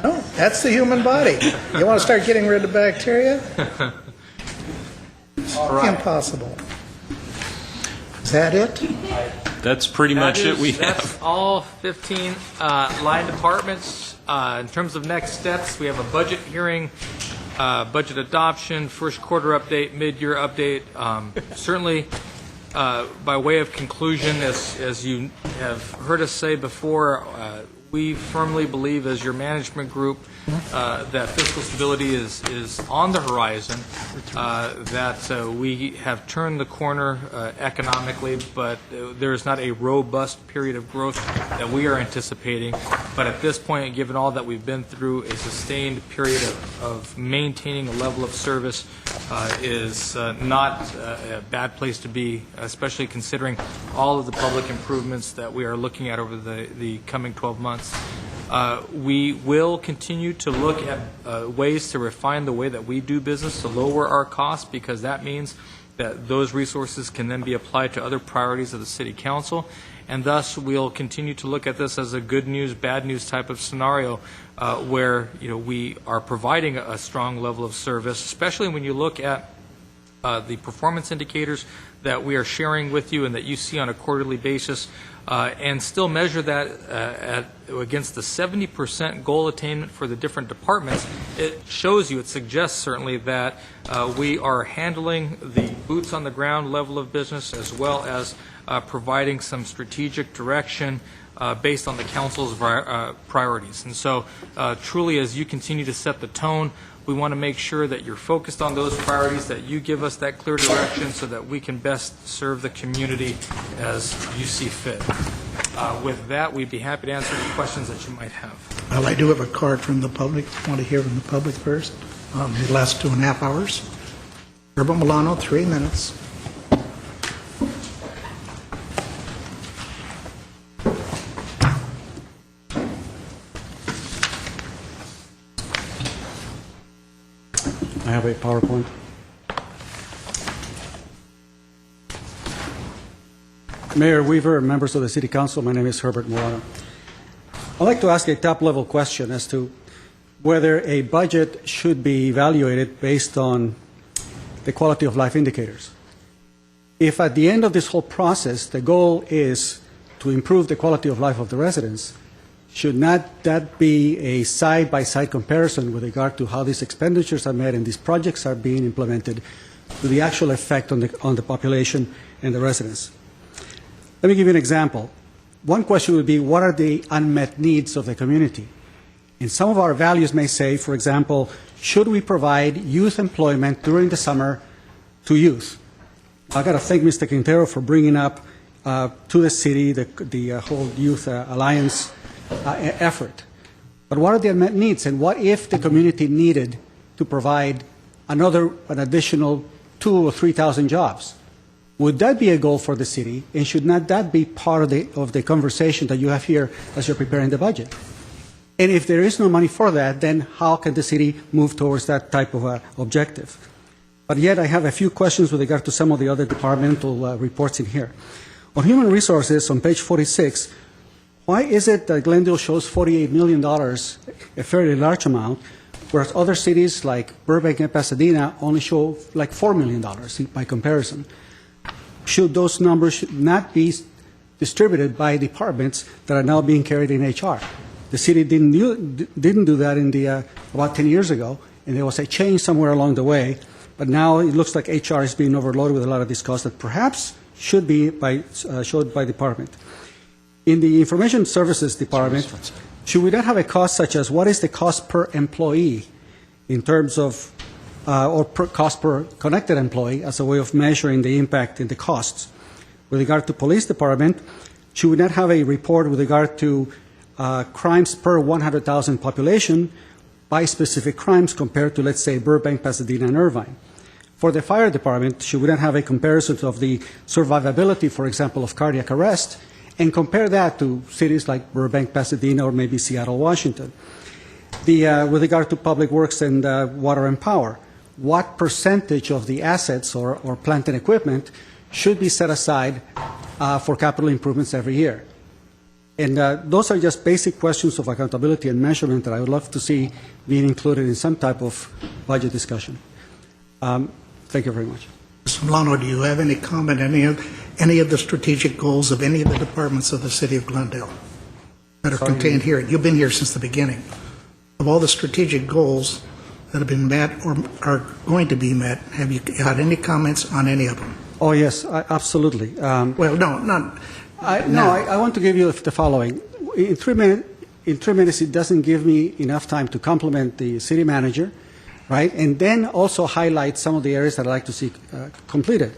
No, that's the human body. You want to start getting rid of bacteria? Impossible. Is that it? That's pretty much it we That's have. all 15 line departments. In terms of next steps, we have a budget hearing, budget adoption, first quarter update, mid-year update. Certainly, by way of conclusion, as you have heard us say before, we firmly believe as your management group that fiscal stability is on the horizon, that we have turned the corner economically, but there is not a robust period of growth that we are anticipating. But at this point, given all that we've been through, a sustained period of maintaining a level of service is not a bad place to be, especially considering all of the public improvements that we are looking at over the coming 12 months. We will continue to look at ways to refine the way that we do business to lower our costs, because that means that those resources can then be applied to other priorities of the City Council. And thus, we'll continue to look at this as a good news, bad news type of scenario where we are providing a strong level of service, especially when you look at the performance indicators that we are sharing with you and that you see on a quarterly basis, and still measure that against the 70% goal attainment for the different departments. It shows you, it suggests certainly that we are handling the boots on the ground level of business, as well as providing some strategic direction based on the council's priorities. And so truly, as you continue to set the tone, we want to make sure that you're focused on those priorities, that you give us that clear direction so that we can best serve the community as you see fit. With that, we'd be happy to answer any questions that you might have. Well, I do have a card from the public. Want to hear from the public first? The last 2.5 hours. Herbert Milano, 3 minutes. I have a PowerPoint. Mayor Weaver, members of the City Council, my name is Herbert Milano. I'd like to ask a top-level question as to whether a budget should be evaluated based on the quality of life indicators. If at the end of this whole process, the goal is to improve the quality of life of the residents, should not that be a side-by-side comparison with regard to how these expenditures are made and these projects are being implemented to the actual effect on the population and the residents? Let me give you an example. One question would be, what are the unmet needs of the community? And some of our values may say, for example, should we provide youth employment during the summer to youth? I've got to thank Mr. Quintero for bringing up to the city the whole Youth Alliance effort. But what are the unmet needs? And what if the community needed to provide an additional 2,000 or 3,000 jobs? Would that be a goal for the city? And should not that be part of the conversation that you have here as you're preparing the budget? And if there is no money for that, then how can the city move towards that type of objective? But yet I have a few questions with regard to some of the other departmental reports in here. On human resources, on page 46, why is it that Glendale shows $48 million, a fairly large amount, whereas other cities like Burbank and Pasadena only show like $4 million by comparison? Should those numbers not be distributed by departments that are now being carried in HR? The city didn't do that in about 10 years ago, and there was a change somewhere along the way. But now it looks like HR is being overloaded with a lot of these costs that perhaps should be showed by department. In the Information Services Department, should we not have a cost such as what is the cost per employee in terms of, or cost per connected employee as a way of measuring the impact and the costs? With regard to Police Department, should we not have a report with regard to crimes per 100,000 population by specific crimes compared to, let's say, Burbank, Pasadena, and Irvine? For the Fire Department, should we not have a comparison of the survivability, for example, of cardiac arrest, and compare that to cities like Burbank, Pasadena, or maybe Seattle, Washington? With regard to Public Works and Water and Power, what percentage of the assets or plant and equipment should be set aside for capital improvements every year? And those are just basic questions of accountability and measurement that I would love to see being included in some type of budget discussion. Thank you very much. Mr. Milano, do you have any comment on any of the strategic goals of any of the departments of the city of Glendale that are contained here? You've been here since the beginning. Of all the strategic goals that have been met or are going to be met, have you had any comments on any of them? Oh, yes, absolutely. Well, no, not... I want to give you the following. In 3 minutes, it doesn't give me enough time to compliment the city manager, right? And then also highlight some of the areas that I'd like to see completed.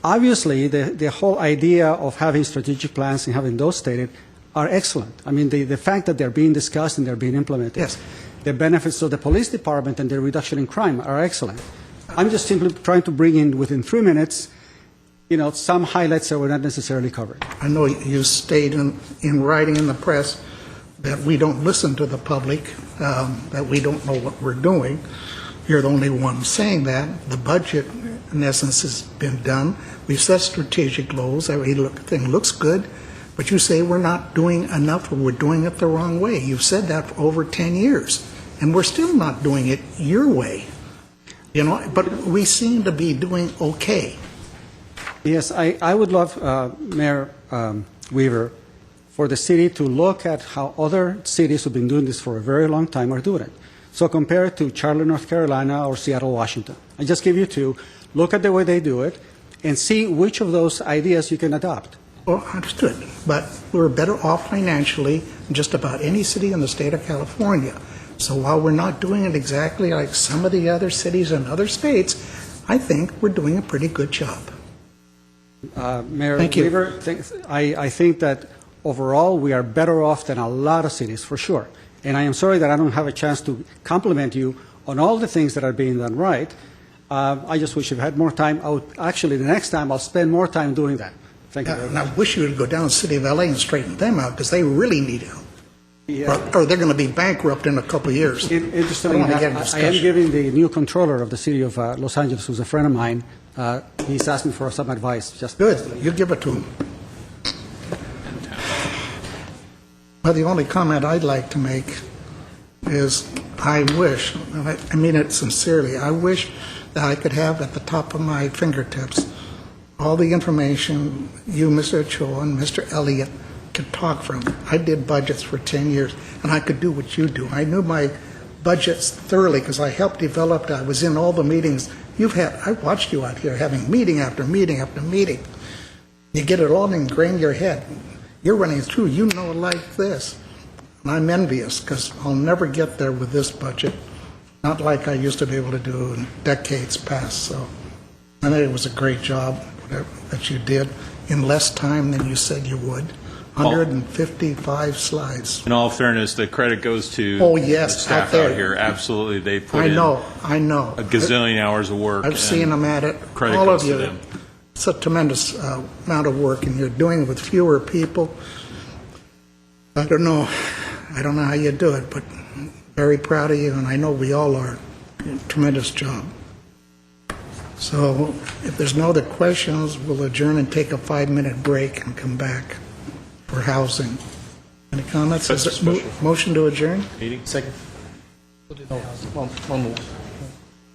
Obviously, the whole idea of having strategic plans and having those stated are excellent. I mean, the fact that they're being discussed and they're being implemented. Yes. The benefits of the police department and the reduction in crime are excellent. I'm just simply trying to bring in within 3 minutes some highlights that were not necessarily covered. I know you stated in writing in the press that we don't listen to the public, that we don't know what we're doing. You're the only one saying that. The budget, in essence, has been done. We've set strategic goals. Everything looks good, but you say we're not doing enough or we're doing it the wrong way. You've said that for over 10 years, and we're still not doing it your way. But we seem to be doing okay. Yes, I would love, Mayor Weaver, for the city to look at how other cities who've been doing this for a very long time are doing it. So compare it to Charlotte, North Carolina, or Seattle, Washington. I just give you two. Look at the way they do it and see which of those ideas you can adopt. Well, understood. But we're better off financially than just about any city in the state of California. So while we're not doing it exactly like some of the other cities in other states, I think we're doing a pretty good job. Mayor Thank you. Weaver, I think that overall we are better off than a lot of cities, for sure. And I am sorry that I don't have a chance to compliment you on all the things that are being done right. I just wish you've had more time. Actually, the next time I'll spend more time doing that. Thank you very much. And I wish you would go down to the city of LA and straighten them out, because they really need help. Yeah. Or they're going to be bankrupt in a couple of years. Interestingly, I am giving the new controller of the city of Los Angeles, who's a friend of mine, he's asking for some advice. Good. You give it to him. Well, the only comment I'd like to make is I wish, and I mean it sincerely, I wish that I could have at the top of my fingertips all the information you, Mr. Ochoa, and Mr. Elliott could talk from. I did budgets for 10 years, and I could do what you do. I knew my budgets thoroughly because I helped develop. I was in all the meetings you've had. I watched you out here having meeting after meeting after meeting. You get it all ingrained in your head. You're running through. You know it like this. And I'm envious because I'll never get there with this budget. Not like I used to be able to do in decades past. So I think it was a great job that you did in less time than you said you would. 155 slides. In all fairness, the credit goes to Oh, yes, the staff out there. out here. Absolutely, they put I in know. a gazillion hours of work. I've seen and them at it. Credit All goes of to you. them. It's a tremendous amount of work, and you're doing it with fewer people. I don't know how you do it, but very proud of you, and I know we all are. Tremendous job. So if there's no other questions, we'll adjourn and take a 5-minute break and come back for housing. Any comments? That's Is there motion to adjourn? Second. One more.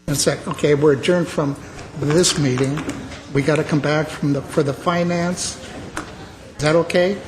A sec. Okay, we're adjourned from this meeting. We got to come back for the finance. Is that okay?